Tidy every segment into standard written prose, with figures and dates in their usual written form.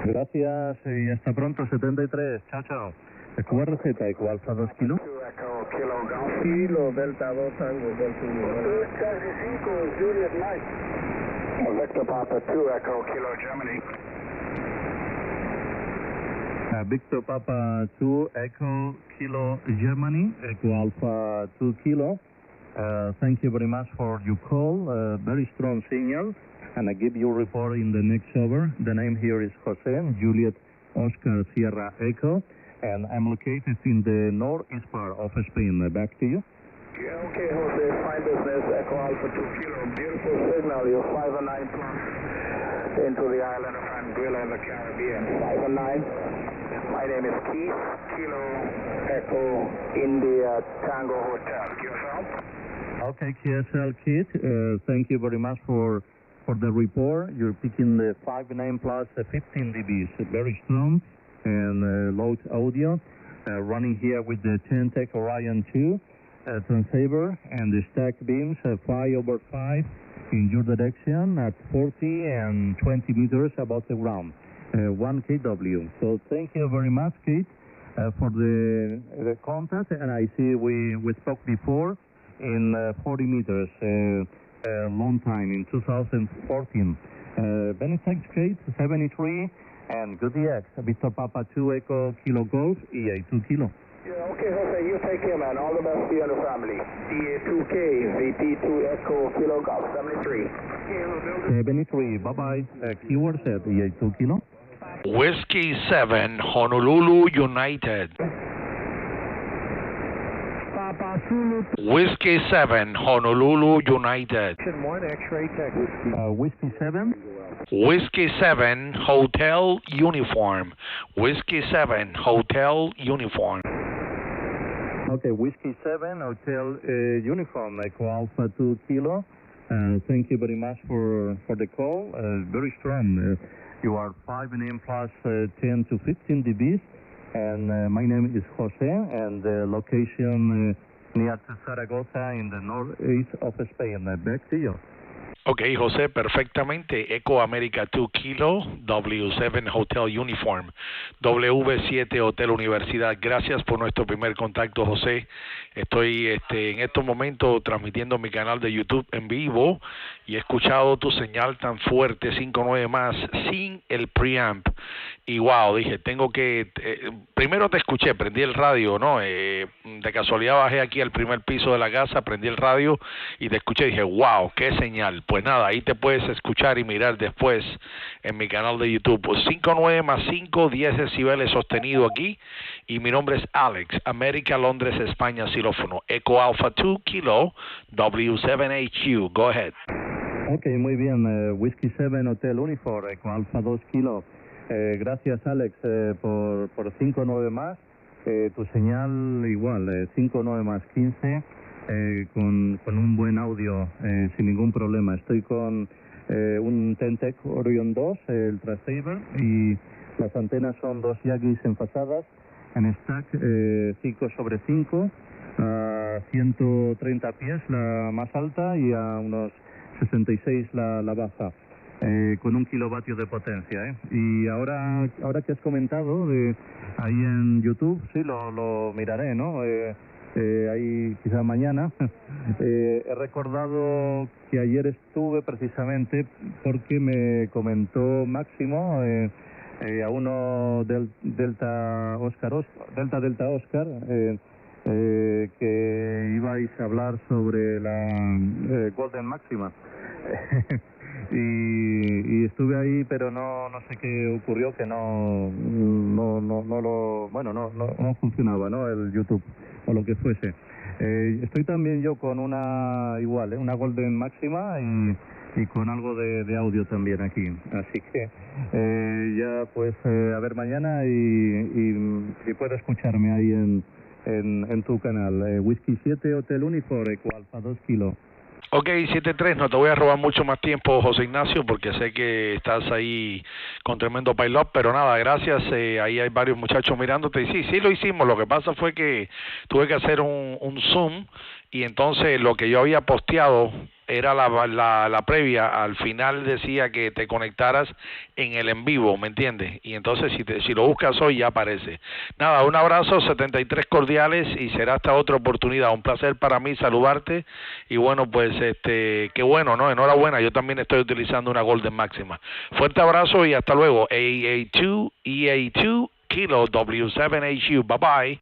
Gracias y hasta pronto, 73. Chao, chao. QRZ, Eco Alfa 2 kilo. Kilo, Delta 2, Tango, Delta 1. Casi 5, Juliet Mike. Victor Papa 2, Echo, Kilo, Germany. Victor Papa 2, Echo, Kilo, Germany. Eco Alpha 2 kilo. Thank you very much for your call. Very strong signal. And I give you a report in the next hour. The name here is Jose, Juliet Oscar Sierra Echo. And I'm located in the northeast part of Spain. Back to you. Yeah, okay, Jose, fine business, Echo Alpha 2 kilo, beautiful signal, you're 5 and 9 plus into the island of Anguilla in the Caribbean, 5 and 9. My name is Keith, Kilo, Echo, India, Tango Hotel. Yourself? Okay, KSL Kit, thank you very much for the report. You're picking the 5.9 plus 15 dBs, very strong and loud audio. Running here with the 10 Tech Orion 2 transceiver and the stack beams 5/5 in your direction at 40 and 20 meters above the ground, 1 kW. So thank you very much, Kate, for the contact. And I see we spoke before in 40 meters, long time, in 2014. Many thanks, Kate, 73, and good DX, Victor Papa 2 Echo Kilo Golf, EA 2 kilo. Yeah, okay, Jose, you take care, man. All the best to you and the family. EA2K, VT2 Echo Kilo Golf, 73. 73, bye-bye. Keyword set, EA 2 kilo. Whiskey 7, Honolulu, United. Papa Zulu. Whiskey 7, Honolulu, United. 1 X-ray Tech. Whiskey 7. Whiskey 7, Hotel Uniform. Whiskey 7, Hotel Uniform. Okay, Whiskey 7, Hotel Uniform, Echo Alpha 2 kilo. Thank you very much for the call. Very strong. You are 5 nm plus 10 to 15 dBs. And my name is Jose, and the location near to Zaragoza in the northeast of Spain. Back to you. Ok, José, perfectamente. Echo America 2 Kilo, W7 Hotel Uniform, W7 Hotel Universidad. Gracias por nuestro primer contacto, José. Estoy en estos momentos transmitiendo mi canal de YouTube en vivo y he escuchado tu señal tan fuerte, 5.9 más, sin el preamp. Y wow, dije, tengo que... primero te escuché, prendí el radio, ¿no? De casualidad bajé aquí al primer piso de la casa, prendí el radio y te escuché y dije, wow, qué señal. Pues nada, ahí te puedes escuchar y mirar después en mi canal de YouTube. Pues 5.9 más 5, 10 decibeles sostenido aquí. Y mi nombre es Alex, América, Londres, España, xilófono. Echo Alpha 2 Kilo, W7HU. Go ahead. Ok, muy bien. Whiskey 7 Hotel Uniform, Echo Alpha 2 Kilo. Gracias, Alex, por 5.9 más. Tu señal igual, 5.9 más 15. Con un buen audio, sin ningún problema. Estoy con un Tentec Orion 2, el transceiver, y las antenas son 2 Yagis enfasadas en stack 5/5, a 130 pies la más alta y a unos 66 la baja, con 1 kilovatio de potencia. Y ahora que has comentado ahí en YouTube, sí, lo miraré, ¿no? Ahí quizá mañana. He recordado que ayer estuve precisamente porque me comentó Máximo a uno del Delta Oscar que ibais a hablar sobre la Golden Máxima. Y estuve ahí, pero no sé qué ocurrió, que no funcionaba, ¿no? El YouTube o lo que fuese. Estoy también yo con una una Golden Máxima y con algo de audio también aquí. Así que ya pues a ver mañana y si puedo escucharme ahí en tu canal. Whiskey 7 Hotel Uniform, Eco Alpha 2 kilo. Ok, 7-3, no te voy a robar mucho más tiempo, José Ignacio, porque sé que estás ahí con tremendo pilot, pero nada, gracias, ahí hay varios muchachos mirándote, y sí lo hicimos. Lo que pasa fue que tuve que hacer un zoom, y entonces lo que yo había posteado era la previa, al final decía que te conectaras en el en vivo, ¿me entiendes? Y entonces si lo buscas hoy ya aparece. Nada, un abrazo, 73 cordiales y será hasta otra oportunidad. Un placer para mí saludarte y bueno, pues qué bueno, ¿no? Enhorabuena, yo también estoy utilizando una Golden Máxima. Fuerte abrazo y hasta luego. EA2 Kilo W7HU, bye bye.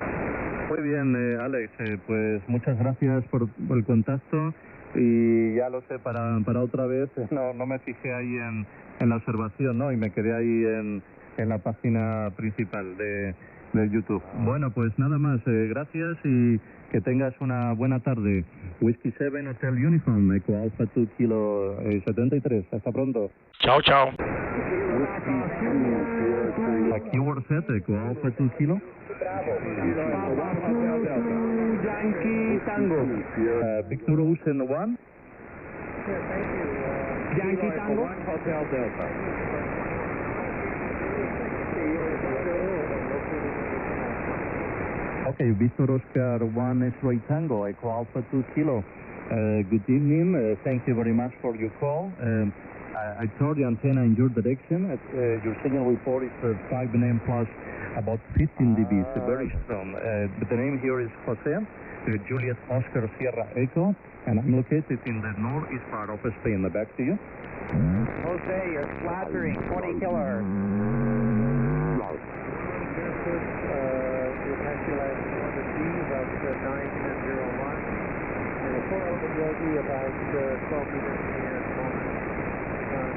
Muy bien, Alex, pues muchas gracias por el contacto y ya lo sé, para otra vez, no me fijé ahí en la observación, ¿no? Y me quedé ahí en la página principal de YouTube. Bueno, pues nada más, gracias y que tengas una buena tarde. Whiskey 7 Hotel Uniform, Eco Alpha 2 Kilo 73, hasta pronto. Chao, chao. Aquí Warset, Eco Alpha 2 Kilo. Yankee Tango. Victor Ocean 1. Yankee Tango. Hotel Delta. Okay, Victor Oscar 1 X-Ray Tango, Eco Alpha 2 Kilo. Good evening, thank you very much for your call. I turned the antenna in your direction. Your signal report is 5 plus about 15 dB, very strong. But the name here is Jose, Juliet Oscar Sierra Echo, and I'm located in the northeast part of Spain. Back to you. Jose, you're flattering 20 kilohertz. Yogi about 12 meters in the air at the moment.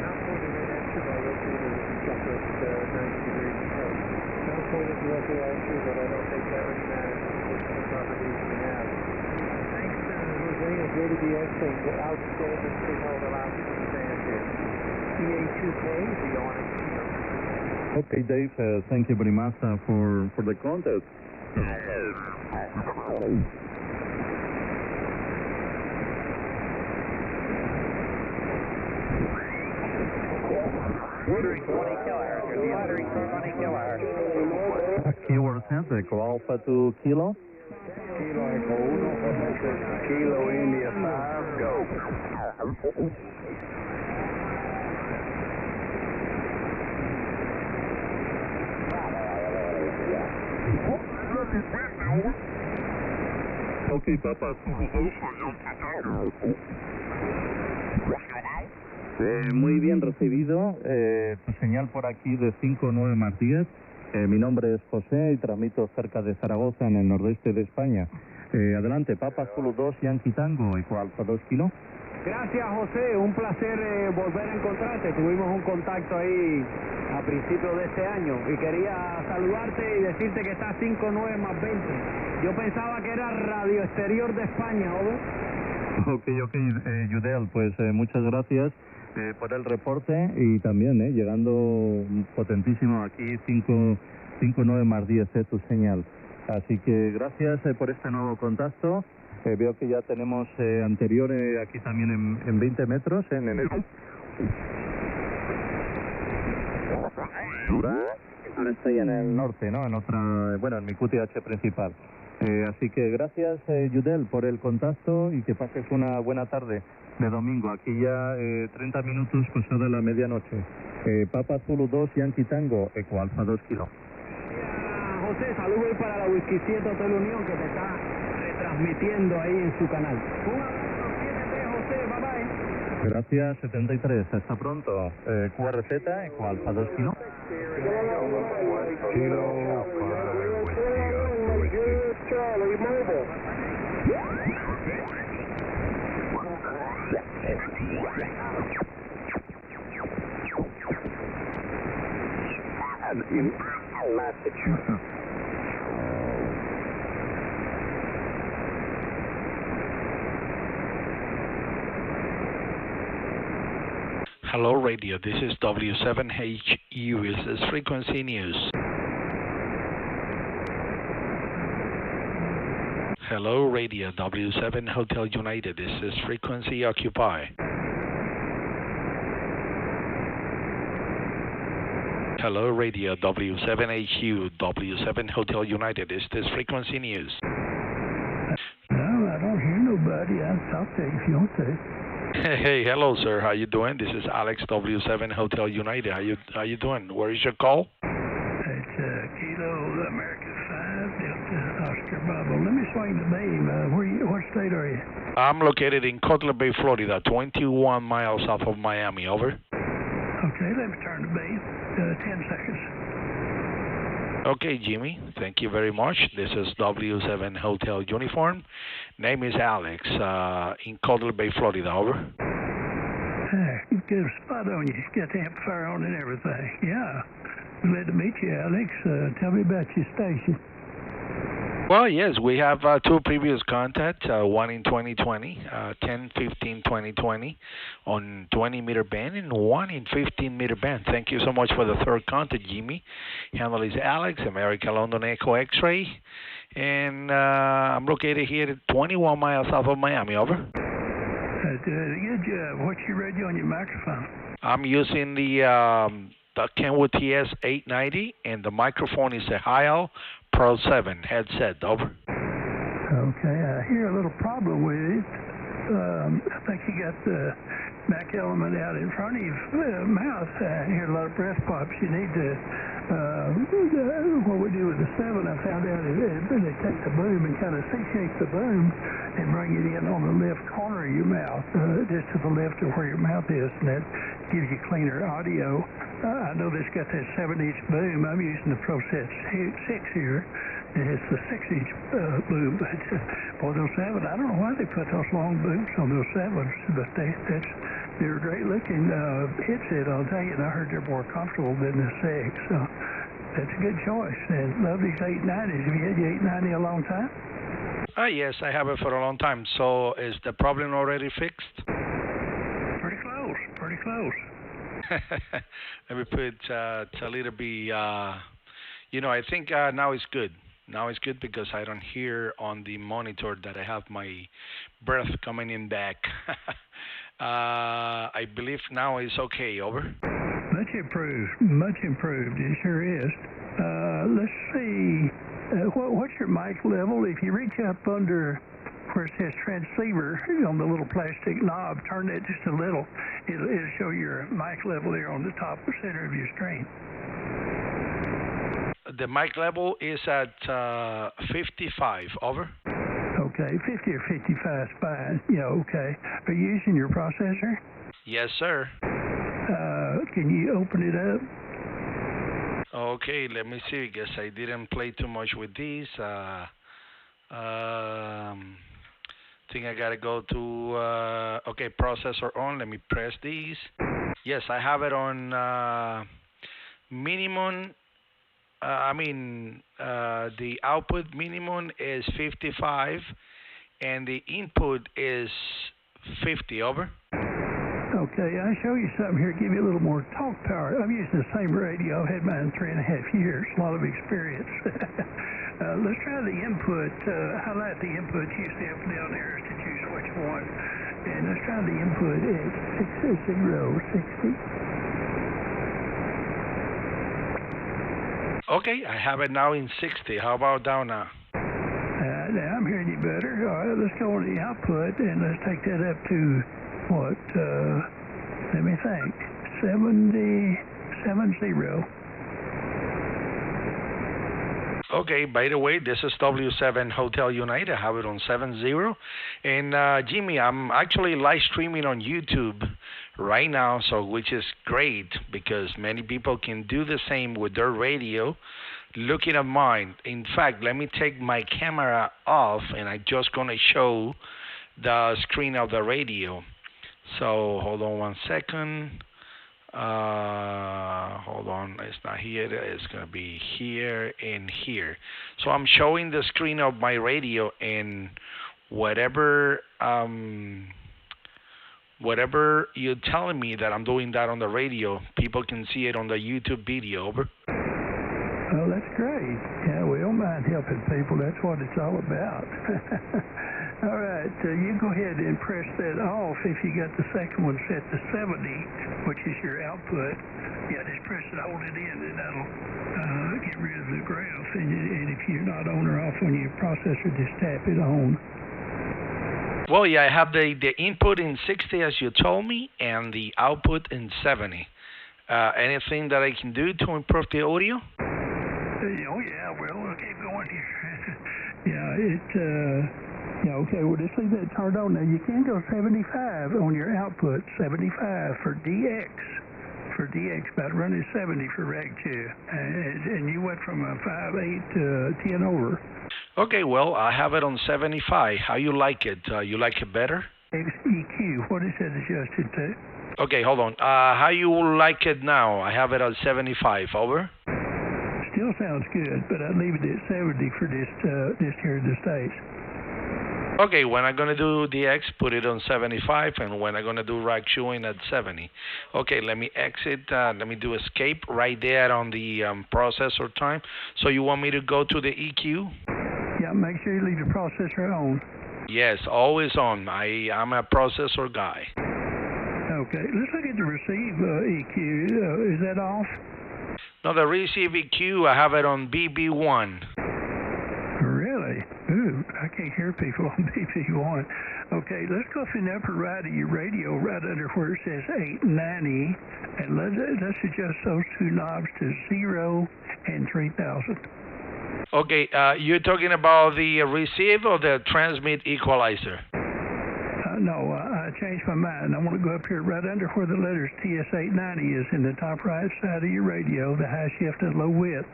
Now pointed in actually by located in separate 90 degrees approach. Now pointed directly at you, but I don't think that really matters with the properties we have. Thanks, Jose, and JDBS and outstanding signal allows us to stand here. EA2K, is he going? Okay, Dave, thank you very much for the contact. Flattering 20 kilohertz. You're flattering 20 kilohertz. Aquí Warset, Eco Alpha 2 Kilo. Kilo Echo 1, Kilo India 5, go. Okay, Papa. Muy bien recibido, tu señal por aquí de 5-9 más 10. Mi nombre es José y transmito cerca de Zaragoza, en el nordeste de España. Adelante, Papa Zulu 2 Yankee Tango, Eco Alpha 2 Kilo. Gracias, José, un placer volver a encontrarte. Tuvimos un contacto ahí a principios de este año y quería saludarte y decirte que está 5-9 más 20. Yo pensaba que era Radio Exterior de España, ¿o? Ok, Yudel, pues muchas gracias por el reporte y también llegando potentísimo aquí 5-9 más 10 tu señal. Así que gracias por este nuevo contacto. Veo que ya tenemos anterior aquí también en 20 metros en el... Ahora estoy en el norte, ¿no? En otra, bueno, en mi QTH principal. Así que gracias, Yudel, por el contacto y que pases una buena tarde de domingo. Aquí ya 30 minutos pasada la medianoche. Papa Zulu 2 Yankee Tango, Eco Alpha 2 Kilo. José, saludos ahí para la Whiskey 7 Hotel Unión que te está retransmitiendo ahí en su canal. Un abrazo, 7 José, bye bye. Gracias, 73. Hasta pronto. QRZ, Eco Alpha 2 Kilo. Charlie Mobile. In Massachusetts. Hello, radio. This is W7HU-Alex Frequency News. Hello, radio. W7 Hotel United. This is Frequency Occupy. Hello, radio. W7HU, W7 Hotel United. Is this Frequency News? No, I don't hear nobody. I'll talk to you if you want to. Hey, hello, sir. How you doing? This is Alex, W7 Hotel United. How you doing? Where is your call? It's Kilo America 5 Delta Oscar Bravo. Let me swing the beam. What state are you? I'm located in Cutler Bay, Florida, 21 miles south of Miami. Over. Okay, let me turn the beam. 10 seconds. Okay, Jimmy. Thank you very much. This is W7 Hotel Uniform. Name is Alex, in Cutler Bay, Florida. Over. Good spot on you. Got the amplifier on and everything. Yeah. Glad to meet you, Alex. Tell me about your station. Well, yes, we have two previous contacts, one in 2020, 10-15-2020 on 20-meter band, and one in 15-meter band. Thank you so much for the third contact, Jimmy. Handle is Alex, America London Echo X-ray, and I'm located here at 21 miles south of Miami. Over. Good job. What's your radio on your microphone? I'm using the Kenwood TS 890, and the microphone is a Heil Pro 7 headset. Over. Okay, I hear a little problem with it. I think you got the back element out in front of your mouth. I hear a lot of breath pops. You need to, what we do with the 7, I found out they take the boom and kind of C-shape the boom and bring it in on the left corner of your mouth, just to the left of where your mouth is, and that gives you cleaner audio. I know this got that 7-inch boom. I'm using the ProSet 6 here. It's the 6-inch boom, but for those 7, I don't know why they put those long booms on those 7s, but they're a great looking headset, I'll tell you, and I heard they're more comfortable than the 6, so that's a good choice. And love these 890s. Have you had your 890 a long time? Yes, I have it for a long time. So is the problem already fixed? Pretty close. Let me put a little bit, I think now it's good. Now it's good because I don't hear on the monitor that I have my breath coming in back. I believe now it's okay. Over. Much improved. It sure is. Let's see. What's your mic level? If you reach up under where it says transceiver on the little plastic knob, turn that just a little. It'll show your mic level there on the top center of your screen. The mic level is at 55. Over. Okay, 50 or 55 is fine. Yeah, okay. Are you using your processor? Yes, sir. Can you open it up? Okay, let me see. I guess I didn't play too much with these. Think I gotta go to okay, processor on. Let me press these. Yes, I have it on minimum. The output minimum is 55, and the input is 50. Over. Okay, I'll show you something here, give you a little more talk power. I'm using the same radio. I've had mine 3.5 years, a lot of experience. Let's try the input. Highlight the input, use the up and down arrows to choose which one. And let's try the input at 60. Okay, I have it now in 60. How about down now? Now I'm hearing you better. All right, let's go on the output, and let's take that up to what? Let me think. 70. Okay, by the way, this is W7 Hotel United. I have it on 70. And Jimmy, I'm actually live streaming on YouTube right now, so which is great because many people can do the same with their radio. Looking at mine. In fact, let me take my camera off, and I'm just going to show the screen of the radio. So hold on one second. Hold on, it's not here. It's going to be here and here. So I'm showing the screen of my radio, and whatever you're telling me that I'm doing that on the radio, people can see it on the YouTube video. Over. Oh, that's great. Yeah, we don't mind helping people. That's what it's all about. All right, you go ahead and press that off if you got the second one set to 70, which is your output. Yeah, just press it, hold it in, and that'll get rid of the graph. And if you're not on or off on your processor, just tap it on. Well, yeah, I have the input in 60 as you told me, and the output in 70. Anything that I can do to improve the audio? Oh yeah, well, we'll keep going here. Yeah, okay, well, just leave that turned on. Now, you can go 75 on your output, 75 for DX. For DX, about running 70 for Reg 2. And you went from a 5.8 to 10 over. Okay, well, I have it on 75. How you like it? You like it better? EQ, what is it adjusted to? Okay, hold on. How you like it now? I have it at 75. Over? Still sounds good, but I'd leave it at 70 for this here in the States. Okay, when I'm going to do DX, put it on 75, and when I'm going to do rack chewing at 70. Okay, let me exit. Let me do escape right there on the processor time. So you want me to go to the EQ? Yeah, make sure you leave the processor on. Yes, always on. I'm a processor guy. Okay, let's look at the receive EQ. Is that off? No, the receive EQ, I have it on BB1. Really? Ooh, I can't hear people on BB1. Okay, let's go up in the upper right of your radio, right under where it says 890, and let's adjust those two knobs to 0 and 3000. Okay, you're talking about the receive or the transmit equalizer? No, I changed my mind. I want to go up here right under where the letters TS890 is in the top right side of your radio, the high shift and low width,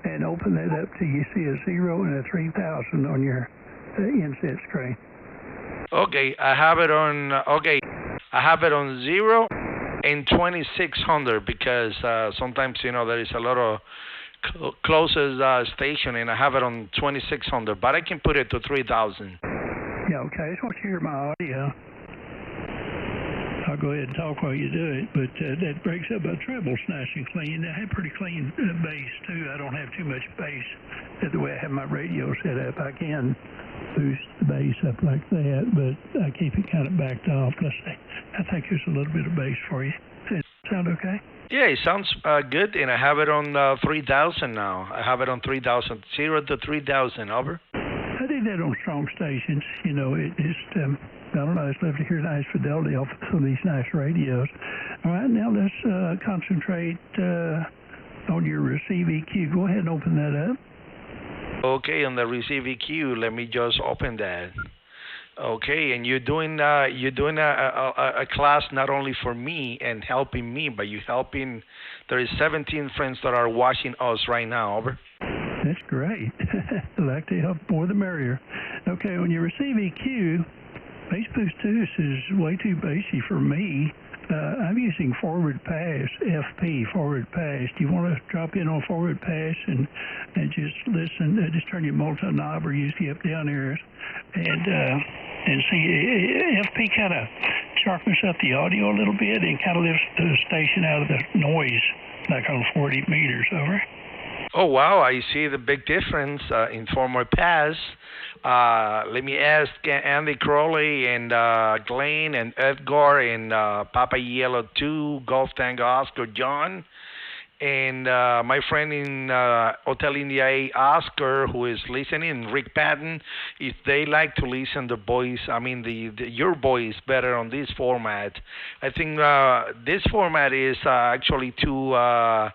and open that up till you see a 0 and a 3000 on your inset screen. Okay, I have it on. I have it on 0 and 2600 because sometimes there is a lot of closest station, and I have it on 2600, but I can put it to 3000. Yeah, okay. I just want you to hear my audio. I'll go ahead and talk while you do it, but that breaks up my trebles nice and clean. I have pretty clean bass, too. I don't have too much bass the way I have my radio set up. I can boost the bass up like that, but I keep it kind of backed off. Let's see. I think there's a little bit of bass for you. Does it sound okay? Yeah, it sounds good, and I have it on 3000 now. I have it on 3000, 0 to 3000, over. I did that on strong stations. It just, I don't know, it's lovely to hear nice fidelity off of these nice radios. All right, now let's concentrate on your receive EQ. Go ahead and open that up. Okay, on the receive EQ, let me just open that. Okay, and you're doing a class not only for me and helping me, but you're helping. There is 17 friends that are watching us right now. Over. That's great. I like to help more the merrier. Okay, when you receive EQ, Bass Boost 2 is way too bassy for me. I'm using forward pass, FP, forward pass. Do you want to drop in on forward pass and just listen? Just turn your multi-knob or use the up-down arrows and see. FP kind of sharpens up the audio a little bit and kind of lifts the station out of the noise, like on 40 meters. Over. Oh, wow, I see the big difference in forward pass. Let me ask Andy Crowley and Glenn and Edgar and Papa Yellow 2, Golf Tango Oscar John, and my friend in Hotel India A, Oscar, who is listening, Rick Patton, if they like to listen to voice, your voice better on this format. I think this format is actually to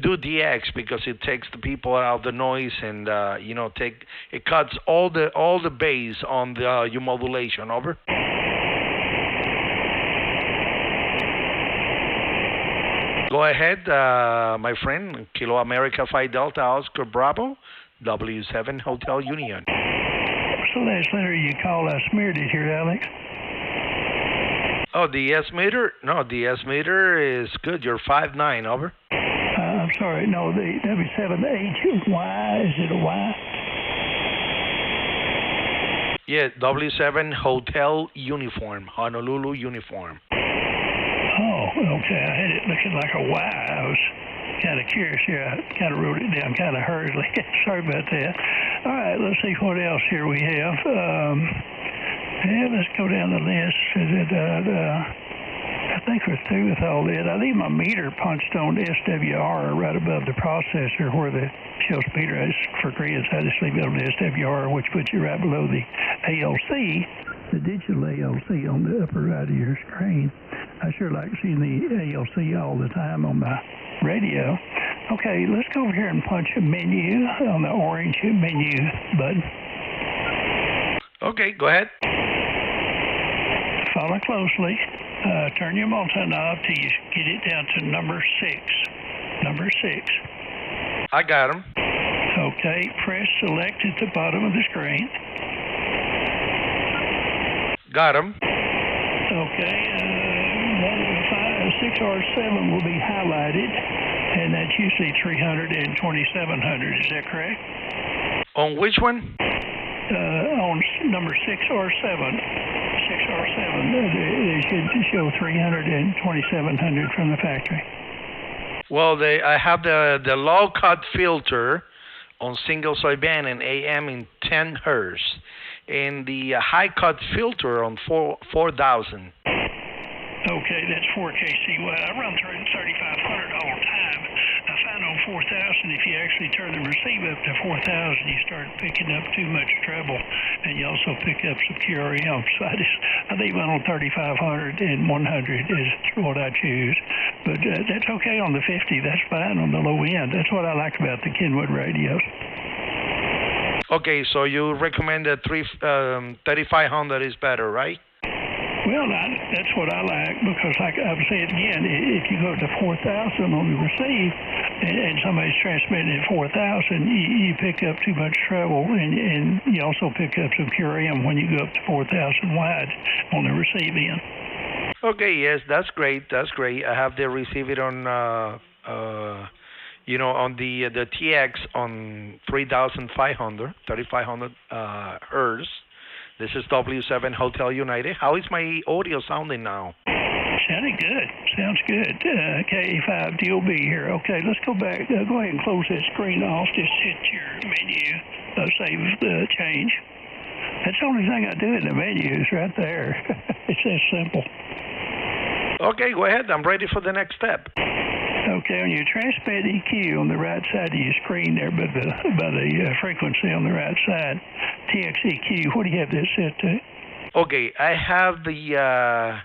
do DX because it takes the people out of the noise and it cuts all the bass on the your modulation. Over. Go ahead, my friend. Kilo America 5 Delta Oscar Bravo, W7 Hotel Union. What's the last letter you call? I smeared it here, Alex. Oh, the S meter? No, the S meter is good. You're 5'9", over. I'm sorry, no, the W7HU-Y, is it a Y? Yeah, W7 Hotel Uniform, Honolulu Uniform. Oh, okay, I had it looking like a Y. I was kind of curious here. I kind of wrote it down kind of hurriedly. Sorry about that. All right, let's see what else here we have. Let's go down the list. I think we're through with all that. I leave my meter punched on SWR right above the processor where the shows meter is for grids. I just leave it on the SWR, which puts you right below the ALC. the digital ALC on the upper right of your screen. I sure like seeing the ALC all the time on my radio. Okay, let's go over here and punch a menu on the orange menu button. Okay, go ahead. Follow closely. Turn your multi-knob till you get it down to number 6. Number 6. I got him. Okay, press select at the bottom of the screen. Got him. Okay, 6R7 will be highlighted, and that's usually 300 and 2700. Is that correct? On which one? On number 6R7. 6R7, they should show 300 and 2700 from the factory. Well, I have the low cut filter on single sideband and AM in 10 hertz, and the high cut filter on 4,000. Okay, that's 4KC. I run 3500 all the time. I find on 4000, if you actually turn the receiver up to 4000, you start picking up too much treble, and you also pick up some QRM. So I think one on 3500 and 100 is what I choose. But that's okay on the 50. That's fine on the low end. That's what I like about the Kenwood radios. Okay, so you recommend that 3500 is better, right? Well, that's what I like, because like I'm saying again, if you go to 4,000 on the receive and somebody's transmitting at 4,000, you pick up too much treble, and you also pick up some QRM when you go up to 4,000 wide on the receive end. Okay, yes, that's great. That's great. I have the receive it on, on the TX on 3,500 hertz. This is W7 Hotel United. How is my audio sounding now? Sounding good. Sounds good. K5 DOB here. Okay, let's go back. Go ahead and close that screen off. Just hit your menu. Save the change. That's the only thing I do in the menu is right there. It's that simple. Okay, go ahead. I'm ready for the next step. Okay, on your transmit EQ on the right side of your screen there, by the frequency on the right side, TX EQ, what do you have that set to? Okay, I have the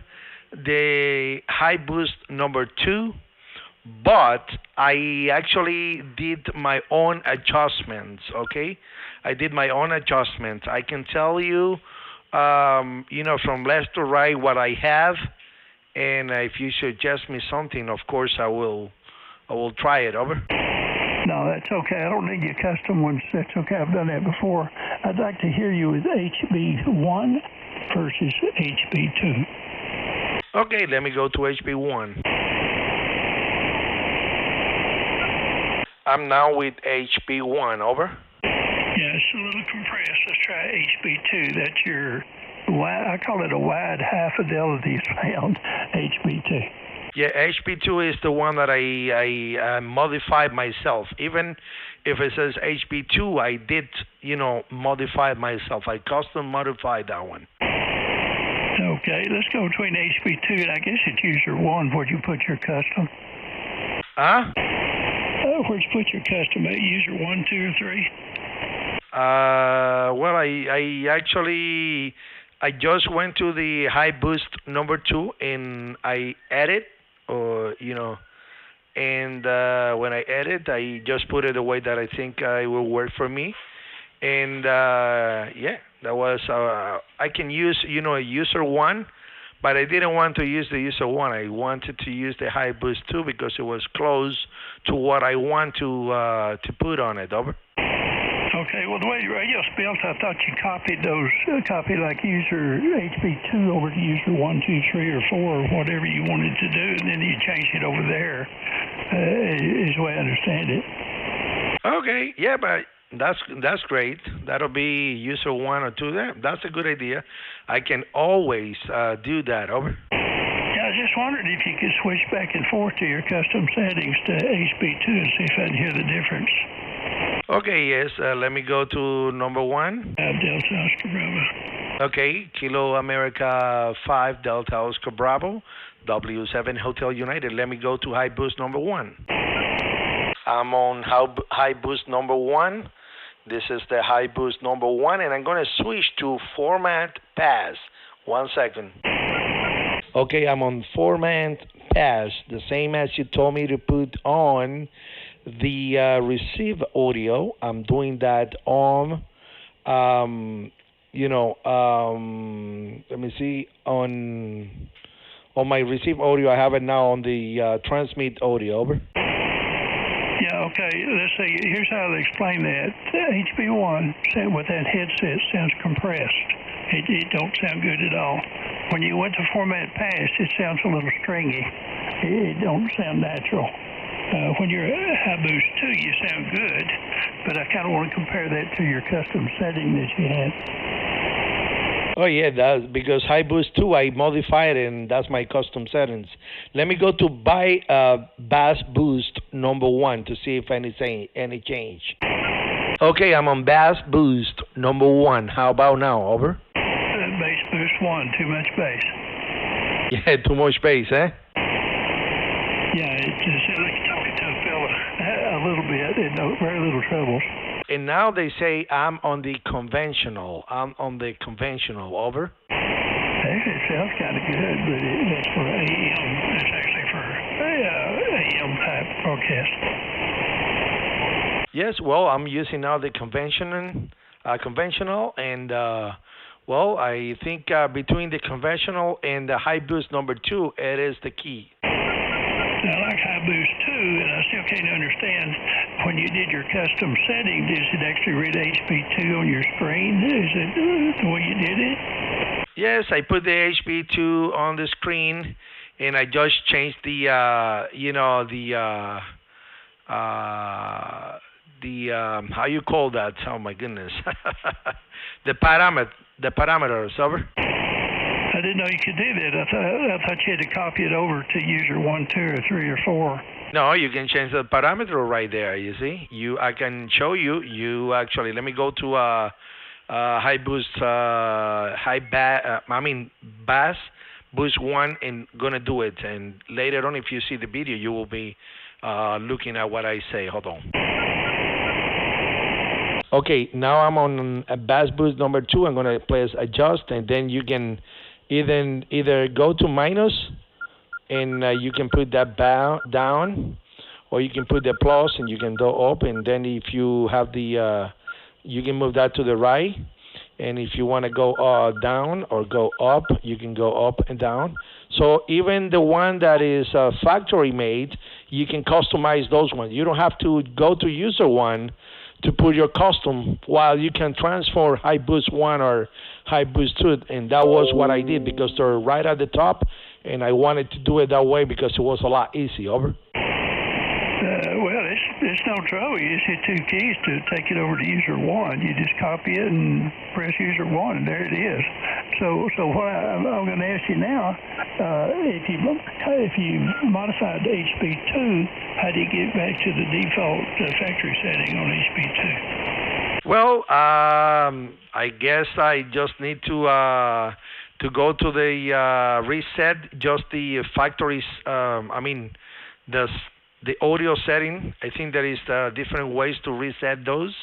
high boost number 2, but I actually did my own adjustments, okay? I did my own adjustments. I can tell you, from left to right what I have. And if you suggest me something, of course I will try it. Over. No, that's okay. I don't need your custom ones. That's okay. I've done that before. I'd like to hear you with HB1 versus HB2. Okay, let me go to HB1. I'm now with HB1. Over. Yeah, it's a little compressed. Let's try HB2. That's your I call it a wide high fidelity sound, HB2. Yeah, HB2 is the one that I modified myself. Even if it says HB2, I did, modify it myself. I custom modified that one. Okay, let's go between HB2 and I guess it's user 1. Where'd you put your custom? Huh? Where'd you put your custom at? User 1, 2, or 3? Well, I just went to the high boost number 2 and I edit, and when I edit, I just put it the way that I think it will work for me. And that was, I can use, a user 1, but I didn't want to use the user 1. I wanted to use the high boost 2 because it was close to what I want to put on it. Over. Okay, well, the way the radio's built, I thought you copied like user HB2 over to user 1, 2, 3, or 4, or whatever you wanted to do, and then you change it over there, is the way I understand it. Okay, yeah, but that's great. That'll be user 1 or 2. That's a good idea. I can always do that. Over. Yeah, I was just wondering if you could switch back and forth to your custom settings to HB2 and see if I can hear the difference. Okay, yes. Let me go to number 1. Delta Oscar Bravo. Okay, Kilo America 5 Delta Oscar Bravo, W7 Hotel United. Let me go to high boost number 1. I'm on high boost number 1. This is the high boost number 1, and I'm going to switch to format pass. 1 second. Okay, I'm on format pass, the same as you told me to put on the receive audio. I'm doing that on, let me see, on my receive audio. I have it now on the transmit audio. Over. Yeah, okay, let's see, here's how to explain that. HB1 with that headset sounds compressed. It don't sound good at all. When you went to format pass, it sounds a little stringy. It don't sound natural. When you're high boost 2, you sound good, but I kind of want to compare that to your custom setting that you had. Oh, yeah, that's because high boost 2, I modified it, and that's my custom settings. Let me go to bass boost number 1 to see if any change. Okay, I'm on bass boost number 1. How about now? Over. Bass boost 1, too much bass. Yeah, too much bass, eh? Yeah, it just sounds like you're talking to a fella a little bit, very little troubles. And now they say I'm on the conventional. Over. Hey, it sounds kind of good, but that's for AM. That's actually for AM type broadcast. Yes, well, I'm using now the conventional, and well, I think between the conventional and the high boost number 2, it is the key. I like high boost 2, and I still can't understand when you did your custom setting, does it actually read HB2 on your screen? Is it the way you did it? Yes, I put the HB2 on the screen, and I just changed the, how you call that? Oh my goodness, the parameters. Over. I didn't know you could do that. I thought you had to copy it over to user 1, 2, or 3, or 4. No, you can change the parameter right there. You see, I can show you. You actually, let me go to high boost, bass boost 1, and gonna do it. And later on, if you see the video, you will be looking at what I say. Hold on. Okay, now I'm on a bass boost number 2. I'm gonna press adjust, and then you can either go to minus, and you can put that down, or you can put the plus, and you can go up, and then if you have the, you can move that to the right, and if you want to go down or go up, you can go up and down. So even the one that is factory made, you can customize those ones. You don't have to go to user 1 to put your custom, while you can transfer high boost 1 or high boost 2, and that was what I did because they're right at the top, and I wanted to do it that way because it was a lot easy. Over. Well, it's no trouble. You just hit 2 keys to take it over to user 1. You just copy it and press user 1, and there it is. So what I'm going to ask you now, if you modified the HB2, how do you get back to the default factory setting on HB2? Well, I guess I just need to go to the reset, just the factories. The audio setting. I think there is different ways to reset those.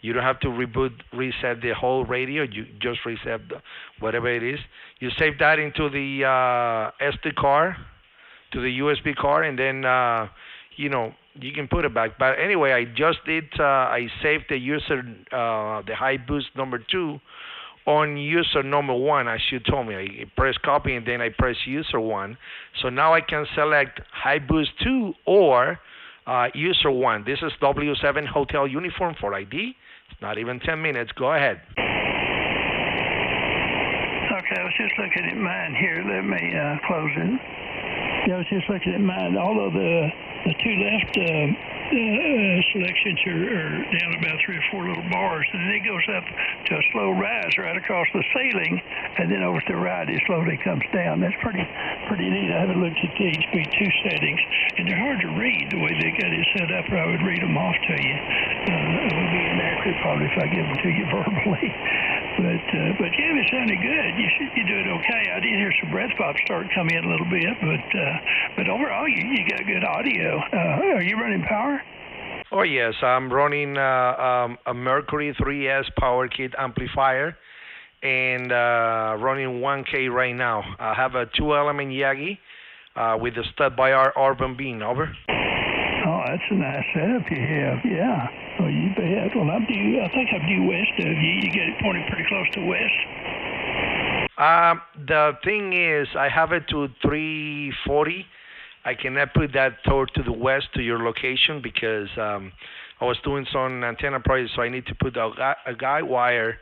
You don't have to reset the whole radio. You just reset whatever it is. You save that into the SD card, to the USB card, and then you can put it back. But anyway, I just did. I saved the user, the high boost number 2, on user number 1, as you told me. I press copy, and then I press user 1. So now I can select high boost 2 or user 1. This is W7 Hotel Uniform for ID. It's not even 10 minutes. Go ahead. Okay, I was just looking at mine here. Let me close it. Yeah, I was just looking at mine. Although the 2 left selections are down about 3 or 4 little bars, and then it goes up to a slow rise right across the ceiling, and then over to the right it slowly comes down. That's pretty neat. I haven't looked at the HB2 settings, and they're hard to read the way they got it set up, or I would read them off to you. It would be inaccurate probably if I give them to you verbally. But yeah, it sounded good. You do it okay. I did hear some breath pops start coming in a little bit, but overall you got good audio. Are you running power? Oh yes, I'm running a MercuryIIIS power kit amplifier and running 1K right now. I have a 2-element Yagi with the Steppir Urban Beam. Over. Oh, that's a nice setup you have. Yeah. Oh, you bet. Well, I think I'm due west of you. You get it pointed pretty close to west. The thing is, I have it to 340. I cannot put that toward to the west to your location because I was doing some antenna projects, so I need to put a guide wire,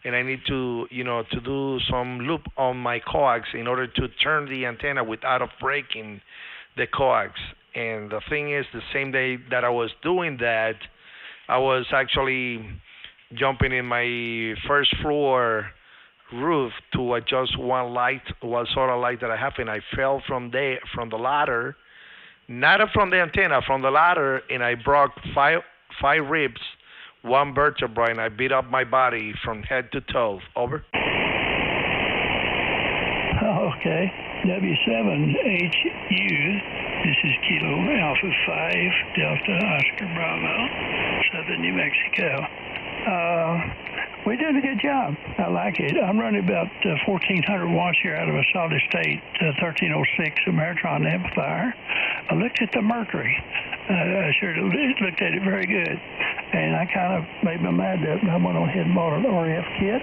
and I need to, to do some loop on my coax in order to turn the antenna without breaking the coax. And the thing is, the same day that I was doing that, I was actually jumping in my first floor roof to adjust one solar light that I have, and I fell from the ladder, not from the antenna, from the ladder, and I broke five ribs, one vertebra, and I beat up my body from head to toe. Over. Okay. W7HU, this is Kilo Alpha 5 Delta Oscar Bravo, Southern New Mexico. We're doing a good job. I like it. I'm running about 1,400 watts here out of a solid state 1306 Ameritron amplifier. I looked at the Mercury. I sure looked at it very good. And I kind of made my mind up, and I went on ahead and bought an RF kit.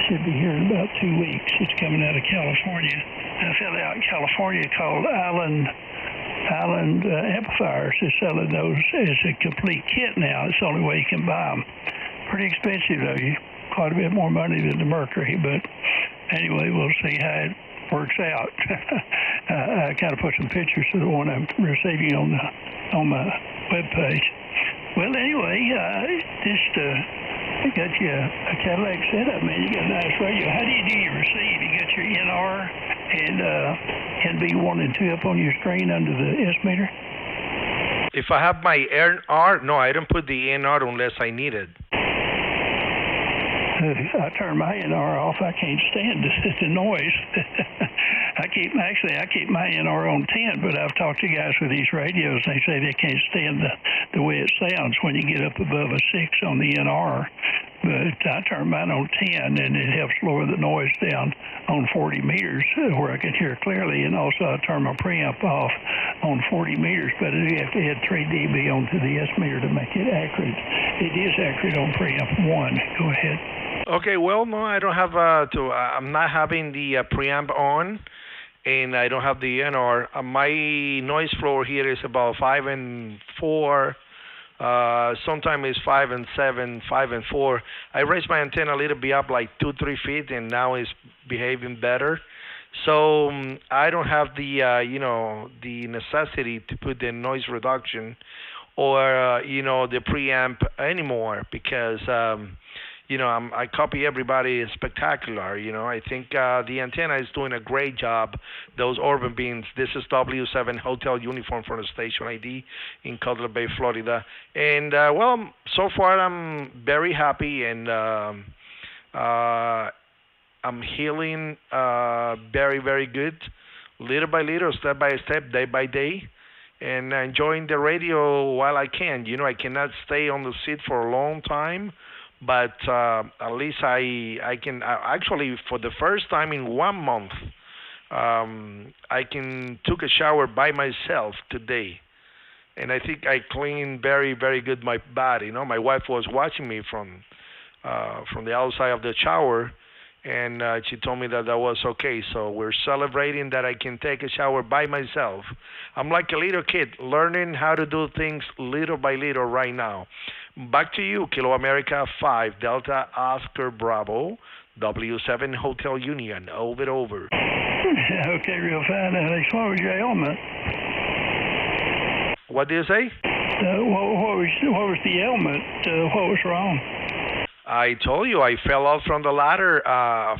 Should be here in about 2 weeks. It's coming out of California. A fellow out in California called Island Amplifiers is selling those as a complete kit now. It's the only way you can buy them. Pretty expensive, though. Quite a bit more money than the Mercury, but anyway, we'll see how it works out. I kind of put some pictures of the one I'm receiving on my webpage. Well, anyway, I got you a Cadillac setup, man. You got a nice radio. How do you receive? You got your NR and NB1 and 2 up on your screen under the S meter? If I have my NR, no, I don't put the NR unless I need it. I turn my NR off. I can't stand the noise. I keep my NR on 10, but I've talked to guys with these radios. They say they can't stand the way it sounds when you get up above a 6 on the NR. But I turn mine on 10, and it helps lower the noise down on 40 meters where I can hear clearly. And also I turn my preamp off on 40 meters, but I have to add 3 dB onto the S meter to make it accurate. It is accurate on preamp 1. Go ahead. Okay, well, no, I don't have I'm not having the preamp on, and I don't have the NR. My noise floor here is about 5 and 4. Sometimes it's 5 and 7, 5 and 4. I raised my antenna a little bit up, like 2-3 feet, and now it's behaving better. So I don't have the the necessity to put the noise reduction or the preamp anymore because I copy everybody spectacular. I think the antenna is doing a great job. Those urban beams. This is W7 Hotel uniform for the station ID in Cutler Bay, Florida. And well, so far I'm very happy, and I'm healing very, very good, little by little, step by step, day by day, and enjoying the radio while I can. I cannot stay on the seat for a long time. But at least I can actually, for the first time in 1 month, I can took a shower by myself today, and I think I cleaned very, very good my body. My wife was watching me from the outside of the shower, and she told me that was okay. So we're celebrating that I can take a shower by myself. I'm like a little kid learning how to do things little by little right now. Back to you, Kilo America 5 Delta Oscar Bravo W7 Hotel Union. Over. Okay, real fine, Alex. What was your ailment? What do you say? What was the ailment? What was wrong? I told you I fell out from the ladder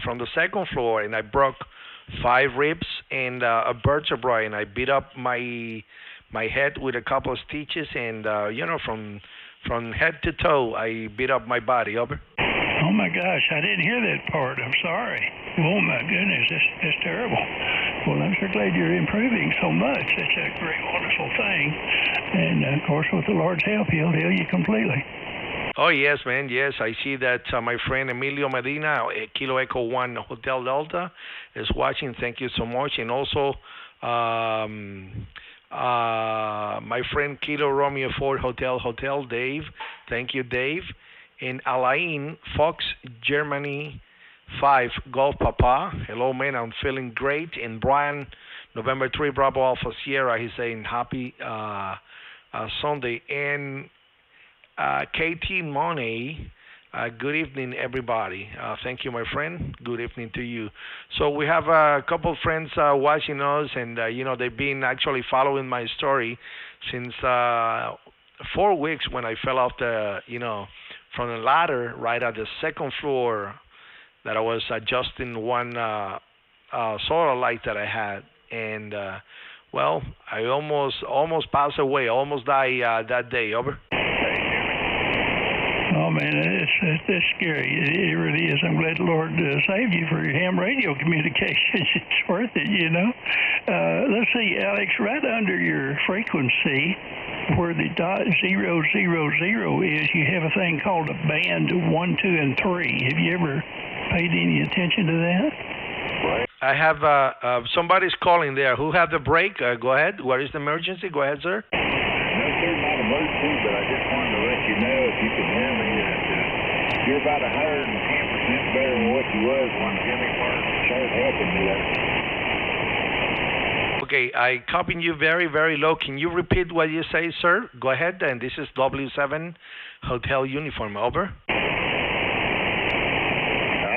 from the second floor, and I broke 5 ribs and a vertebra, and I beat up my head with a couple of stitches, and from head to toe, I beat up my body. Over. Oh my gosh, I didn't hear that part. I'm sorry. Oh my goodness, that's terrible. Well, I'm so glad you're improving so much. It's a great, wonderful thing. And, of course, with the Lord's help, He'll heal you completely. Oh, yes, man. Yes, I see that my friend Emilio Medina, Kilo Echo 1 Hotel Delta, is watching. Thank you so much. And also my friend Kilo Romeo 4 Hotel, Dave. Thank you, Dave. And Alain Fox, Germany 5 Golf Papa. Hello, man. I'm feeling great. And Brian, November 3 Bravo Alpha Sierra. He's saying happy Sunday. And KT Money, good evening, everybody. Thank you, my friend. Good evening to you. So we have a couple of friends watching us, and they've been actually following my story since 4 weeks when I fell off from the ladder right at the second floor that I was adjusting one solar light that I had, and I almost passed away, almost died that day. Over. Oh, man, it's scary. It really is. I'm glad the Lord saved you for your ham radio communications. It's worth it, Let's see, Alex, right under your frequency, where the .000 is, you have a thing called a band 1, 2, and 3. Have you ever paid any attention to that? I have somebody's calling there. Who had the break? Go ahead. What is the emergency? Go ahead, sir. No, sir, not emergency, but I just wanted to let you know, if you could hear me, that you're about 110% better than what you was when Jimmy first started helping me there. Okay, I copied you very, very low. Can you repeat what you say, sir? Go ahead, and this is W7 Hotel Uniform. Over. I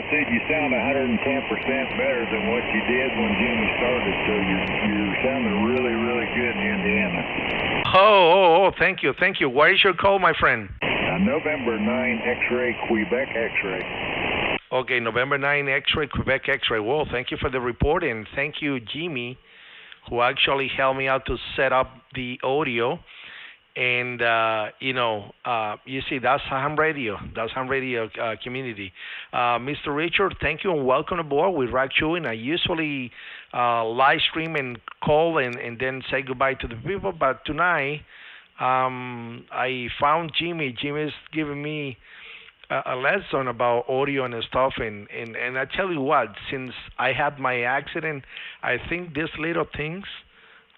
said you sound 110% better than what you did when Jimmy started, so you're sounding really, really good in Indiana. Oh, thank you. What is your call, my friend? November 9 X-ray, Quebec X-ray. Okay, November 9 X-ray, Quebec X-ray. Well, thank you for the report, and thank you, Jimmy, who actually helped me out to set up the audio. And, you see, that's ham radio. That's ham radio community. Mr. Richard, thank you and welcome aboard with Rack Chewing. I usually live stream and call and then say goodbye to the people. But tonight, I found Jimmy. Jimmy's giving me a lesson about audio and stuff. And I tell you what, since I had my accident, I think these little things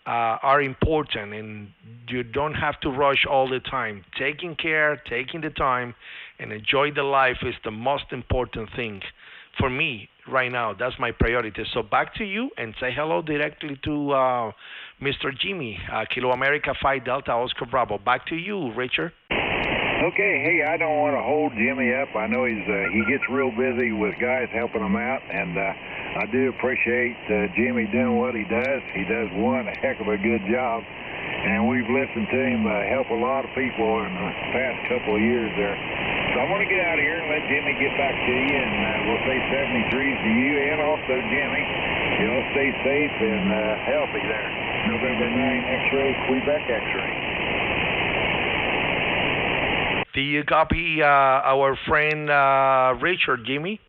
are important, and you don't have to rush all the time. Taking care, taking the time, and enjoy the life is the most important thing for me right now. That's my priority. So back to you, and say hello directly to Mr. Jimmy, Kilo America 5 Delta Oscar Bravo. Back to you, Richard. Okay, hey, I don't want to hold Jimmy up. I know he gets real busy with guys helping him out, and I do appreciate Jimmy doing what he does. He does one heck of a good job, and we've listened to him help a lot of people in the past couple of years there. So I'm going to get out of here and let Jimmy get back to you, and we'll say 73s to you and also Jimmy. Y'all stay safe and healthy there. November 9 X-ray, Quebec X-ray. Do you copy our friend Richard, Jimmy?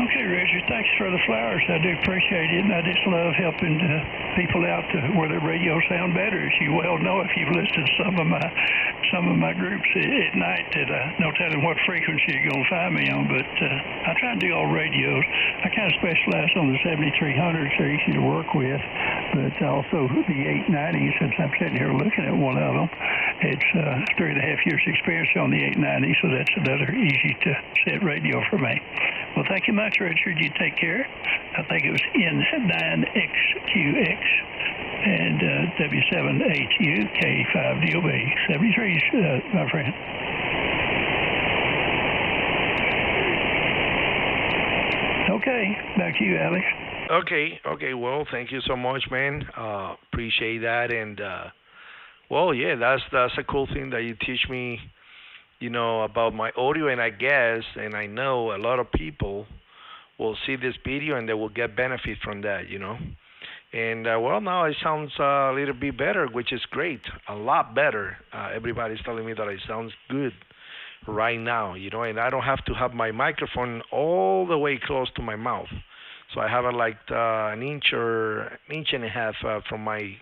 Okay, Richard, thanks for the flowers. I do appreciate it, and I just love helping people out to where their radio sound better. As you well know, if you've listened to some of my groups at night, that no telling what frequency you're going to find me on, but I try to do all radios. I kind of specialize on the 7300s. They're easy to work with, but also the 890s, since I'm sitting here looking at one of them. It's 3.5 years experience on the 890, so that's another easy to set radio for me. Well, thank you much, Richard. You take care. I think it was N9XQX and W7HU-K5DOB. 73s, my friend. Okay, back to you, Alex. Okay. Well, thank you so much, man. Appreciate that. And, that's a cool thing that you teach me, about my audio. And I guess, and I know a lot of people will see this video and they will get benefit from that, And, now it sounds a little bit better, which is great. A lot better. Everybody's telling me that it sounds good right now, and I don't have to have my microphone all the way close to my mouth. So I have it like an inch and a half from my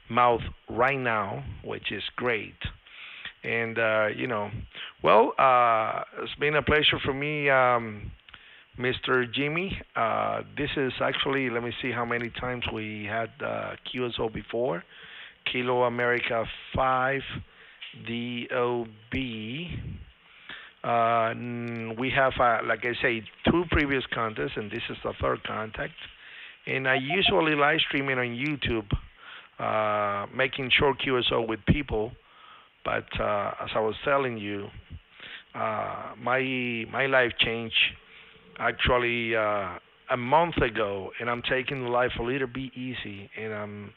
mouth right now, which is great. And it's been a pleasure for me, Mr. Jimmy. This is actually, let me see how many times we had QSO before. Kilo America 5 DOB. We have, like I say, 2 previous contests, and this is the 3rd contact. And I usually live stream it on YouTube, making short QSO with people. But as I was telling you, my life changed actually a month ago, and I'm taking life a little bit easy, and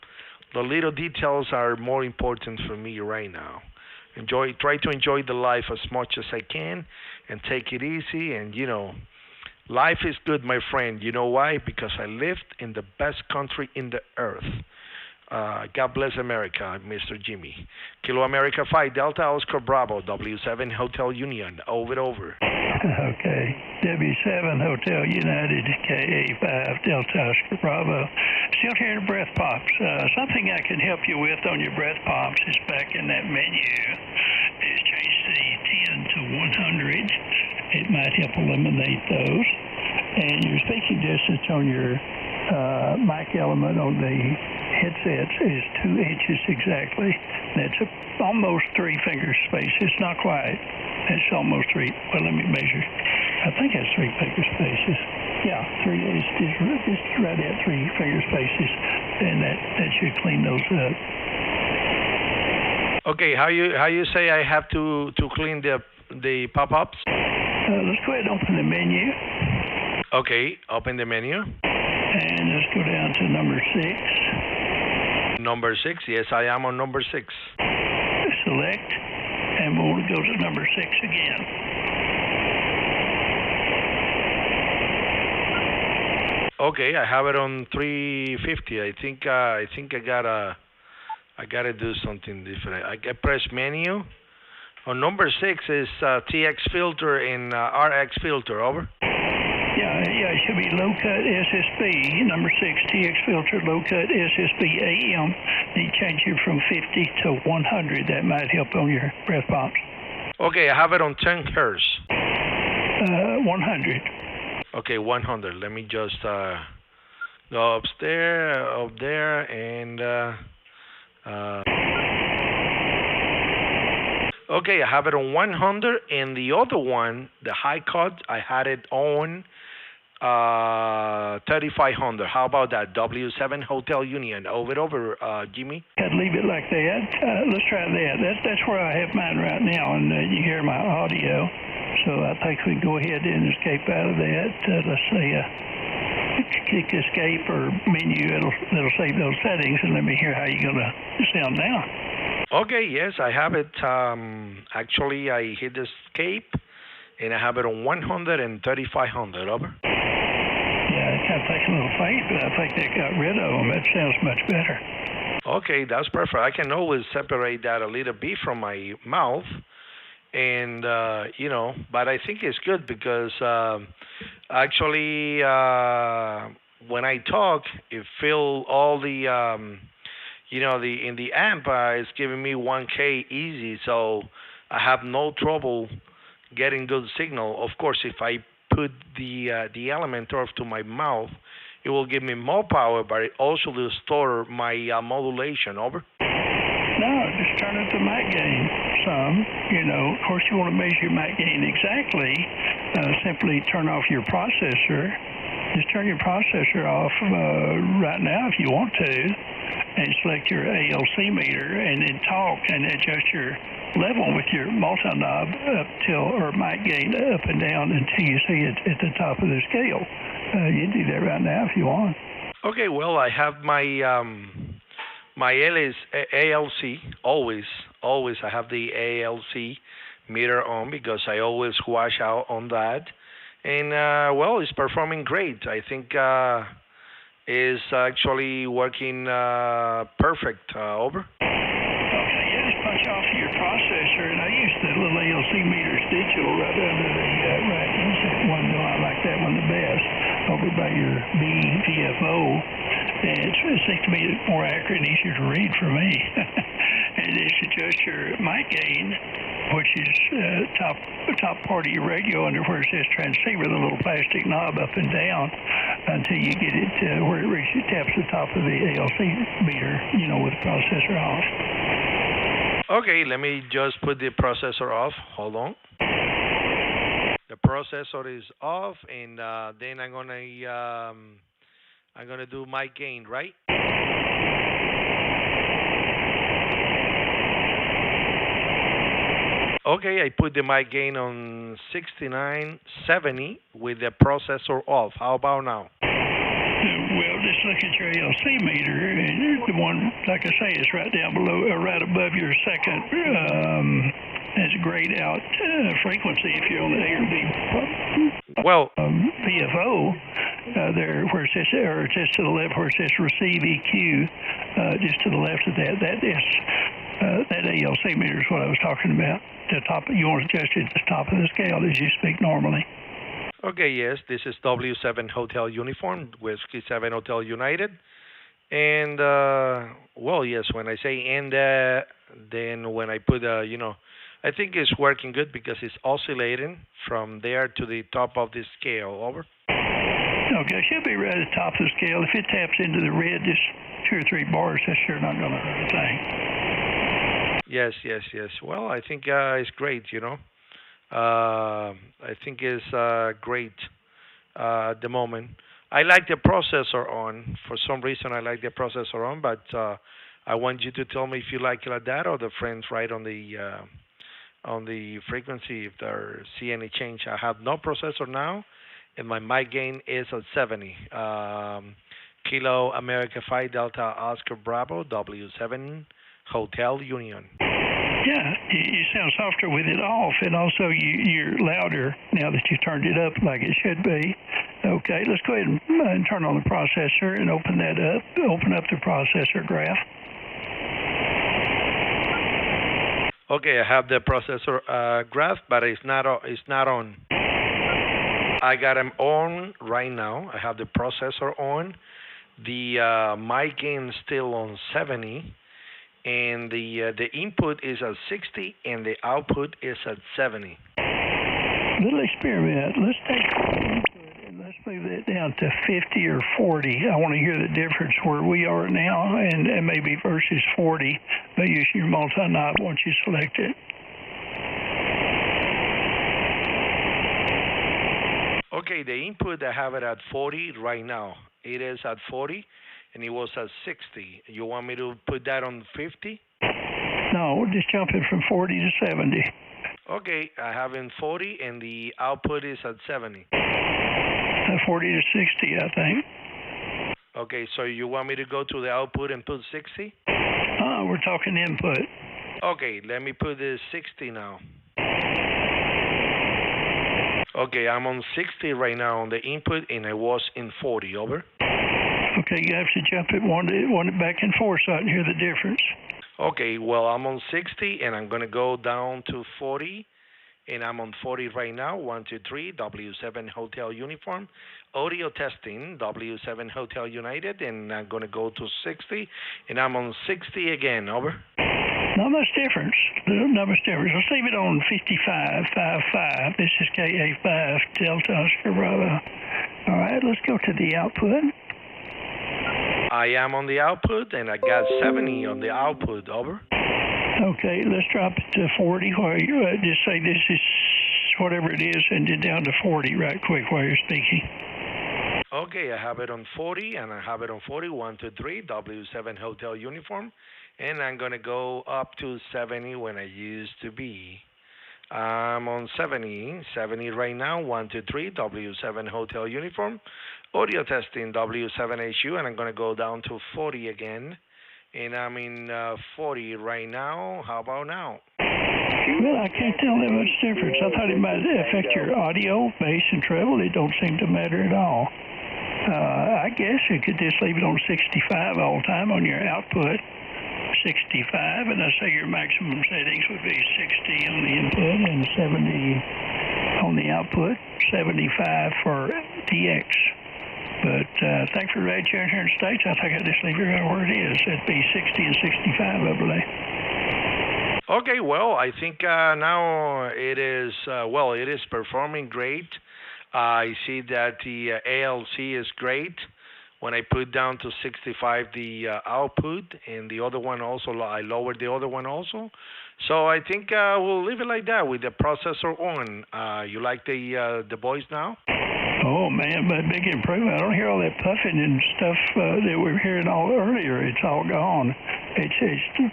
the little details are more important for me right now. Try to enjoy the life as much as I can, and take it easy. And life is good, my friend. You know why? Because I lived in the best country in the earth. God bless America, Mr. Jimmy. Kilo America 5 Delta Oscar Bravo W7 Hotel Union. Over. Okay. W7 Hotel United KA5 Delta Oscar Bravo. Still hearing breath pops. Something I can help you with on your breath pops is back in that menu. Is change the 10 to 100. It might help eliminate those. And your speaking distance on your mic element on the headsets is 2 inches exactly. That's almost 3 finger space. It's not quite. It's almost 3. Well, let me measure. I think that's 3 finger spaces. Yeah, 3. It's just right at 3 finger spaces, and that should clean those up. Okay, how you say I have to clean the pop-ups? Let's go ahead and open the menu. Okay, open the menu. And let's go down to number 6. Number 6, yes, I am on number 6. Select, and we'll go to number 6 again. Okay, I have it on 350. I think I gotta do something different. I press menu. On number 6 is TX filter and RX filter. Over. Yeah, it should be low cut SSB, number 6, TX filter, low cut SSB AM. You change it from 50 to 100. That might help on your breath pumps. Okay, I have it on 10 hertz. 100. Okay, 100. Let me just go up there, and okay, I have it on 100, and the other one, the high cut, I had it on 3500. How about that? W7 Hotel Union. Over, Jimmy. I'd leave it like that. Let's try that. That's where I have mine right now, and you hear my audio. So I think we can go ahead and escape out of that. Let's say click escape or menu. It'll save those settings, and let me hear how you're gonna sound now. Okay, yes, I have it. Actually, I hit escape, and I have it on 100 and 3500. Over. Yeah, it kind of takes a little faint, but I think they got rid of them. It sounds much better. Okay, that's perfect. I can always separate that a little bit from my mouth, and but I think it's good because actually when I talk, it fills all the in the amp it's giving me 1K easy, so I have no trouble getting good signal. Of course, if I put the element off to my mouth, it will give me more power, but it also will store my modulation. Over. No, just turn up the mic gain some. Of course, you want to measure your mic gain exactly. Simply turn off your processor. Just turn your processor off right now if you want to, and select your ALC meter, and then talk and adjust your level with your multi-knob or mic gain up and down until you see it at the top of the scale. You can do that right now if you want. Okay, well, I have my my ALC always. I have the ALC meter on because I always wash out on that. And, well, it's performing great. I think it's actually working perfect. Over. Okay, yeah, just punch off your processor. And I use the little ALC meters digital right under the right. One, I like that one the best. over by your BVFO. It seems to me more accurate and easier to read for me. And it's adjust your mic gain, which is top part of your radio under where it says transceiver, the little plastic knob up and down until you get it to where it reaches, taps the top of the ALC meter, with the processor off. Okay, let me just put the processor off. Hold on. The processor is off, and then I'm gonna do mic gain, right? Okay, I put the mic gain on 6970 with the processor off. How about now? Well, just look at your ALC meter, and the one, like I say, is right down below, right above your second. It's grayed out frequency if you're on the A or B. Well, PFO, there where it says, or just to the left where it says receive EQ, just to the left of that. That is that ALC meter is what I was talking about. The top, you want to adjust it at the top of the scale as you speak normally. Okay, yes, this is W7 Hotel Uniform, Whiskey 7 Hotel United. And, well, yes, when I say and, then when I put, I think it's working good because it's oscillating from there to the top of the scale. Over. Okay, it should be right at the top of the scale. If it taps into the red, just 2 or 3 bars, that's sure not going to hurt a thing. Yes. Well, I think it's great, I think it's great at the moment. I like the processor on. For some reason, I like the processor on, but I want you to tell me if you like it like that or the friends right on the frequency if there see any change. I have no processor now, and my mic gain is at 70. Kilo America 5 Delta Oscar Bravo W7 Hotel Union. Yeah, you sound softer with it off, and also you're louder now that you turned it up like it should be. Okay, let's go ahead and turn on the processor and open that up. Open up the processor graph. Okay, I have the processor graph, but it's not on. I got them on right now. I have the processor on. The mic gain is still on 70. And the input is at 60 and the output is at 70. Little experiment. Let's take and let's move that down to 50 or 40. I want to hear the difference where we are now and maybe versus 40 by using your multi-knob once you select it. Okay, the input, I have it at 40 right now. It is at 40. And it was at 60. You want me to put that on 50? No, we're just jumping from 40 to 70. Okay, I have in 40, and the output is at 70. 40 to 60, I think. Okay, so you want me to go to the output and put 60? We're talking input. Okay, let me put the 60 now. Okay, I'm on 60 right now on the input, and I was in 40. Over. Okay, you have to jump it one back and forth so I can hear the difference. Okay, well, I'm on 60, and I'm going to go down to 40, and I'm on 40 right now. 1, 2, 3, W7 Hotel Uniform. Audio testing, W7 Hotel United, and I'm going to go to 60, and I'm on 60 again. Over. Not much difference. Not much difference. Let's leave it on 55.55. This is KA5 Delta Oscar Bravo. All right, let's go to the output. I am on the output, and I got 70 on the output. Over. Okay, let's drop it to 40 while you just say this is whatever it is, and then down to 40 right quick while you're speaking. Okay, I have it on 40, and I have it on 40. 1, 2, 3, W7 Hotel Uniform. And I'm going to go up to 70 when I used to be. I'm on 70 right now. 1, 2, 3, W7 Hotel Uniform. Audio testing, W7HU, and I'm going to go down to 40 again. And I'm in 40 right now. How about now? Well, I can't tell that much difference. I thought it might affect your audio, bass, and treble. It don't seem to matter at all. I guess you could just leave it on 65 all the time on your output. 65, and I say your maximum settings would be 60 on the input and 70 on the output, 75 for DX. But thanks for radio here in the States. I think I just leave it right where it is. It'd be 60 and 65, I believe. Okay, well, I think now it is, it is performing great. I see that the ALC is great. When I put down to 65 the output, and the other one also, I lowered the other one also. So I think we'll leave it like that with the processor on. You like the voice now? Oh man, but big improvement. I don't hear all that puffing and stuff that we were hearing all earlier. It's all gone. It's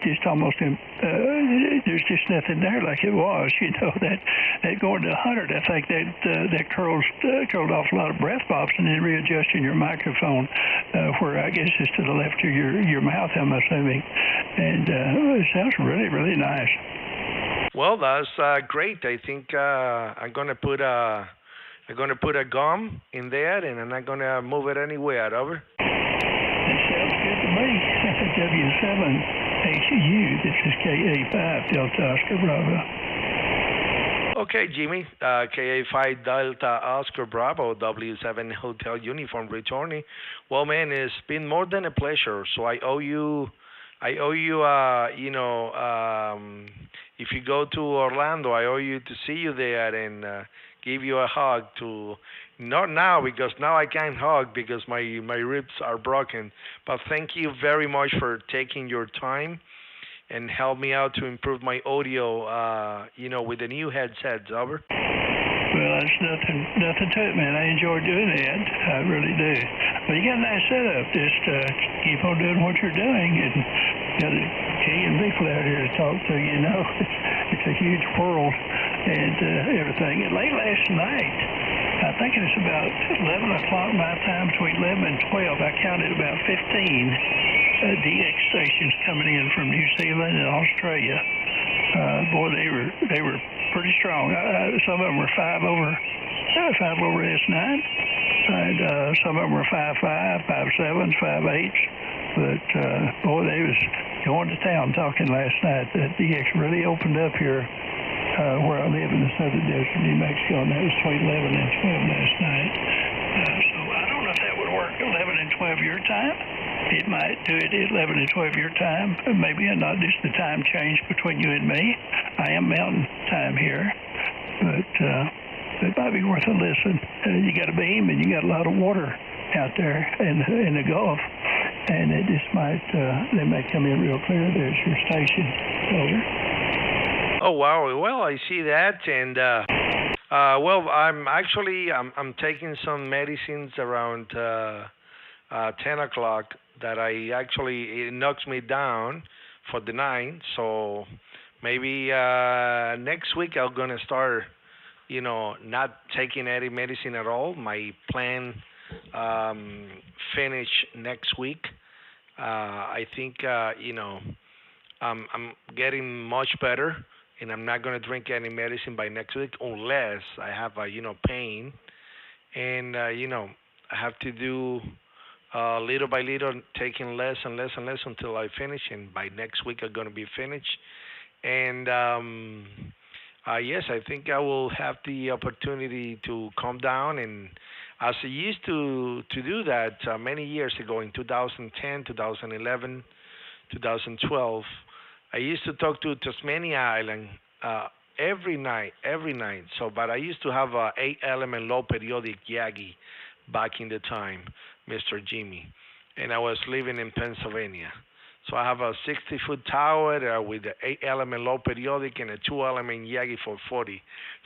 just almost there's just nothing there like it was. You know that going to 100, I think that curled off a lot of breath pops, and then readjusting your microphone where I guess it's to the left of your mouth, I'm assuming, and it sounds really, really nice. Well, that's great. I think I'm gonna put a gum in there, and I'm not gonna move it anywhere. Over. That sounds good to me. W7HU. This is KA5 Delta Oscar Bravo. Okay, Jimmy. KA5 Delta Oscar Bravo, W7 Hotel Uniform returning. Well, man, it's been more than a pleasure. So I owe you. If you go to Orlando, I owe you to see you there and give you a hug. Not now, because now I can't hug because my ribs are broken. But thank you very much for taking your time and help me out to improve my audio, with the new headsets. Over. Well, that's nothing to it, man. I enjoy doing that. I really do. But you got a nice setup. Just keep on doing what you're doing, and got a million people out here to talk to. You know, it's a huge world and everything. And late last night, I think it was about 11 o'clock my time, between 11 and 12, I counted about 15 DX stations coming in from New Zealand and Australia. Boy, they were pretty strong. Some of them were 5 over S9, and some of them were 5.5, 5.7s, 5.8s. But boy, they was going to town talking last night. The DX really opened up here where I live in the southern desert of New Mexico, and that was between 11 and 12 last night. So I don't know if that would work 11 and 12 your time. It might do it at 11 and 12 your time. Maybe not just the time change between you and me. I am mountain time here, but it might be worth a listen. You got a beam, and you got a lot of water out there in the Gulf, and it just might they may come in real clear. There's your station. Over. Oh wow! Well, I see that, and I'm taking some medicines around 10 o'clock that it knocks me down for the night. So maybe next week I'm gonna start, not taking any medicine at all. My plan finish next week. I think I'm getting much better, and I'm not gonna drink any medicine by next week unless I have pain, and I have to do little by little, taking less and less and less until I finish, and by next week I'm going to be finished. And yes, I think I will have the opportunity to come down, and as I used to do that many years ago in 2010, 2011, 2012, I used to talk to Tasmania Island every night. So, but I used to have a 8-element low periodic Yagi back in the time, Mr. Jimmy, and I was living in Pennsylvania. So I have a 60-foot tower with an 8-element low periodic and a 2-element Yagi 440.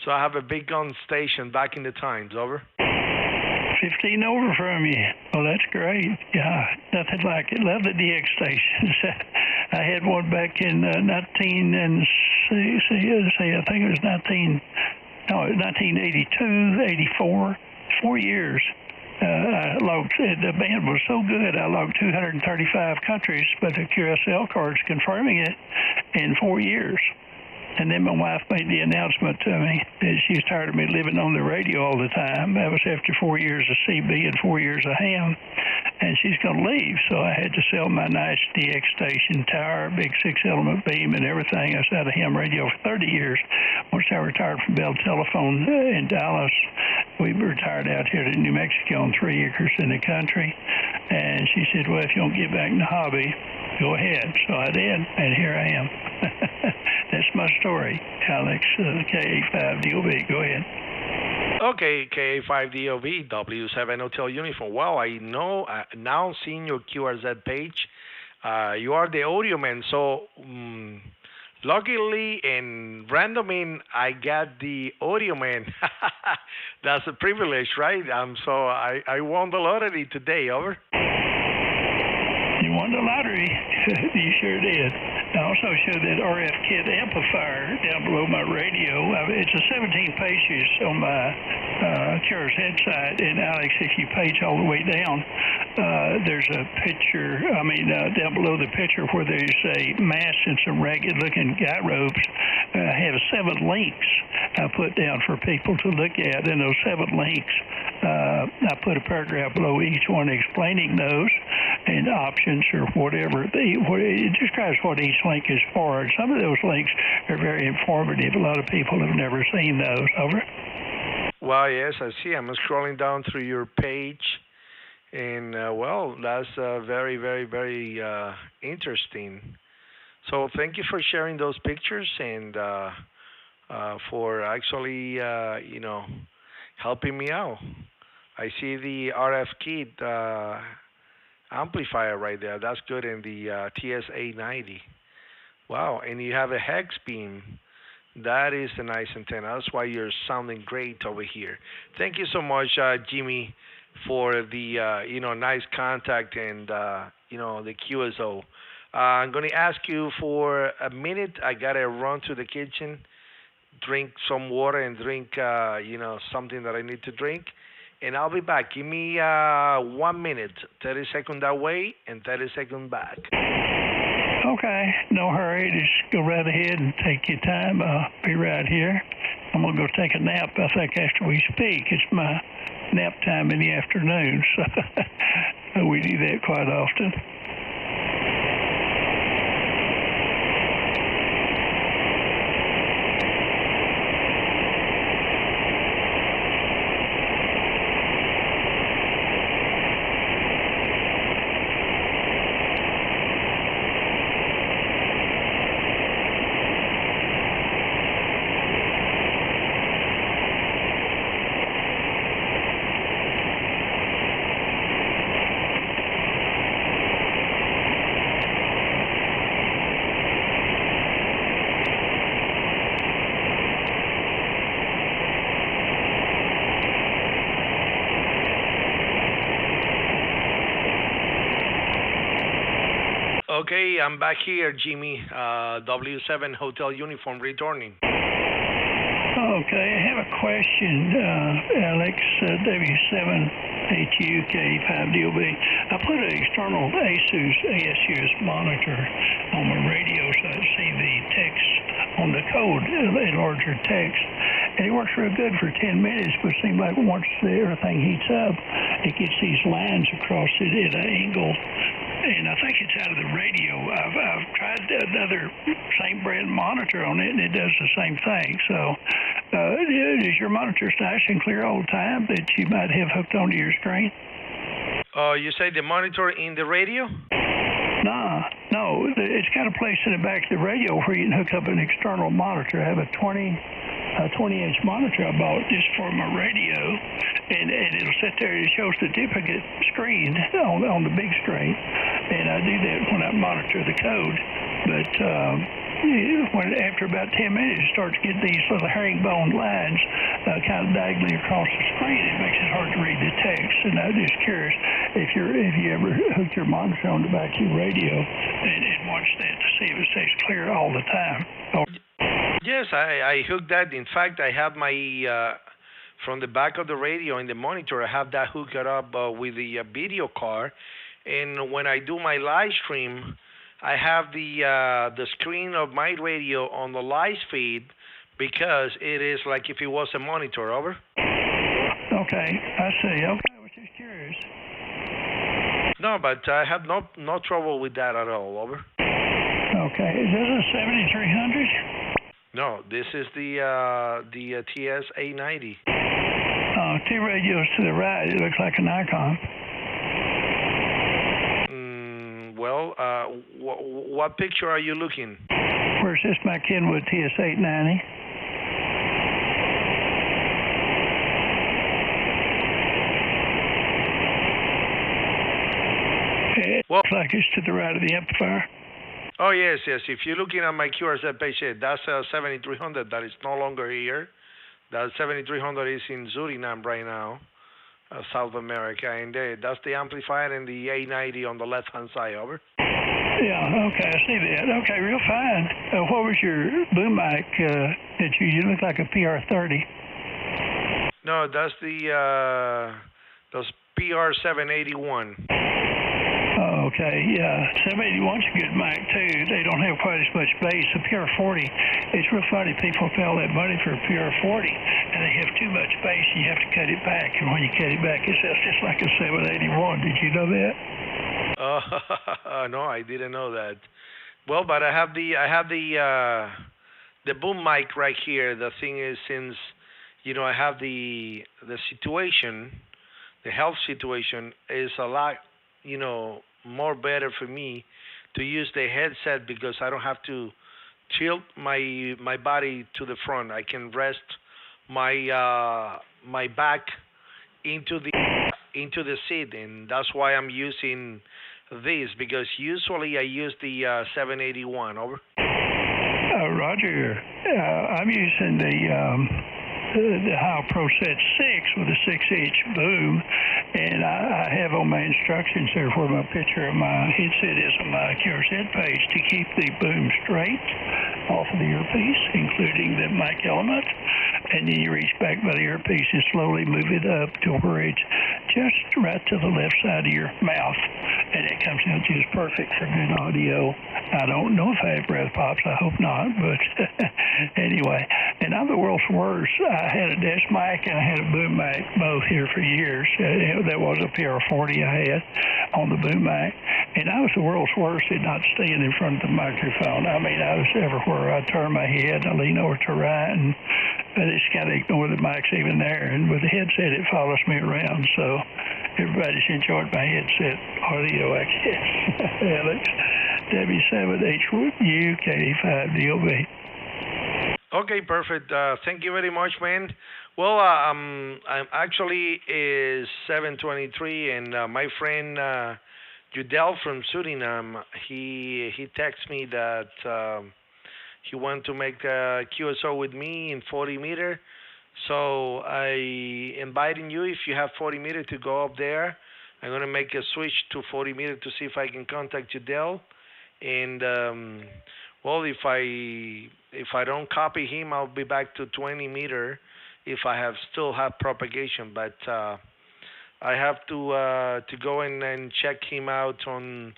So I have a big gun station back in the times. Over. 15 over from you. Well, that's great. Yeah, nothing like it. Love the DX stations. I had one back in 1982, 84, 4 years. The band was so good, I logged 235 countries, but the QSL card's confirming it in 4 years. And then my wife made the announcement to me that she's tired of me living on the radio all the time. That was after 4 years of CB and 4 years of ham. And she's going to leave, so I had to sell my nice DX station tower, big 6-element beam and everything. I was out of ham radio for 30 years. Once I retired from Bell Telephone in Dallas, we retired out here to New Mexico on 3 acres in the country. And she said, well, if you don't get back in the hobby, go ahead. So I did, and here I am. That's my story, Alex, KA5DOV. Go ahead. Okay, KA5DOV, W7 Hotel Uniform. Well, I know now seeing your QRZ page, you are the audio man. So luckily and randomly, I got the audio man. That's a privilege, right? So I won the lottery today. Over. You won the lottery. You sure did. I also showed that RF kit amplifier down below my radio. It's a 17 pages on my Cures head side. And Alex, if you page all the way down, there's a picture, down below the picture where there's a mast and some ragged-looking guy ropes. I have 7 links I put down for people to look at. And those 7 links, I put a paragraph below each one explaining those and options or whatever. It describes what each link is for. And some of those links are very informative. A lot of people have never seen those. Over. Well, yes, I see. I'm scrolling down through your page. And, well, that's very, very, very interesting. So thank you for sharing those pictures and for actually, helping me out. I see the RF kit amplifier right there. That's good in the TS890. Wow, and you have a hex beam. That is a nice antenna. That's why you're sounding great over here. Thank you so much, Jimmy, for the nice contact and the QSO. I'm going to ask you for a minute. I gotta run to the kitchen, drink some water, and drink something that I need to drink. And I'll be back. Give me 1 minute, 30 seconds that way, and 30 seconds back. Okay, no hurry. Just go right ahead and take your time. I'll be right here. I'm going to go take a nap, I think, after we speak. It's my nap time in the afternoon, so we do that quite often. Okay, I'm back here, Jimmy. W7 Hotel Uniform returning. Okay, I have a question, Alex, W7HU-K5DOB. I put an external ASUS monitor on my radio so I see the text on the code, larger text, and it works real good for 10 minutes, but it seems like once everything heats up, it gets these lines across it at an angle. And I think it's out of the radio. I've tried another same brand monitor on it, and it does the same thing. So, is your monitor nice and clear all the time that you might have hooked onto your screen? You say the monitor in the radio? No. It's got a place in the back of the radio where you can hook up an external monitor. I have a 20-inch monitor I bought just for my radio, and it'll sit there. It shows the duplicate screen on the big screen, and I do that when I monitor the code. But after about 10 minutes, it starts getting these little herringbone lines kind of diagonally across the screen. It makes it hard to read the text. And I'm just curious if you ever hooked your monitor on the back of your radio and watched that to see if it stays clear all the time. Yes, I hooked that. In fact, I have my from the back of the radio in the monitor. I have that hooked up with the video card, and when I do my live stream, I have the screen of my radio on the live feed because it is like if it was a monitor. Over. Okay, I see. Okay, I was just curious. No, but I have no trouble with that at all. Over. Okay, is this a 7300? No, this is the TS 890. Two radios to the right. It looks like an icon. Well, what picture are you looking? Where's this? My Kenwood TS 890. It looks like it's to the right of the amplifier. Oh, yes. If you're looking at my QRZ page, that's a 7300 that is no longer here. That 7300 is in Suriname right now, South America, and that's the amplifier and the 890 on the left-hand side. Over. Yeah, okay, I see that. Okay, real fine. What was your boom mic that you look like a PR30? No, that's those PR781. Oh, okay, yeah. 781's a good mic, too. They don't have quite as much bass. The PR40, it's real funny. People pay all that money for a PR40, and they have too much bass, and you have to cut it back. And when you cut it back, it sounds just like a 781. Did you know that? No, I didn't know that. Well, but I have the boom mic right here. The thing is, since I have the situation, the health situation is a lot, more better for me to use the headset because I don't have to tilt my body to the front. I can rest my back into the seat, and that's why I'm using this, because usually I use the 781. Over. Roger. I'm using the Heil Pro Set 6 with a 6-inch boom, and I have on my instructions there where my picture of my headset is on my QRZ page to keep the boom straight off of the earpiece, including the mic element, and then you reach back by the earpiece and slowly move it up to where it's just right to the left side of your mouth, and it comes out just perfect for good audio. I don't know if I have breath pops. I hope not, but anyway, and I'm the world's worst. I had a desk mic and I had a boom mic both here for years. That was a PR40 I had on the boom mic, and I was the world's worst at not staying in front of the microphone. I mean, I was everywhere. I turn my head, I lean over to right, and I just kind of ignore the mic's even there. And with the headset, it follows me around. So everybody's enjoyed my headset audio, I guess. Alex, W7HU-K5DOB. Okay, perfect. Thank you very much, man. Well, I'm actually is 7:23, and my friend Udell from Suriname, he texted me that he wanted to make a QSO with me in 40 meter. So I inviting you, if you have 40 meter, to go up there. I'm gonna make a switch to 40 meter to see if I can contact Udell. And well, if I don't copy him, I'll be back to 20 meter if I still have propagation. But I have to go in and check him out on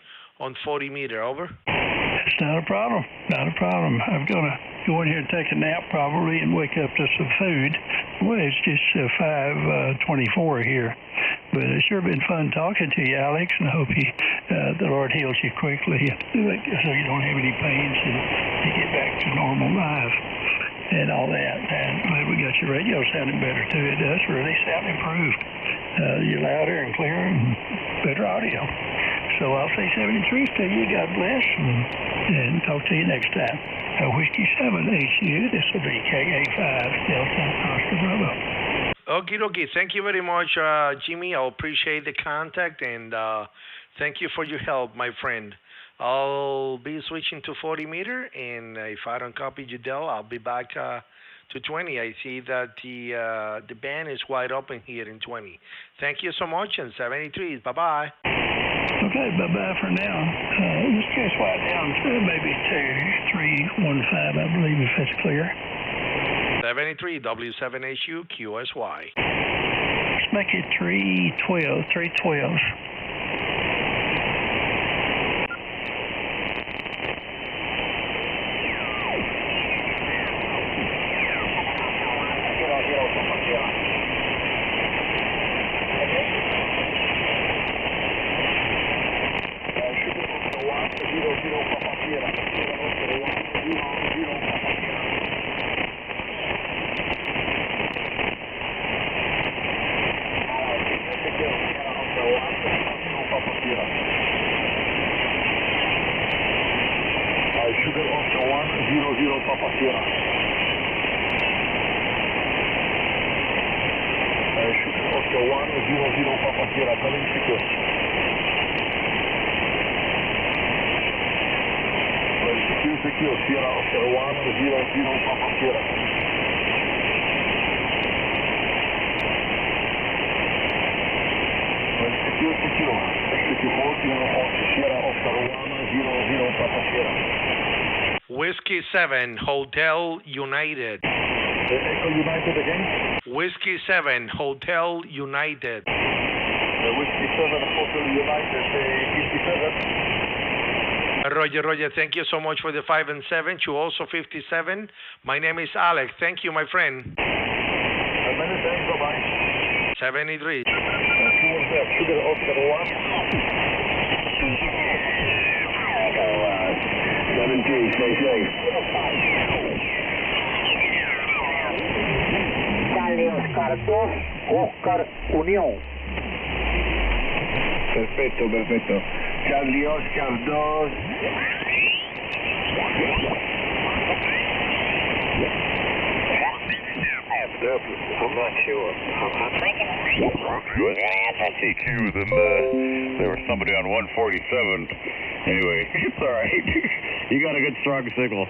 40 meter. Over. It's not a problem. Not a problem. I'm gonna go in here and take a nap probably and wake up to some food. Well, it's just 5:24 here. But it's sure been fun talking to you, Alex, and I hope the Lord heals you quickly so you don't have any pains and you get back to normal life and all that. And glad we got your radio sounding better, too. It does really sound improved. You're louder and clearer and better audio. So I'll say 73 to you. God bless, and talk to you next time. Whiskey 7HU, this will be KA5 Delta Oscar Bravo. Okie dokie. Thank you very much, Jimmy. I appreciate the contact, and thank you for your help, my friend. I'll be switching to 40 meter, and if I don't copy Udell, I'll be back to 20. I see that the band is wide open here in 20. Thank you so much, and 73. Bye-bye. Okay, bye-bye for now. Let's just wide down to maybe 2315, I believe, if that's clear. 73 W7HU QSY. Let's make it 312. Sierra, coming secure. Secure, Sierra, Oscar 100, Papa Sierra. Secure, 64, Sierra, Oscar 100, Papa Sierra. Whiskey 7, Hotel United. Echo United again? Whiskey 7, Hotel United. Whiskey 7, Hotel United, 57. Roger, Roger, thank you so much for the 5 and 7 to also 57. My name is Alex. Thank you, my friend. Many thanks, bye-bye. 73. Sugar Oscar 1. 73, stay safe. Charlie Oscar 2, Oscar Unión. Perfecto, perfecto. Charlie Oscar 2. I'm not sure. TQ, then there was somebody on 147. Anyway, it's all right. You got a good strong signal.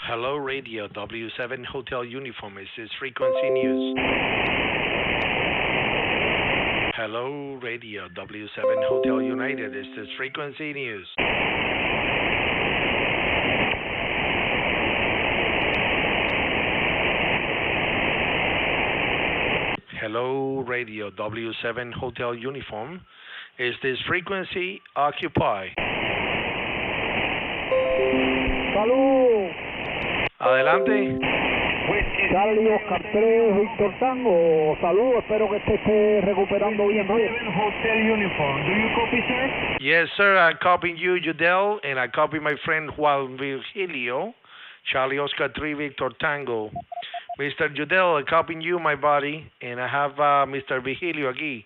Hello, radio, W7 Hotel Uniform. Is this frequency news? Hello, radio, W7 Hotel United. Is this frequency news? Hello, radio, W7 Hotel Uniform. Is this frequency occupied? Salud. Adelante. Charlie Oscar 3, Víctor Tango. Saludos, espero que te esté recuperando bien. Hotel Uniform. Do you copy, sir? Yes, sir. I copy you, Udell, and I copy my friend Juan Virgilio. Charlie Oscar 3, Victor Tango. Mr. Udell, I copy you, my buddy, and I have Mr. Virgilio aquí.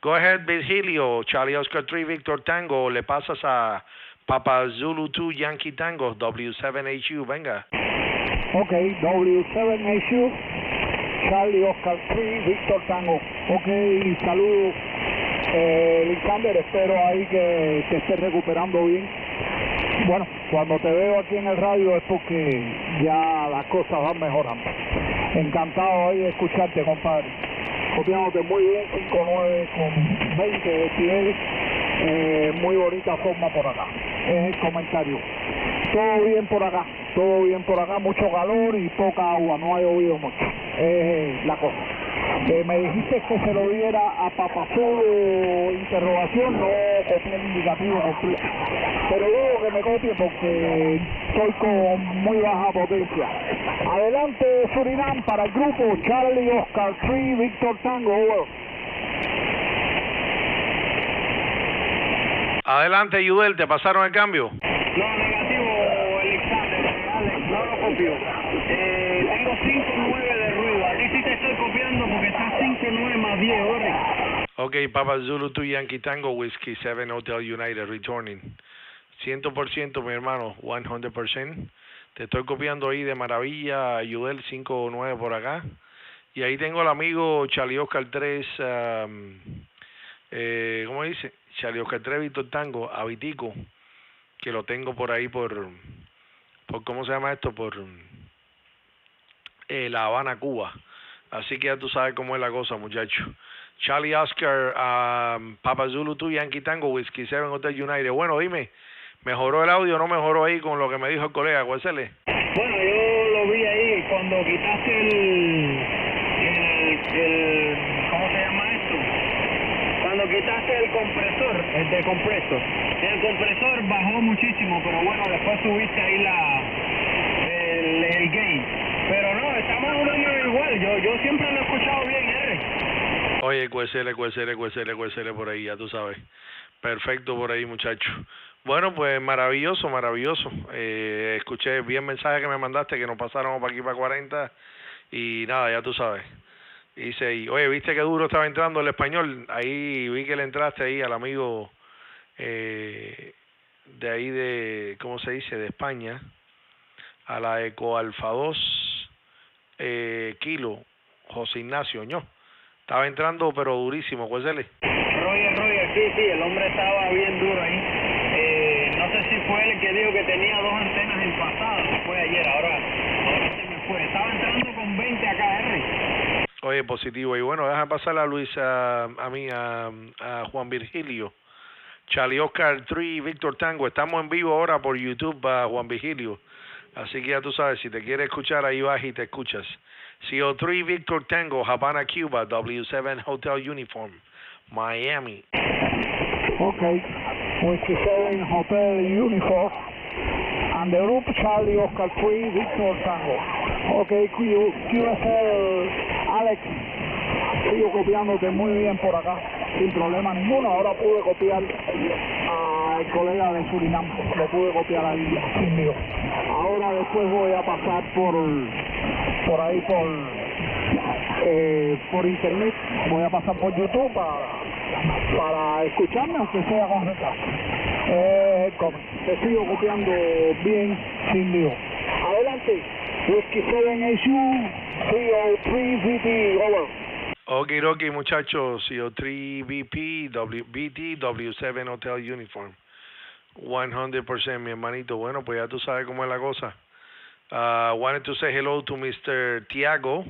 Go ahead, Virgilio. Charlie Oscar 3, Victor Tango. Le pasas a Papa Zulu 2, Yankee Tango, W7HU. Venga. Ok, W7HU, Charlie Oscar 3, Víctor Tango. Ok, saludos, Licander, espero ahí que te estés recuperando bien. Bueno, cuando te veo aquí en el radio es porque ya las cosas van mejorando. Encantado ahí de escucharte, compadre. Copiándote muy bien, 5.9 con 20 decibeles. Muy bonita forma por acá. Es el comentario. Todo bien por acá, todo bien por acá, mucho calor y poca agua, no ha llovido mucho, es la cosa. Me dijiste que se lo diera a Papazul, interrogación, no copié el indicativo completo, pero digo que me copie porque estoy con muy baja potencia. Adelante Surinam para el grupo Charlie Oscar 3, Víctor Tango, over. Adelante, Yudel, ¿te pasaron el cambio? No, negativo, Alexander. Alex, no lo copio. Tengo 5.9 de ruido. A ti sí te estoy copiando porque está 5.9 más 10, ¿verdad? Ok, Papa Zulu 2, Yankee Tango, Whiskey 7, Hotel United, returning. 100%, mi hermano, 100%. Te estoy copiando ahí de maravilla, Yudel 5.9 por acá. Y ahí tengo al amigo Charlie Oscar 3, ¿cómo dice? Charlie Oscar 3, Víctor Tango, Habitico, que lo tengo por ahí por ¿cómo se llama esto? Por La Habana, Cuba. Así que ya tú sabes cómo es la cosa, muchacho. Charlie Oscar, Papa Zulu 2, Yankee Tango, Whiskey 7, Hotel United. Bueno, dime, ¿mejoró el audio o no mejoró ahí con lo que me dijo el colega? ¿Cuál se le? Bueno, yo lo vi ahí cuando quitaste el ¿cómo se llama esto? Cuando quitaste el compresor, el decompresor. El compresor bajó muchísimo, pero bueno, después subiste ahí el gain. Pero no, está más o menos igual. Yo siempre lo he escuchado bien, Eric. Oye, cuesele por ahí, ya tú sabes. Perfecto por ahí, muchacho. Bueno, pues maravilloso, maravilloso. Vi el mensaje que me mandaste que nos pasáramos para aquí para 40 y nada, ya tú sabes. Dice, y, oye, ¿viste qué duro estaba entrando el español? Ahí vi que le entraste ahí al amigo de ahí de, ¿cómo se dice? De España, a la Eco Alfa 2 Kilo, José Ignacio, ¿no? Estaba entrando pero durísimo, cuéntale. Roger, sí, el hombre estaba bien duro ahí. No sé si fue él el que dijo que tenía 2 antenas enfasadas, fue ayer, ahora se me fue. Estaba entrando con 20 AKR. Oye, positivo. Y bueno, deja pasar a Luis, a Juan Virgilio. Charlie Oscar 3, Víctor Tango. Estamos en vivo ahora por YouTube, Juan Virgilio. Así que ya tú sabes, si te quieres escuchar, ahí vas y te escuchas. CO3, Víctor Tango, Havana, Cuba, W7 Hotel Uniform, Miami. Okay, Whiskey 7 Hotel Uniform, and the group Charlie Oscar 3, Victor Tango. Okay, Alex, sigo copiándote muy bien por acá, sin problema ninguno. Ahora pude copiar al colega de Surinam, lo pude copiar ahí sin lío. Ahora después voy a pasar por ahí por internet, voy a pasar por YouTube para escucharme, aunque sea con retraso. Te sigo copiando bien sin lío. Adelante, W7HU, CO3VT, over. Okidoki, muchachos, CO3 VP, BT, W7 Hotel Uniform. 100%, mi hermanito. Bueno, pues ya tú sabes cómo es la cosa. Wanted to say hello to Mr. Tiago.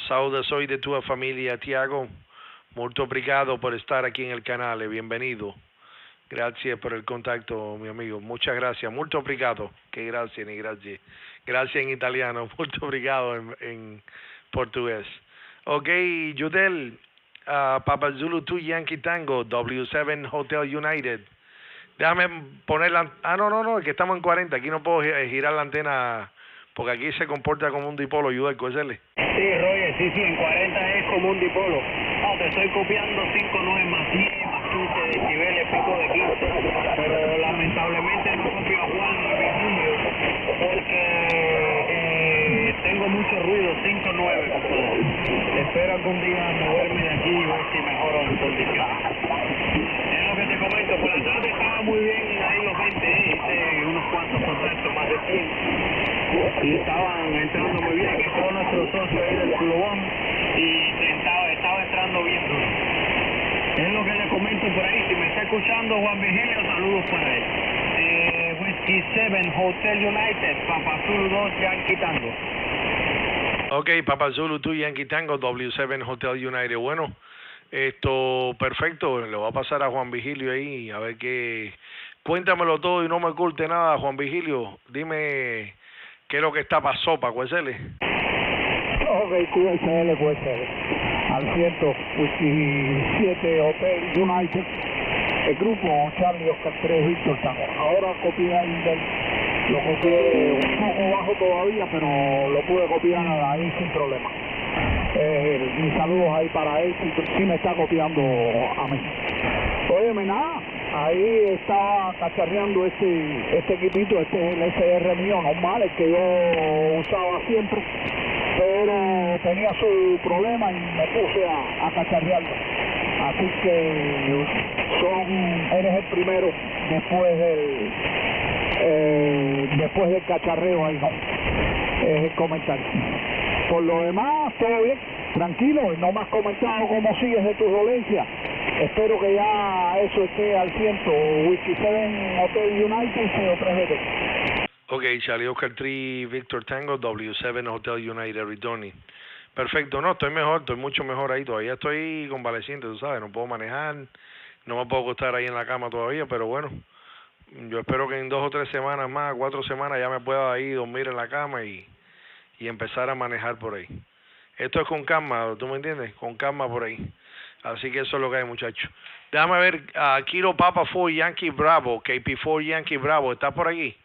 Saludos hoy de tu familia, Tiago. Molto obrigado por estar aquí en el canal. Bienvenido. Gracias por el contacto, mi amigo. Muchas gracias. Molto obrigado. Que gracias, ni gracias. Gracias en italiano. Molto obrigado en portugués. Ok, Judel. Papa Zulu 2 Yankee Tango, W7 Hotel United. Déjame poner la... no, que estamos en 40. Aquí no puedo girar la antena porque aquí se comporta como un dipolo, Judel, ¿cuál es? Sí, Roger, sí, en 40 es como un dipolo. No, te estoy copiando 5.9 más 10, más 15 decibeles, pico de 15. Pero lamentablemente no copio a Juan y Virgilio porque tengo mucho ruido, 5.9, compadre. Espero algún día moverme de aquí y ver si mejoro en condiciones. Es lo que te comento, por la tarde estaba muy bien y ahí los 20, hice unos cuantos contactos, más de 100. Y estaban entrando muy bien, que todos nuestros socios ahí del clubón, y estaba entrando bien duro. Es lo que le comento por ahí. Si me está escuchando Juan Virgilio, saludos para él. Whiskey 7 Hotel United, Papa Zulu 2 Yankee Tango. Ok, Papa Zulu 2 Yankee Tango, W7 Hotel United. Bueno, esto perfecto. Le voy a pasar a Juan Virgilio ahí a ver qué. Cuéntamelo todo y no me oculte nada, Juan Virgilio. Dime qué es lo que está para sopa, QSL. Ok, QSL. Al cierto, Whiskey 7 Hotel United, el grupo Charlie Oscar 3 Víctor Tango. Ahora copié lo copié un poco bajo todavía, pero lo pude copiar ahí sin problema. Mis saludos ahí para él, si me está copiando a mí. Óyeme, nada, ahí está cacharreando este equipito, este es el SR mío normal, el que yo usaba siempre, pero tenía su problema y me puse a cacharrearlo. Así que eres el primero después del cacharreo ahí, ¿no? Es el comentario. Por lo demás, todo bien, tranquilo, no me has comentado cómo sigues de tu dolencia. Espero que ya eso esté al ciento. Whiskey 7 Hotel United, CO3VT. Ok, Charlie Oscar 3 Victor Tango, W7 Hotel United Returning. Perfecto, no, estoy mejor, estoy mucho mejor ahí. Todavía estoy convaleciente, tú sabes, no puedo manejar, no me puedo acostar ahí en la cama todavía, pero bueno, yo espero que en 2 o 3 semanas más, 4 semanas ya me pueda ahí dormir en la cama y empezar a manejar por ahí. Esto es con calma, ¿tú me entiendes? Con calma por ahí. Así que eso es lo que hay, muchachos. Déjame ver, Kilo Papa 4 Yankee Bravo, KP4 Yankee Bravo, ¿está por aquí?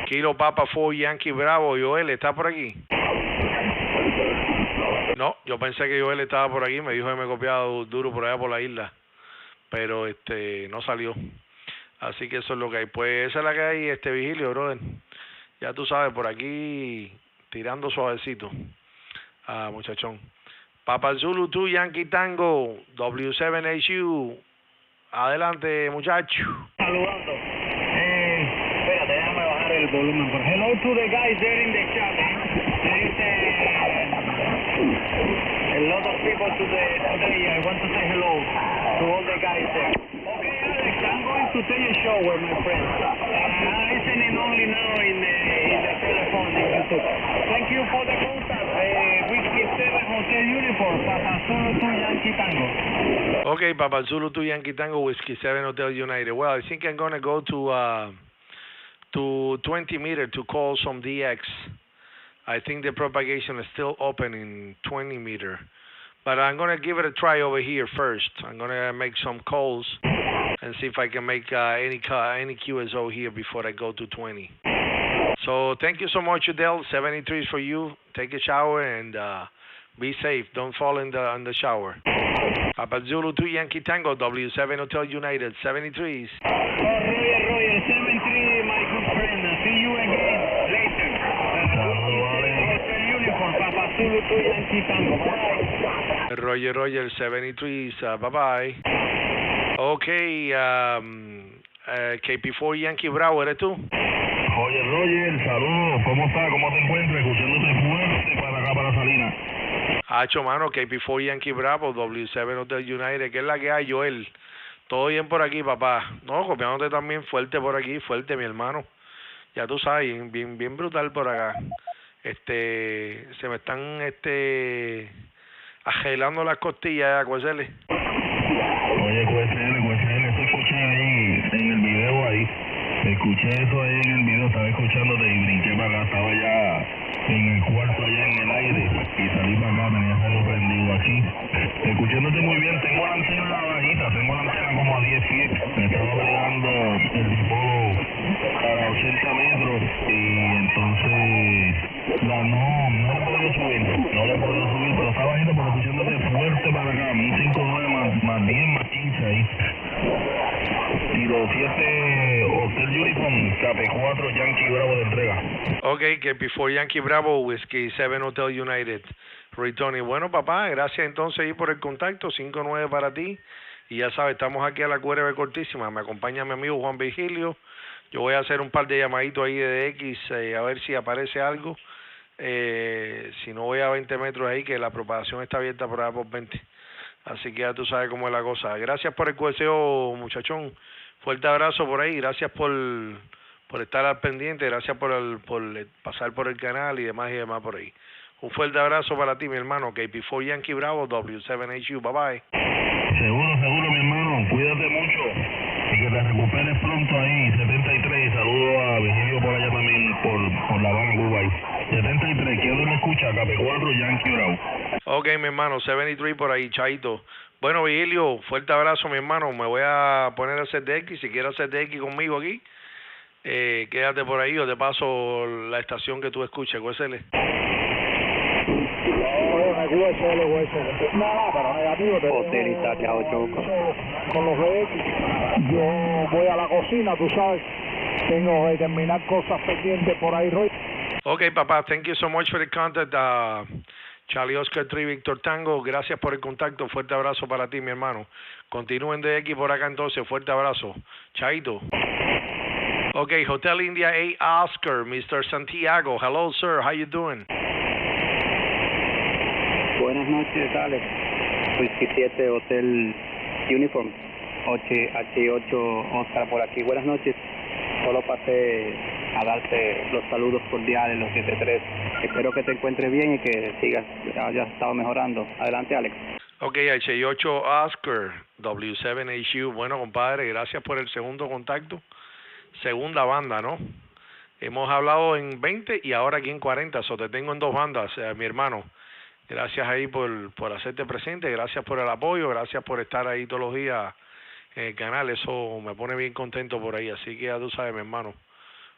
Kilo Papa 4 Yankee Bravo, Joel, ¿está por aquí? No, yo pensé que Joel estaba por aquí, me dijo que me copiaba duro por allá por la isla, pero no salió. Así que eso es lo que hay. Pues esa es la que hay, Vigilio, brother. Ya tú sabes, por aquí tirando suavecito. Muchachón. Papa Zulu 2 Yankee Tango, W7HU. Adelante, muchacho. Saludando. Espérate, déjame bajar el volumen. Hello to the guys there in the chat. There is a lot of people today. I want to say hello to all the guys there. Okay, Alex, I'm going to take a shower, my friend. I'm listening only now in the telephone in YouTube. Thank you for the contact. Whiskey 7 Hotel Uniform, Papa Zulu 2 Yankee Tango. Okay, Papa Zulu 2 Yankee Tango, Whiskey 7 Hotel United. Well, I think I'm going to go to 20 meter to call some DX. I think the propagation is still open in 20 meter. But I'm going to give it a try over here first. I'm going to make some calls and see if I can make any QSO here before I go to 20. So thank you so much, Udell. 73 is for you. Take a shower and be safe. Don't fall in the shower. Papa Zulu 2 Yankee Tango, W7 Hotel United, 73s. Roger, 73, my good friend. See you again later. Hotel Uniform, Papa Zulu 2 Yankee Tango. Bye. Roger, 73s. Bye-bye. Okay, KP4 Yankee Bravo, ¿eres tú? Roger, saludos, ¿cómo está? ¿Cómo te encuentras? Escuchándote fuerte para acá, para Salinas. Hacho, mano, KP4 Yankee Bravo, W7 Hotel United, que es la que hay, Joel. Todo bien por aquí, papá. No, copiándote también fuerte por aquí, fuerte, mi hermano. Ya tú sabes, bien brutal por acá. Se me están, agelando las costillas, Cuesele. Oye, Cuesele, eso escuché ahí en el video ahí. Escuché eso ahí en el video, estaba escuchándote y brinqué para acá, estaba ya en el cuarto allá en el aire y salí para acá, tenía algo prendido aquí. Escuchándote muy bien, tengo la antena bajita, tengo la antena como a 10 pies, me estaba pegando el dipolo para 80 metros y entonces no le puedo subir, pero estaba bajita pero escuchándote fuerte para acá, un 5.9 más 10 más 15 ahí. Y los 7 Hotel Uniform, KP4 Yankee Bravo de entrega. Ok, KP4 Yankee Bravo, Whiskey 7 Hotel United. Tony, bueno, papá, gracias entonces ahí por el contacto, 5-9 para ti. Y ya sabes, estamos aquí a la QRB cortísima. Me acompaña mi amigo Juan Virgilio. Yo voy a hacer un par de llamaditos ahí de X, a ver si aparece algo. Si no, voy a 20 metros ahí, que la propagación está abierta por allá por 20. Así que ya tú sabes cómo es la cosa. Gracias por el QSO, muchachón. Fuerte abrazo por ahí. Gracias por estar al pendiente. Gracias por pasar por el canal y demás por ahí. Un fuerte abrazo para ti, mi hermano. KP4 Yankee Bravo, W7HU. Bye bye. Seguro, mi hermano. Cuídate mucho y que te recuperes pronto ahí. 73. Saludo a Virgilio por allá también, por La Habana, Cuba. 73. ¿Quién lo escucha? KP4 Yankee Bravo. Ok, mi hermano. 73 por ahí, chaito. Bueno, Virgilio, fuerte abrazo, mi hermano. Me voy a poner a hacer DX. Si quieres hacer DX conmigo aquí, quédate por ahí o te paso la estación que tú escuches. ¿Cuál Hotel Italia 8 con los DX. Yo voy a la cocina, tú sabes. Tengo que terminar cosas pendientes por ahí, Roy. Okay, papá. Thank you so much for the contact. Charlie Oscar 3 Victor Tango, gracias por el contacto. Fuerte abrazo para ti, mi hermano. Continúen de aquí por acá entonces. Fuerte abrazo. Chaito. Okay, Hotel India 8 Oscar, Mr. Santiago. Hello, sir. How you doing? Buenas noches, Alex. Whiskey 7 Hotel Uniform, H8 Oscar por aquí. Buenas noches. Solo pasé a darte los saludos cordiales, los 73. Espero que te encuentres bien y que hayas estado mejorando. Adelante, Alex. Ok, H8 Oscar, W7HU. Bueno, compadre, gracias por el segundo contacto. Segunda banda, ¿no? Hemos hablado en 20 y ahora aquí en 40. So te tengo en dos bandas, mi hermano. Gracias ahí por hacerte presente. Gracias por el apoyo. Gracias por estar ahí todos los días en el canal. Eso me pone bien contento por ahí. Así que ya tú sabes, mi hermano.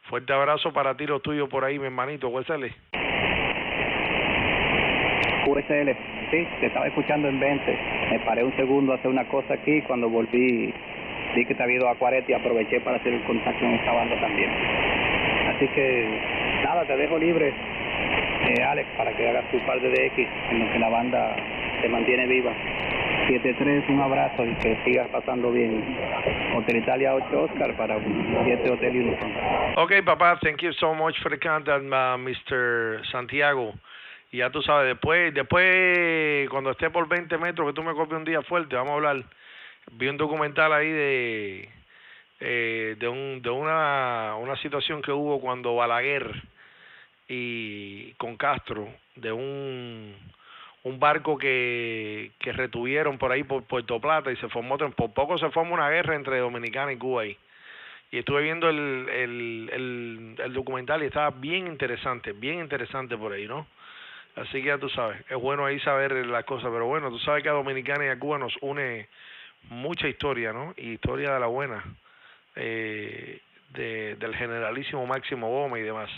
Fuerte abrazo para ti, los tuyos por ahí, mi hermanito. USL. USL, sí, te estaba escuchando en 20. Me paré un segundo a hacer una cosa aquí. Cuando volví, vi que te había ido a 40 y aproveché para hacer el contacto en esta banda también. Así que, nada, te dejo libre. Alex, para que hagas tu par de DX en lo que la banda se mantiene viva. 73, un abrazo y que sigas pasando bien. Hotel Italia 8 Oscar para 7 Hotel Uniform. Okay, papá, thank you so much for the contact, Mr. Santiago. Y ya tú sabes, después cuando esté por 20 metros, que tú me copies un día fuerte, vamos a hablar. Vi un documental ahí de una situación que hubo cuando Balaguer y con Castro, de un barco que retuvieron por ahí por Puerto Plata y se formó, por poco se forma una guerra entre Dominicana y Cuba ahí. Y estuve viendo el documental y estaba bien interesante por ahí, ¿no? Así que ya tú sabes, es bueno ahí saber las cosas, pero bueno, tú sabes que a Dominicana y a Cuba nos une mucha historia, ¿no? Y historia de la buena, del generalísimo Máximo Gómez y demás.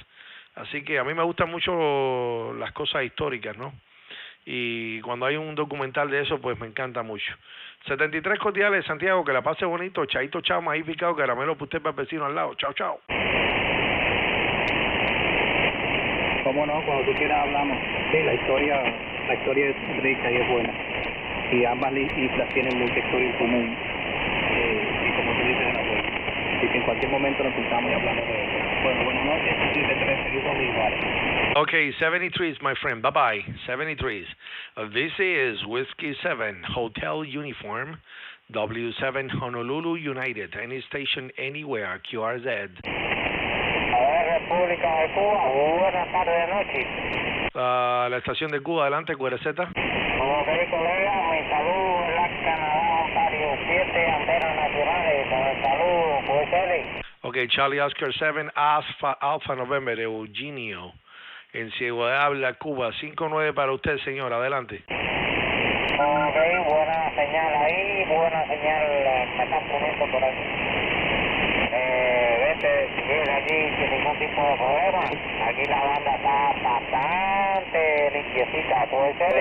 Así que a mí me gustan mucho las cosas históricas, ¿no? Y cuando hay un documental de eso, pues me encanta mucho. 73 cordiales, Santiago, que la pase bonito. Chaito, chao, maíz picado, caramelo para usted, para el vecino al lado. Chao, chao. ¿Cómo no? Cuando tú quieras hablamos. Sí, la historia es rica y es buena. Y ambas islas tienen mucha historia en común. Y como tú dices, es una buena. Así que en cualquier momento nos juntamos y hablamos de eso. Bueno, buenas noches. 73, seguimos conmigo, Alex. Okay, 73s, my friend. Bye-bye. 73s. This is Whiskey 7, Hotel Uniform, W7 Honolulu United. Any station, anywhere, QRZ. República de Cuba, buenas tardes de noche. La estación de Cuba, adelante, QRZ. Ok, colega, mi saludo, LAC Canadá, Ontario 7, antenas nacionales, con el saludo, QSL. Okay, Charlie Oscar 7, Alpha November, Eugenio, en Ciudad Habla, Cuba, 5-9 para usted, señor, adelante. Ok, buena señal ahí, buena señal, me están poniendo por aquí. Vete, si vienes aquí sin ningún tipo de problema, aquí la banda está bastante limpiecita, puede ser.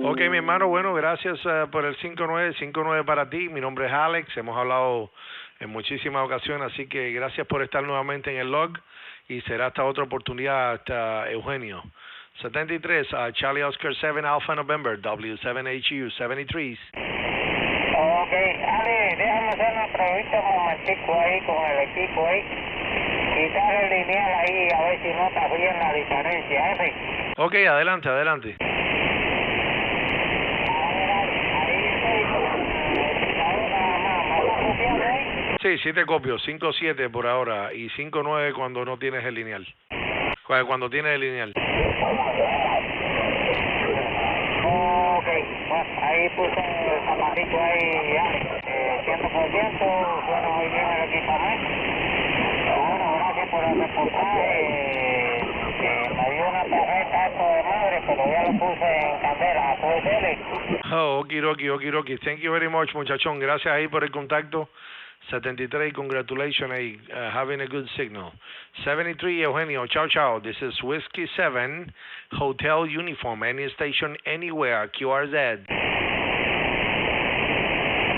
Ok, mi hermano, bueno, gracias por el 5-9 para ti, mi nombre es Alex, hemos hablado en muchísimas ocasiones, así que gracias por estar nuevamente en el log y será hasta otra oportunidad, hasta Eugenio. 73, Charlie Oscar 7, Alpha November, W7HU, 73. Ok, Ale, déjame hacer una pregunta un momentico ahí con el equipo ahí. Quitar el lineal ahí a ver si notas bien la diferencia, ¿eh? Ok, adelante. Sí, te copio, 5-7 por ahora y 5-9 cuando no tienes el lineal. Cuando tienes el lineal. Ok, bueno, ahí puse el zapatito ahí, Alex. 100%, suena muy bien el equipamiento. Bueno, gracias por el reportaje. Me dio una tarjeta esto de madre, pero ya lo puse en candela. ¿Puede ser? Oh, okidoki. Thank you very much, muchachón. Gracias ahí por el contacto. 73, congratulations, having a good signal. 73, Eugenio, ciao. This is Whiskey 7, Hotel Uniform, any station, anywhere, QRZ.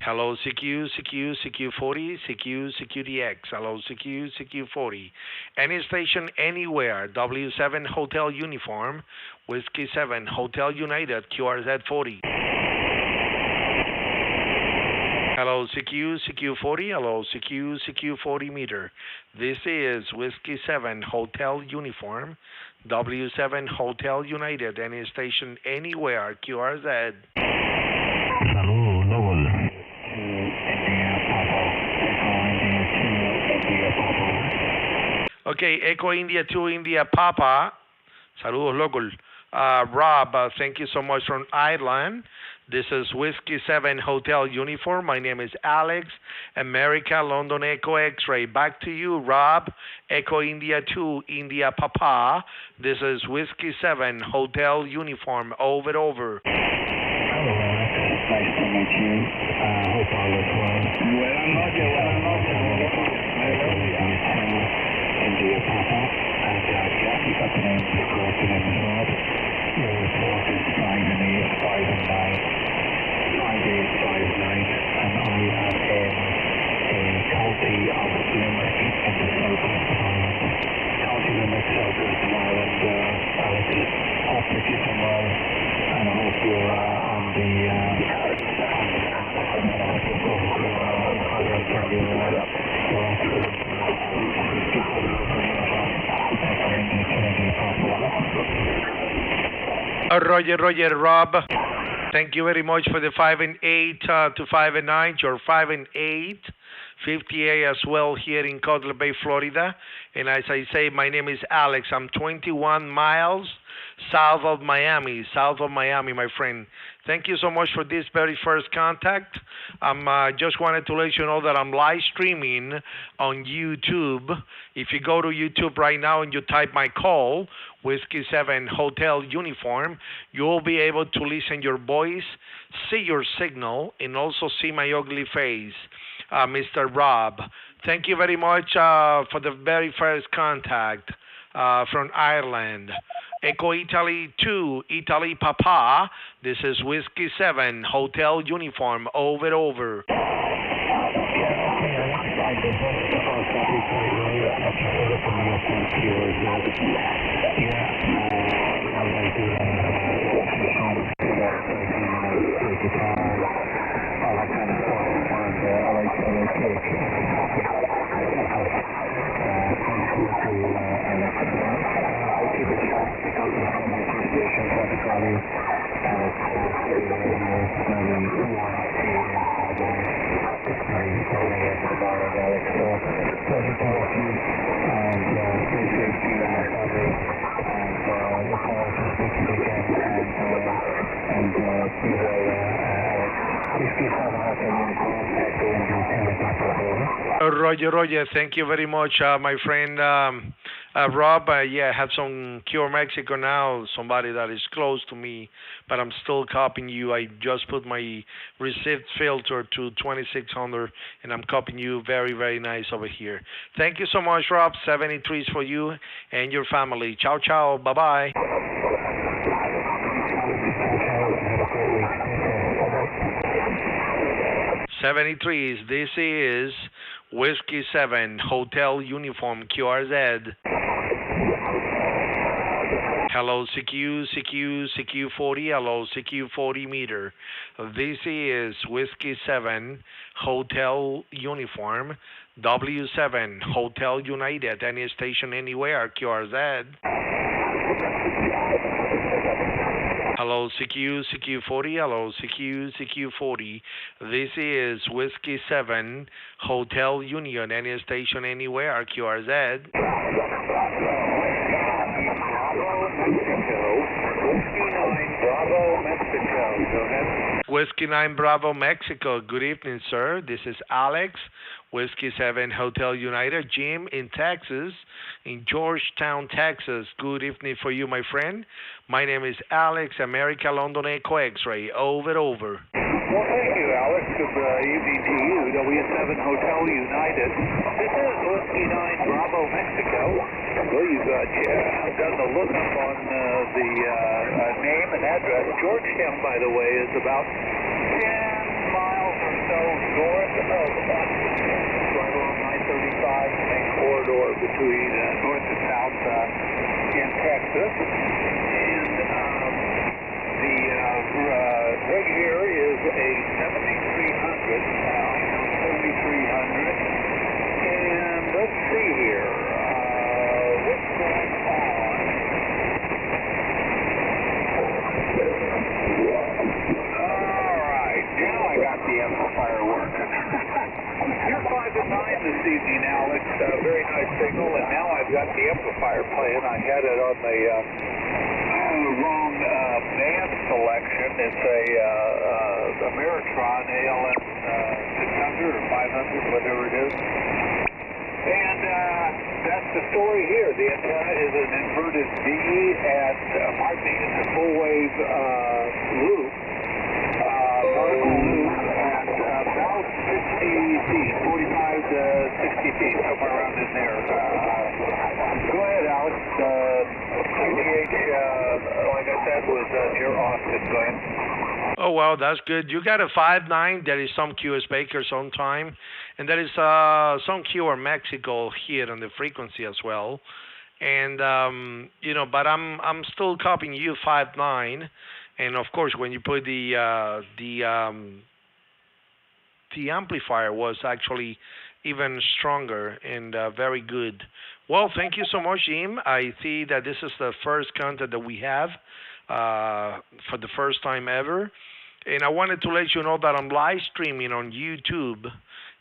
Hello, CQ40, CQDX. Hello, CQ40. Any station, anywhere, W7 Hotel Uniform, Whiskey 7, Hotel United, QRZ 40. Hello, CQ40. Hello, CQ40 meter. This is Whiskey 7 Hotel Uniform, W7 Hotel United, any station, anywhere, QRZ. Saludos, Lowell. Okay, Echo India 2 India Papa. Saludos, local. Rob, thank you so much from Ireland. This is Whiskey 7 Hotel Uniform. My name is Alex. America, London Echo X-Ray. Back to you, Rob. Echo India 2 India Papa. This is Whiskey 7 Hotel Uniform. Over. Hello, Alex. Nice to meet you. Hope all is well. Buenas noches. Echo India 2 India Papa. And yeah, you got the names correct in as well. Your report is 5 and 8, 5 and 9. 5859, and I am in the county of Limerick in the southwest of Ireland. County Limerick, southwest of Ireland, Alex. Roger, Rob. Thank you very much for the 5 and 8 to 5 and 9. You're 5 and 8. 58 as well here in Cutler Bay, Florida. And as I say, my name is Alex. I'm 21 miles south of Miami, my friend. Thank you so much for this very first contact. Just wanted to let you know that I'm live streaming on YouTube. If you go to YouTube right now and you type my call, Whiskey 7 Hotel Uniform, you'll be able to listen your voice, see your signal, and also see my ugly face, Mr. Rob. Thank you very much for the very first contact from Ireland. Echo Italy 2, Italy Papa. This is Whiskey 7 Hotel Uniform. Over. Roger. Thank you very much, my friend Rob. Yeah, I have some Cure Mexico now, somebody that is close to me, but I'm still copying you. I just put my receipt filter to 2600, and I'm copying you very, very nice over here. Thank you so much, Rob. 73 is for you and your family. Ciao. Bye-bye. 73s. This is Whiskey 7 Hotel Uniform QRZ. Hello CQ40. Hello CQ40 meter. This is Whiskey 7 Hotel Uniform W7 Hotel United. Any station anywhere QRZ. Hello, CQ40. Hello, CQ40. This is Whiskey 7 Hotel Union. Any station anywhere, QRZ. Bravo, Mexico. Go ahead. Whiskey 9 Bravo, Mexico. Good evening, sir. This is Alex. Whiskey 7 Hotel United. Jim in Texas, in Georgetown, Texas. Good evening for you, my friend. My name is Alex, America London Echo X-Ray. Over. Well, thank you, Alex. Good evening to you, W7 Hotel United. This is Whiskey 9 Bravo, Mexico. Well, you've done the lookup on the name and address. Georgetown, by the way, is about 10 miles or so north of right along I-35, the main corridor between north and south in Texas. And the rig here is a 7300, 7300. And let's see here. What's going on? All right, now I got the amplifier working. You're 5 and 9 this evening, Alex. Very nice signal, and now I've got the amplifier playing. I had it on the wrong band selection. It's a Meritron ALS 600 or 500, whatever it is. And that's the story here. The antenna is an inverted V at, it's a full wave loop, vertical loop at about 60 feet, 45 to 60 feet, somewhere around in there. Go ahead, Alex. CDH, like I said, was near Austin. Go ahead. Oh, well, that's good. You got a 5.9. There is some QS Bakers on time. And there is some QR Mexico here on the frequency as well. And, but I'm still copying you 5.9. And of course, when you put the amplifier was actually even stronger and very good. Well, thank you so much, Jim. I see that this is the first content that we have for the first time ever. And I wanted to let you know that I'm live streaming on YouTube.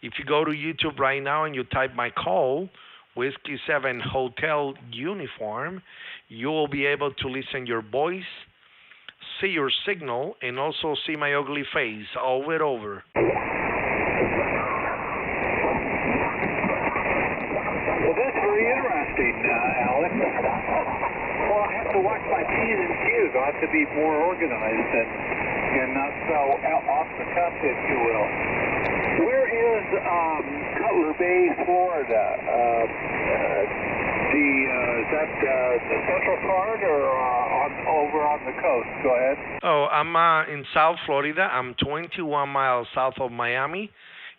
If you go to YouTube right now and you type my call, Whiskey 7 Hotel Uniform, you will be able to listen your voice, see your signal, and also see my ugly face over and over. Well, that's very interesting, Alex. Well, I have to watch my P's and Q's. I'll have to be more organized and not so off the cuff, if you will. Where is Cutler Bay, Florida? Is that the central part or over on the coast? Go ahead. Oh, I'm in South Florida. I'm 21 miles south of Miami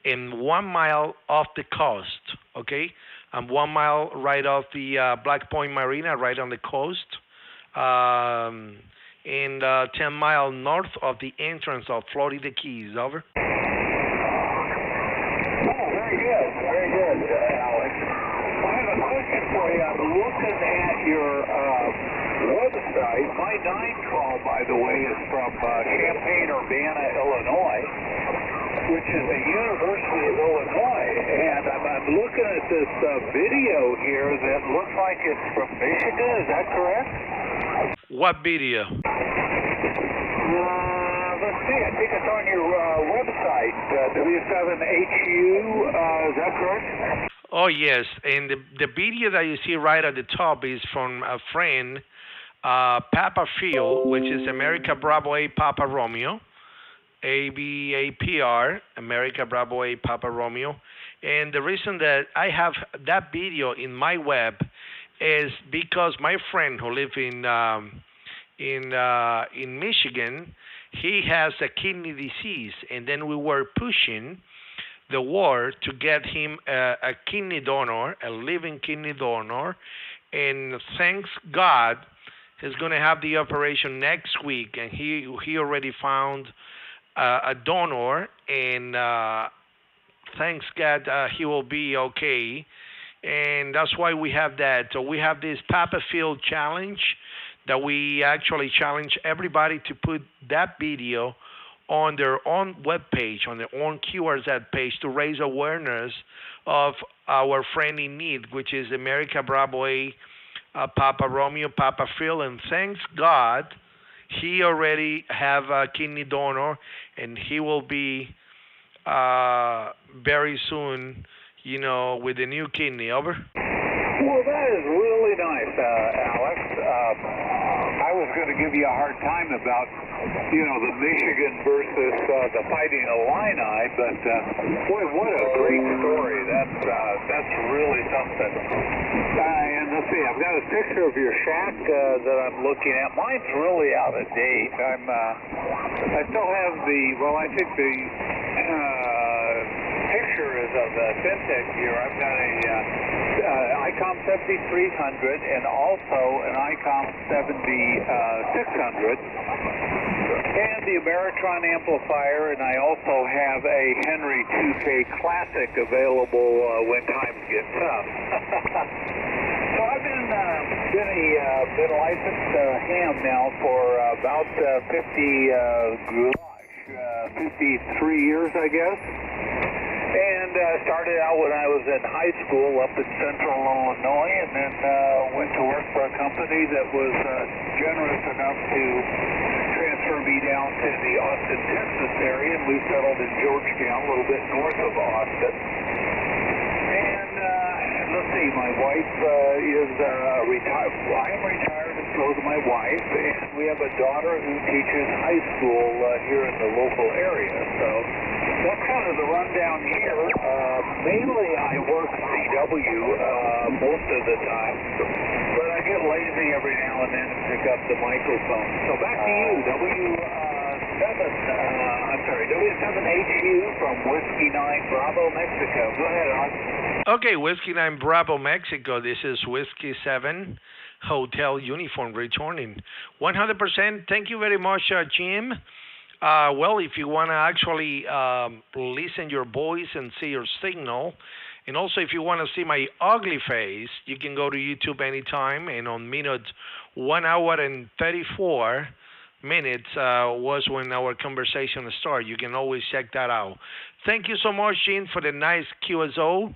and 1 mile off the coast, okay? I'm 1 mile right off the Black Point Marina, right on the coast, and 10 miles north of the entrance of Florida Keys. Over. Oh, very good, Alex. I have a question for you. I'm looking at your website. My 9 call, by the way, is from Champaign-Urbana, Illinois, which is the University of Illinois. And I'm looking at this video here that looks like it's from Michigan. Is that correct? What video? Let's see. I think it's on your website, W7HU. Is that correct? Oh, yes. And the video that you see right at the top is from a friend, Papa Phil, which is America Bravo 8 Papa Romeo. ABAPR, America Bravo 8 Papa Romeo. And the reason that I have that video in my web is because my friend who lives in Michigan, he has a kidney disease, and then we were pushing the war to get him a kidney donor, a living kidney donor, and thanks God, he's going to have the operation next week, and he already found a donor, and thanks God he will be okay. And that's why we have that. So we have this Papa Field challenge that we actually challenge everybody to put that video on their own webpage, on their own QRZ page, to raise awareness of our friend in need, which is America Bravo 8 Papa Romeo, Papa Phil. And thanks God, he already have a kidney donor, and he will be very soon, with a new kidney. Over. Well, that is really nice, Alex. I was going to give you a hard time about, the Michigan versus the Fighting Illini, but boy, what a great story. That's really something. And let's see, I've got a picture of your shack that I'm looking at. Mine's really out of date. I still have I think the picture is of the Syntec here. I've got a ICOM 7300 and also an ICOM 7600 and the Ameritron amplifier, and I also have a Henry 2K Classic available when times get tough. So I've been licensed ham now for about 53 years, I guess. And started out when I was in high school up in central Illinois, and then went to work for a company that was generous enough to transfer me down to the Austin, Texas area, and we settled in Georgetown, a little bit north of Austin. And let's see, my wife is retired. I am retired, and so is my wife, and we have a daughter who teaches high school here in the local area. So that's kind of the rundown here. Mainly I work CW most of the time, but I get lazy every now and then and pick up the microphone. So back to you, W7HU from Whiskey 9 Bravo, Mexico. Go ahead, Art. Okay, Whiskey 9 Bravo, Mexico. This is Whiskey 7 Hotel Uniform returning. 100%. Thank you very much, Jim. Well, if you want to actually listen your voice and see your signal, and also if you want to see my ugly face, you can go to YouTube anytime, and on minute 1 hour and 34 minutes was when our conversation started. You can always check that out. Thank you so much, Gene, for the nice QSO.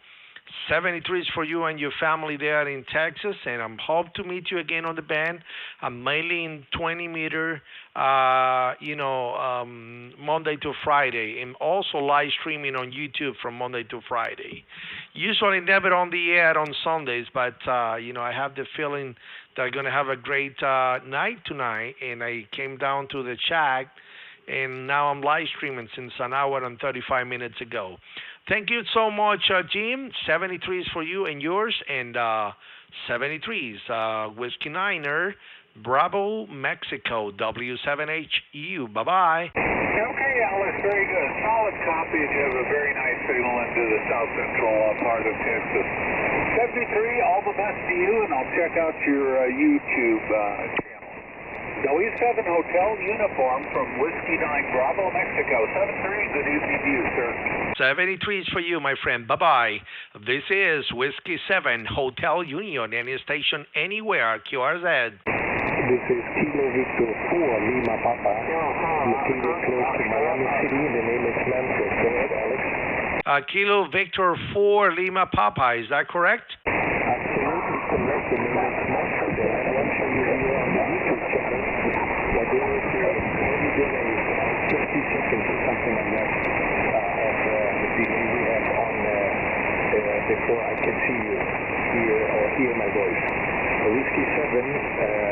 73 is for you and your family there in Texas, and I'm hope to meet you again on the band. I'm mainly in 20 meter, Monday to Friday, and also live streaming on YouTube from Monday to Friday. Usually never on the air on Sundays, but I have the feeling that I'm gonna have a great night tonight, and I came down to the shack, and now I'm live streaming since an hour and 35 minutes ago. Thank you so much, Jim. 73 is for you and yours, and 73 is Whiskey Niner, Bravo, Mexico, W7HU. Bye-bye. Okay, Alex, very good. Solid copy, and you have a very nice signal into the south central part of Texas. 73, all the best to you, and I'll check out your YouTube channel. W7 Hotel Uniform from Whiskey 9 Bravo, Mexico. 73, good evening to you, sir. 73 is for you, my friend. Bye-bye. This is Whiskey 7 Hotel Union, any station anywhere, QRZ. This is Kilo Victor 4, Lima Papa, located close to Miami City. The name is Manfred. Go ahead, Alex. Kilo Victor 4, Lima Papa, is that correct? Absolutely correct. The name is Manfred. I'm watching you here on the YouTube channel. We're doing it maybe delay, 50 seconds or something like that, of the delay we have on before I can see you hear my voice. Whiskey 7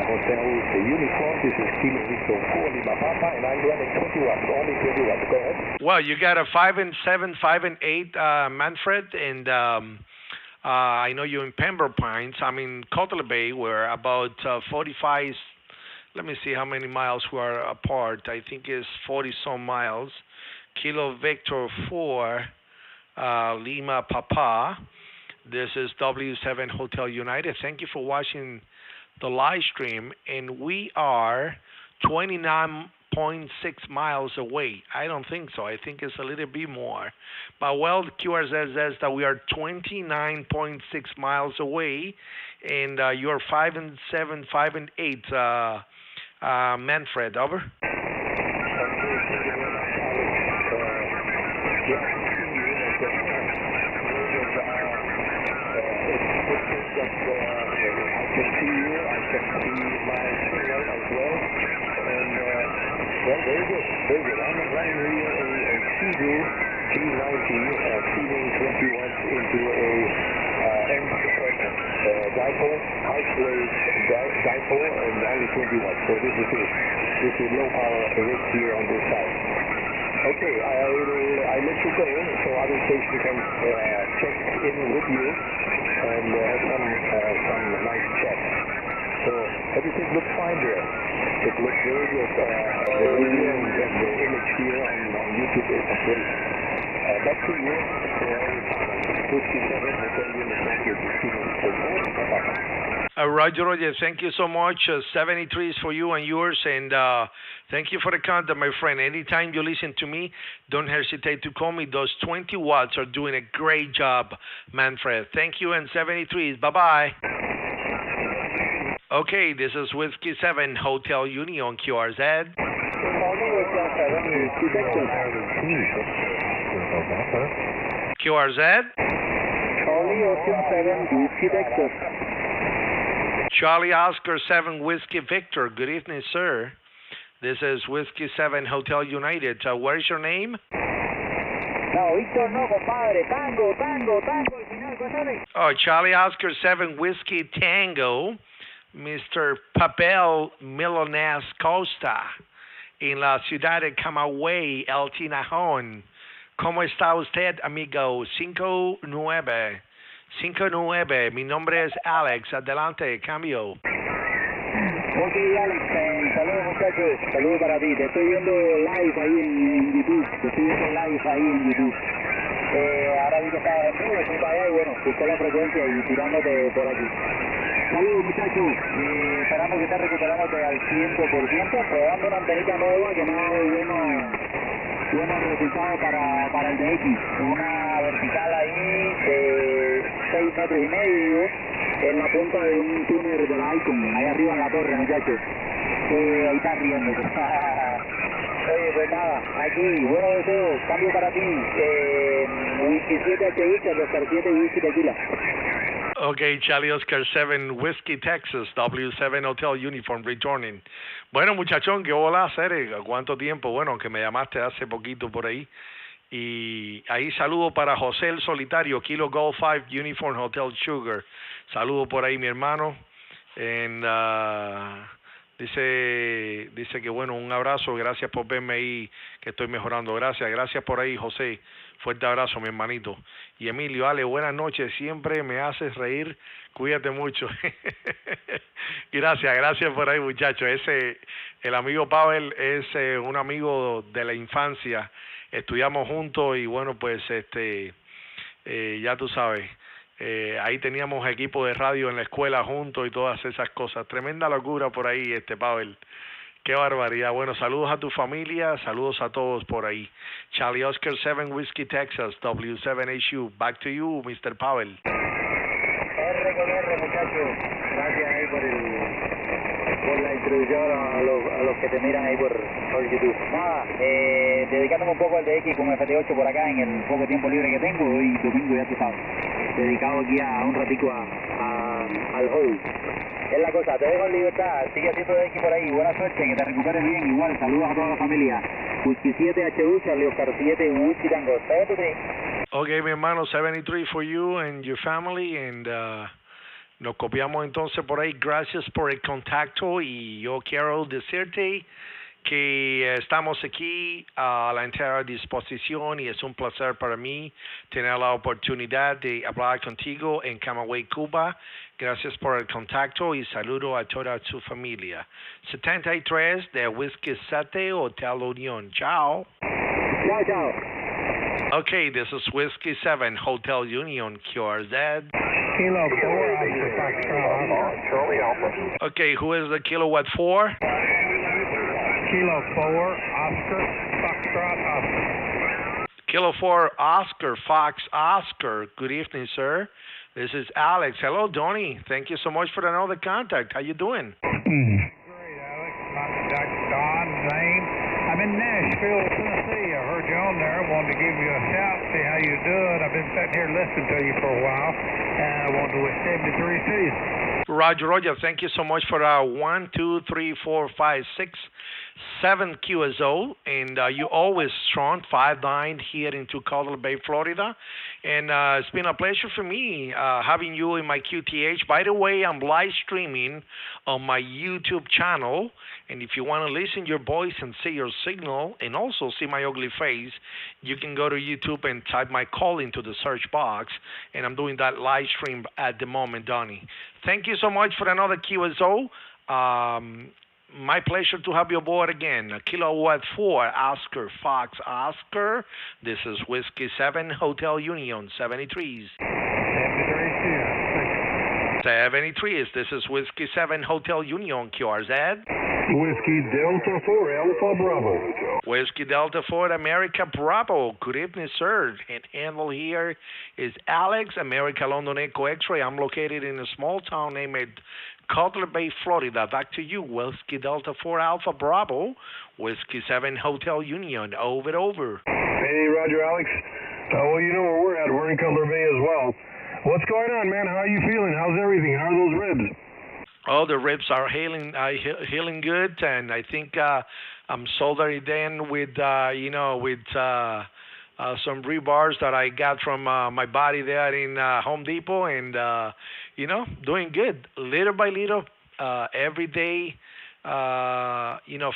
Hotel Uniform. This is Kilo Victor 4 Lima Papa, and I'm running 20 watts, only 20 watts. Go ahead. Well, you got a 5 and 7, 5 and 8, Manfred, and I know you're in Pembroke Pines. I'm in Cutler Bay. We're about 45. Let me see how many miles we are apart. I think it's 40-some miles. Kilo Victor 4 Lima Papa. This is W7 Hotel United. Thank you for watching the live stream. And we are 29.6 miles away. I don't think so. I think it's a little bit more. But well, the QRZ says that we are 29.6 miles away. And you're 5 and 7, 5 and 8, Manfred, over. I can see you, I can see my signal as well, and well, very good, very good. I'm running here a Seagull G90 feeding 20 watts into a end dipole, high-slave dipole, and only 20 watts, so this is low power rig here on this side. Okay, I'll let you go so other stations can check in with you and have some nice chat. So everything looks fine there. It looks very good. The radio and the image here on YouTube is great. Back to you for 57 Hotel Uniform. Roger, thank you so much. 73 is for you and yours, and thank you for the contact, my friend. Anytime you listen to me, don't hesitate to call me. Those 20 watts are doing a great job, Manfred. Thank you, and 73 is bye-bye. Okay, this is Whiskey 7 Hotel Union QRZ. QRZ? Charlie Ocean 7, Whiskey Texas. Charlie Oscar 7 Whiskey Victor. Good evening, sir. This is Whiskey 7 Hotel United. What is your name? No, Victor, no, compadre. Tango. Oh, Charlie Oscar 7 Whiskey Tango. Mr. Papel Milones Costa. En la ciudad de Camagüey, El Tinajón. ¿Cómo está usted, amigo? 59. Mi nombre es Alex. Adelante, cambio. Ok, Alex, saludos muchachos, saludos para ti. Te estoy viendo live ahí en YouTube. Ahora vi que estabas en vivo, estoy para allá y bueno, busqué la frecuencia y tirándote por aquí. Saludos muchachos, esperamos que estés recuperándote al 100%, probando una antenita nueva que me ha dado buenos resultados para el DX, una vertical ahí de 6 metros y medio en la punta de un túnel de la Icon, ahí arriba en la torre muchachos, ahí está riendo. Oye, pues nada, aquí, buenos deseos, cambio para ti, Whisky 7HU, Charlie Oscar 7 y Whisky Tequila. Okay, Charlie Oscar 7, Whiskey, Texas, W7 Hotel Uniform, returning. Bueno, muchachón, ¿qué hola hacer? ¿Cuánto tiempo? Bueno, que me llamaste hace poquito por ahí. Y ahí saludo para José el Solitario, Kilo Golf 5, Uniform Hotel Sugar. Saludo por ahí, mi hermano. Dice que bueno, un abrazo, gracias por verme ahí, que estoy mejorando. Gracias por ahí, José. Fuerte abrazo, mi hermanito. Y Emilio, Ale, buenas noches, siempre me haces reír, cuídate mucho. Gracias por ahí, muchachos. El amigo Pavel es un amigo de la infancia, estudiamos juntos y bueno, pues ya tú sabes. Ahí teníamos equipo de radio en la escuela juntos y todas esas cosas. Tremenda locura por ahí, Pavel. Qué barbaridad. Bueno, saludos a tu familia, saludos a todos por ahí. Charlie Oscar 7, Whiskey, Texas, W7HU. Back to you, Mr. Pavel. R, muchachos. Gracias ahí por la introducción a los que te miran ahí por YouTube. Nada, dedicándome un poco al DX con FT8 por acá en el poco tiempo libre que tengo. Hoy domingo, ya tú sabes. Dedicado aquí a un ratico al hobby. Es la cosa, te dejo en libertad, sigue haciendo DX por ahí, buena suerte, que te recuperes bien, igual, saludos a toda la familia. Whisky 7HU, Charlie Oscar 7, Whisky Tango 73. Okay, mi hermano, 73 for you and your family, and nos copiamos entonces por ahí. Gracias por el contacto y yo quiero decirte que estamos aquí a la entera disposición y es un placer para mí tener la oportunidad de hablar contigo en Camagüey, Cuba. Gracias por el contacto y saludo a toda su familia. 73 de Whisky 7 Hotel Unión. Chao. Chao. Okay, this is Whiskey 7 Hotel Union, QRZ. Kilo 4, Oscar Foxtrot. Charlie Alpha. Okay, who is the kilowatt 4? Kilo 4, Oscar Foxtrot, Oscar. Kilo 4, Oscar Fox Oscar. Good evening, sir. This is Alex. Hello, Donnie. Thank you so much for another contact. How you doing? Great, Alex. That's Don's name. I'm in Nashville, Tennessee. I heard you on there. I wanted to give you a shout, see how you're doing. I've been sitting here listening to you for a while, and I wanted to wish 73 to you. Roger. Thank you so much for 1, 2, 3, 4, 5, 6, 7 QSO, and you always strong 5-9 here into Cutler Bay, Florida, and it's been a pleasure for me having you in my QTH. By the way, I'm live streaming on my YouTube channel, and if you want to listen your voice and see your signal and also see my ugly face, you can go to YouTube and type my call into the search box, and I'm doing that live stream at the moment, Donnie. Thank you so much for another QSO. My pleasure to have you aboard again. Kilowatt 4, Oscar Fox Oscar. This is Whiskey 7 Hotel Union, 73s. 73s. This is Whiskey 7 Hotel Union, QRZ. Whiskey Delta 4, Alpha Bravo. Whiskey Delta 4, America Bravo. Good evening, sir. And handle here is Alex, America London Echo X-Ray. I'm located in a small town named Cutler Bay, Florida. Back to you, Whiskey Delta 4, Alpha Bravo. Whiskey 7 Hotel Union. Over. Hey, Roger, Alex. Well, you know where we're at. We're in Cutler Bay as well. What's going on, man? How are you feeling? How's everything? How are those ribs? Oh, the ribs are healing good, and I think I'm soldering in with some rebars that I got from my buddy there in Home Depot, and doing good, little by little, every day,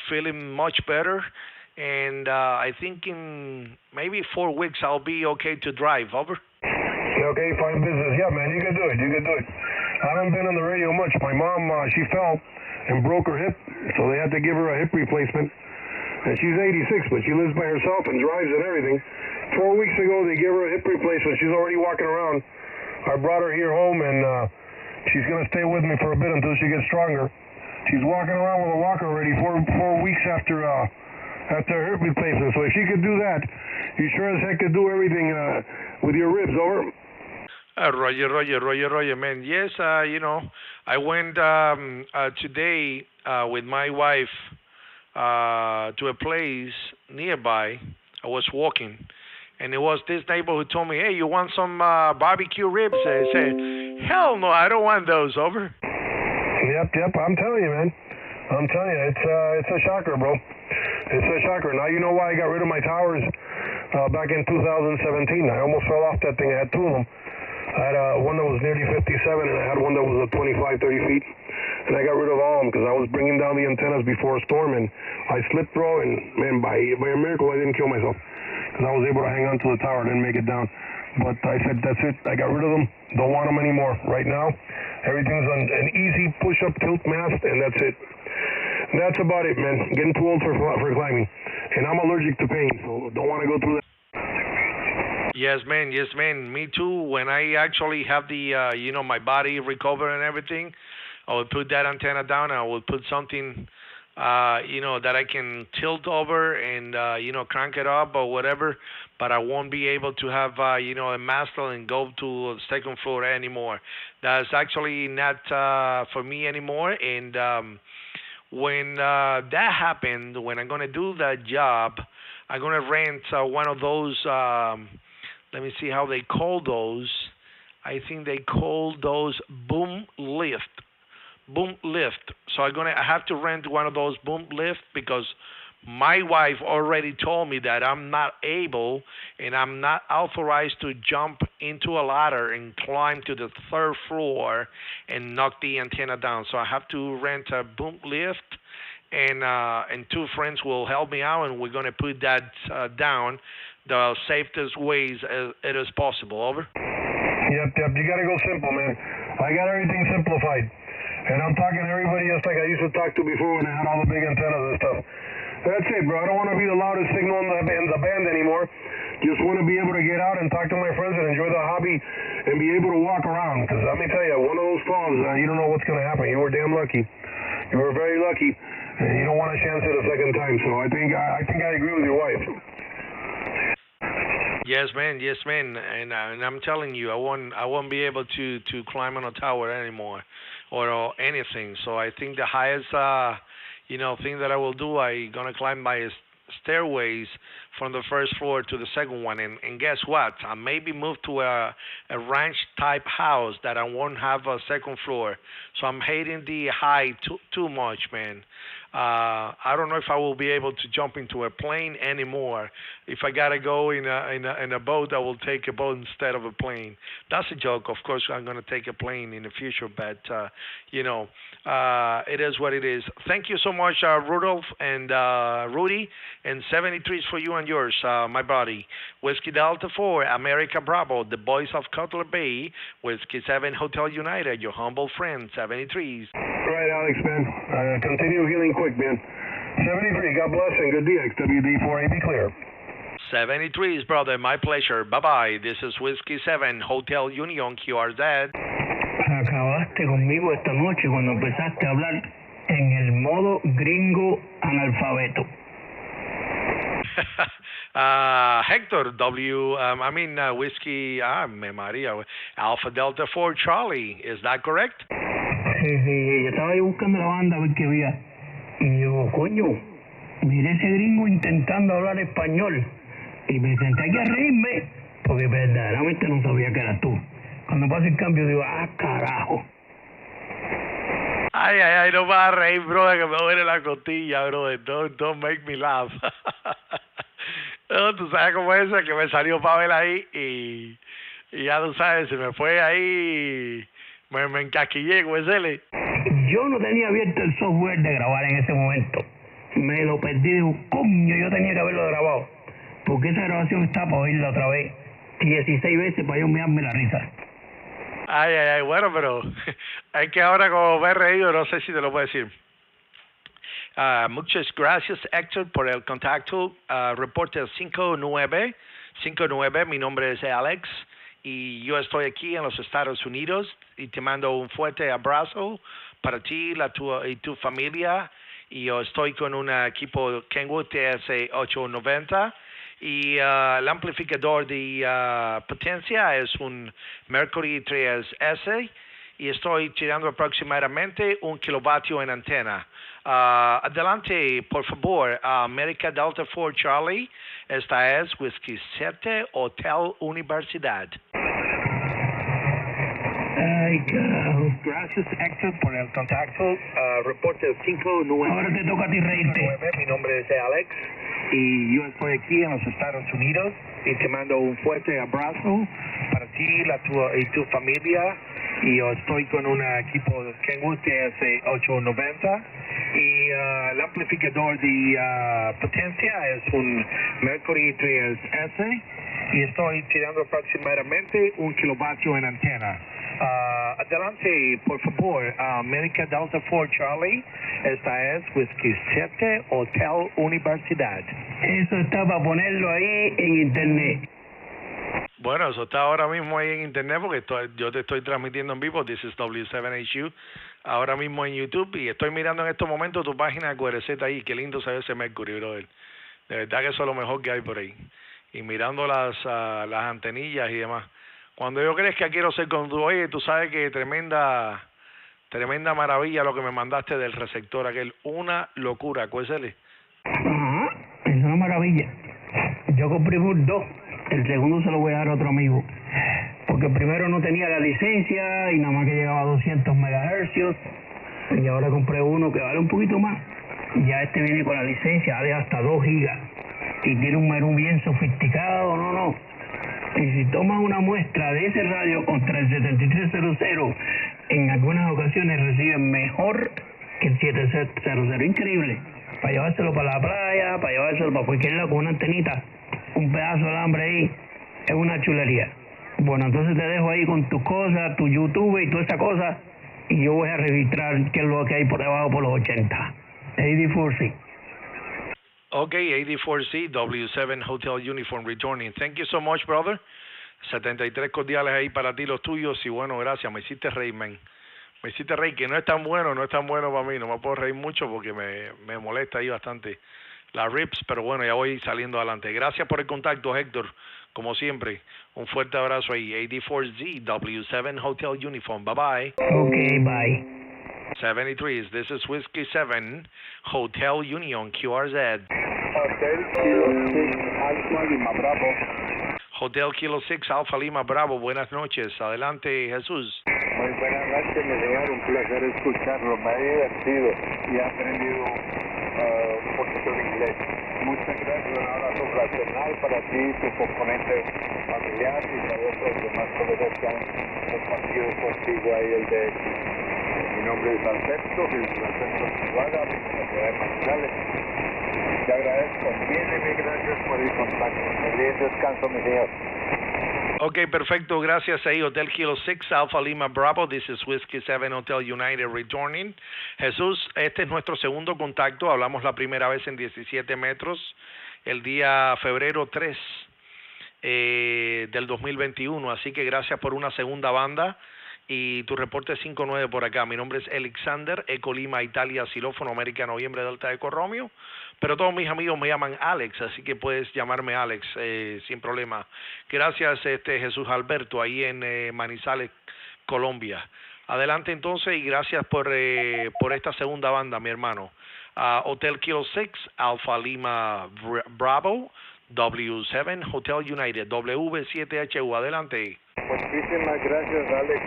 feeling much better, and I think in maybe 4 weeks I'll be okay to drive. Over. Okay, fine business. Yeah, man, you can do it. I haven't been on the radio much. My mom, she fell and broke her hip, so they had to give her a hip replacement. And she's 86, but she lives by herself and drives and everything. 4 weeks ago, they gave her a hip replacement. She's already walking around. I brought her here home, and She's going to stay with me for a bit until she gets stronger. She's walking around with a walker already 4 weeks after her hip replacement. So if she could do that, you sure as heck could do everything with your ribs, over? Roger, man. Yes, I went today with my wife to a place nearby. I was walking, and it was this neighbor who told me, "Hey, you want some barbecue ribs?" I said, "Hell no, I don't want those." Over. Yep. I'm telling you, man. I'm telling you, it's a shocker, bro. It's a shocker. Now you know why I got rid of my towers back in 2017. I almost fell off that thing. I had 2 of them. I had one that was nearly 57, and I had one that was 25, 30 feet. And I got rid of all of them because I was bringing down the antennas before a storm, and I slipped, bro, and, man, by a miracle, I didn't kill myself because I was able to hang on to the tower. I didn't make it down. But I said, that's it. I got rid of them. Don't want them anymore. Right now, everything's on an easy push-up tilt mast, and that's it. That's about it, man. Getting too old for climbing. And I'm allergic to pain, so don't want to go through that. Yes, man. Me too. When I actually have the, my body recover and everything, I will put that antenna down. I will put something, that I can tilt over and, crank it up or whatever. But I won't be able to have, a mast and go to the second floor anymore. That's actually not for me anymore. And when that happened, when I'm going to do that job, I'm going to rent one of those, let me see how they call those. I think they call those boom lift. So I have to rent one of those boom lift because my wife already told me that I'm not able and I'm not authorized to jump into a ladder and climb to the 3rd floor and knock the antenna down. So I have to rent a boom lift, and 2 friends will help me out, and we're going to put that down the safest ways it is possible. Over. Yep. You got to go simple, man. I got everything simplified. And I'm talking to everybody just like I used to talk to before when I had all the big antennas and stuff. That's it, bro. I don't want to be the loudest signal in the band anymore. Just want to be able to get out and talk to my friends and enjoy the hobby and be able to walk around. Because let me tell you, one of those falls, you don't know what's going to happen. You were damn lucky. You were very lucky, and you don't want to chance it a second time. So I think I agree with your wife. Yes, man. And I'm telling you, I won't be able to climb on a tower anymore or anything. So I think the highest thing that I will do, I'm gonna climb my stairways from the 1st floor to the 2nd one, and guess what? I maybe move to a ranch type house that I won't have a 2nd floor. So I'm hating the height too much, man. I don't know if I will be able to jump into a plane anymore. If I gotta go in a boat, I will take a boat instead of a plane. That's a joke. Of course, I'm gonna take a plane in the future, but it is what it is. Thank you so much, Rudolph and Rudy, and 73s for you and yours, my buddy. Whiskey Delta 4, America Bravo, the boys of Cutler Bay, Whiskey 7 Hotel United, your humble friend, 73s. Right, Alex, man. Continue healing quick, man. 73, God bless, and good DX, WD4AB clear. 73s, brother, my pleasure. Bye-bye. This is Whiskey 7 Hotel Union, QRZ. Acabaste conmigo esta noche cuando empezaste a hablar en el modo gringo analfabeto. Hector, Whiskey, Maria, Alpha Delta 4 Charlie, is that correct? Sí, yo estaba ahí buscando la banda a ver qué había. Y yo, coño, miré ese gringo intentando hablar español. Y me senté aquí a reírme, porque verdaderamente no sabía que eras tú. Cuando pasa el cambio digo, carajo. Ay, no me vas a reír, brother, que me duele la costilla, brother. Don't make me laugh. No, tú sabes cómo es que me salió Pavel ahí y ya tú sabes, se me fue ahí, me encasquillé con ese L. Yo no tenía abierto el software de grabar en ese momento. Me lo perdí, digo, coño, yo tenía que haberlo grabado. Porque esa grabación está para oírla otra vez 16 veces para yo mirarme la risa. Ay, bueno, pero es que ahora como me he reído, no sé si te lo puedo decir. Muchas gracias, Héctor, por el contacto. Reporte 59, mi nombre es Alex, y yo estoy aquí en los Estados Unidos y te mando un fuerte abrazo para ti y tu familia. Y yo estoy con un equipo Kenwood TS890 y el amplificador de potencia es un MercuryIIIS y estoy tirando aproximadamente 1 kilovatio en antena. Adelante, por favor, America Delta 4 Charlie, esta es Whiskey 7 Hotel Universidad. Ay, carajo. Gracias, Héctor, por el contacto. Reporte 5-9. Ahora te toca a ti reírte. Mi nombre es Alex y yo estoy aquí en los Estados Unidos y te mando un fuerte abrazo para ti y tu familia. Y yo estoy con un equipo Kenwood TS890 y el amplificador de potencia es un MercuryIIIS y estoy tirando aproximadamente 1 kilovatio en antena. Adelante, por favor, America Delta 4 Charlie, esta es Whiskey 7 Hotel Universidad. Eso está para ponerlo ahí en internet. Bueno, eso está ahora mismo ahí en internet porque yo te estoy transmitiendo en vivo. This is W7HU, ahora mismo en YouTube, y estoy mirando en estos momentos tu página de QRZ ahí. Qué lindo se ve ese Mercury, brother. De verdad que eso es lo mejor que hay por ahí. Y mirando las antenillas y demás. Cuando yo crezca quiero ser como tú. Oye, tú sabes que tremenda maravilla lo que me mandaste del receptor aquel. Una locura, cuésele. Ajá, es una maravilla. Yo compré un 2. El segundo se lo voy a dar a otro amigo. Porque primero no tenía la licencia y nada más que llegaba a 200 megahercios. Y ahora compré uno que vale un poquito más. Ya este viene con la licencia, vale hasta 2 gigas. Y tiene un menú bien sofisticado, no. Y si tomas una muestra de ese radio contra el 7300, en algunas ocasiones reciben mejor que el 7700. Increíble. Para llevárselo para la playa, para llevárselo para cualquier lado con una antenita, un pedazo de alambre ahí, es una chulería. Bueno, entonces te dejo ahí con tus cosas, tu YouTube y toda esa cosa, y yo voy a registrar qué es lo que hay por debajo por los 80. 84C. Okay, 84C, W7 Hotel Uniform returning. Thank you so much, brother. 73 cordiales ahí para ti, los tuyos, y bueno, gracias. Me hiciste reír, man. Me hiciste reír, que no es tan bueno para mí. No me puedo reír mucho porque me molesta ahí bastante la rips, pero bueno, ya voy saliendo adelante. Gracias por el contacto, Héctor. Como siempre, un fuerte abrazo ahí. 84Z, W7 Hotel Uniform. Bye-bye. Okay, bye. 73, this is Whiskey 7, Hotel Union, QRZ. Hotel Kilo 6, Alfa Lima Bravo. Hotel Kilo 6, Alfa Lima Bravo, buenas noches. Adelante, Jesús. Muy buenas noches, mi señor. Un placer escucharlo. Me ha divertido y he aprendido un poquito de inglés. Muchas gracias. Un abrazo fraternal para ti, tu componente familiar y para los demás colegas que han compartido contigo ahí el de... Mi nombre es Alberto Chihuahua, de la ciudad de Manizales. Te agradezco. Mil gracias por el contacto. Feliz descanso, mi señor. Ok, perfecto. Gracias ahí. Hotel Kilo 6, Alpha Lima Bravo. This is Whiskey 7 Hotel United returning. Jesús, este es nuestro segundo contacto. Hablamos la primera vez en 17 metros el día febrero 3 del 2021. Así que gracias por una segunda banda. Y tu reporte 5-9 por acá. Mi nombre es Alexander, Eco Lima, Italia, Xilófono, América, Noviembre, Delta, Eco Romeo. Pero todos mis amigos me llaman Alex, así que puedes llamarme Alex sin problema. Gracias, Jesús Alberto, ahí en Manizales, Colombia. Adelante entonces y gracias por esta segunda banda, mi hermano. Hotel Kilo 6, Alpha Lima Bravo, W7 Hotel United, W7HU. Adelante. Muchísimas gracias, Alex.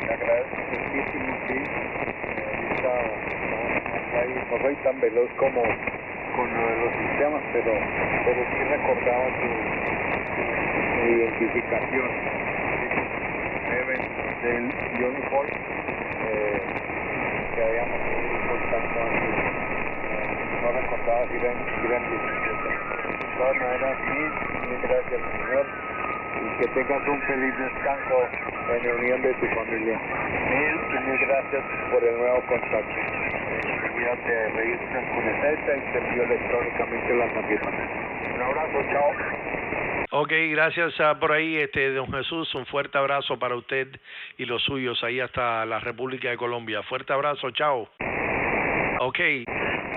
Te agradezco muchísimo, sí. No soy tan veloz como con lo de los sistemas, pero sí recordaba tu identificación. Del uniform que habíamos tenido contacto antes. No recordaba si eran 17. De todas maneras, mil gracias, señor. Y que tengas un feliz descanso en reunión de tu familia. Mil gracias por el nuevo contacto. ya te registras con esa y te envío electrónicamente las notificaciones. Un abrazo, chao. Ok, gracias por ahí, don Jesús. Un fuerte abrazo para usted y los suyos ahí hasta la República de Colombia. Fuerte abrazo, chao. Ok,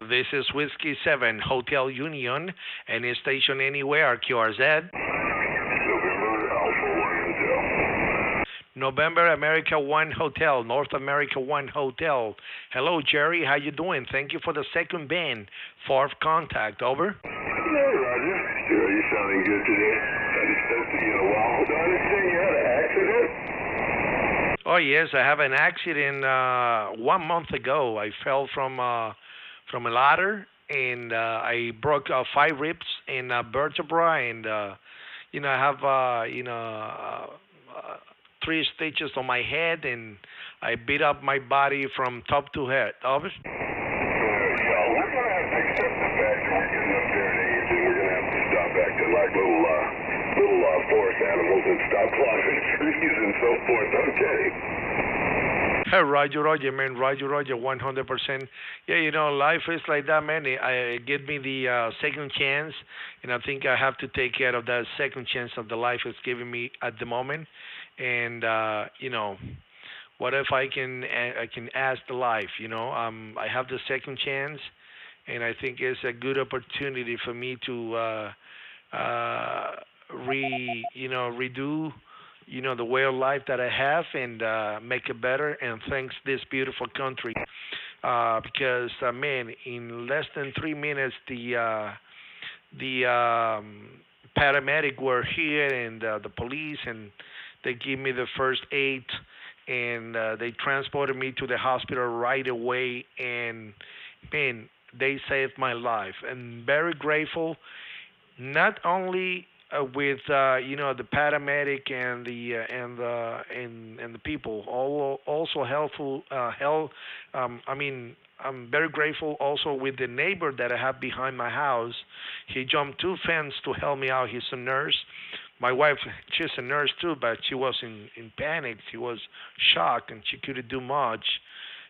this is Whiskey 7 Hotel Union and is station anywhere, QRZ. November America 1 Hotel, North America 1 Hotel. Hello, Jerry. How you doing? Thank you for the second band. Fourth contact. Over. Hey, Roger. Sure, you sounding good today. Hadn't spoke to you in a while. Do I understand you had an accident? Oh yes, I have an accident 1 month ago. I fell from a ladder and I broke 5 ribs in vertebra, and I have 3 stitches on my head, and I beat up my body from top to head. Over. We're going to have to accept the fact that we're getting up there in age, and we're going to have to stop acting like little forest animals and stop climbing trees and so forth. Okay. Roger, man. Roger, 100%. Yeah, life is like that, man. I give me the second chance, and I think I have to take care of that second chance of the life it's giving me at the moment. And what if I can ask the life? I have the second chance, and I think it's a good opportunity for me to redo the way of life that I have, and make it better, and thanks this beautiful country, because man, in less than 3 minutes the paramedic were here, and the police, and they gave me the first aid, and they transported me to the hospital right away, and man, they saved my life. And very grateful, not only with the paramedic and the people, also helpful. I'm very grateful also with the neighbor that I have behind my house. He jumped 2 fences to help me out. He's a nurse. My wife, she's a nurse too, but she was in panic. She was shocked, and she couldn't do much.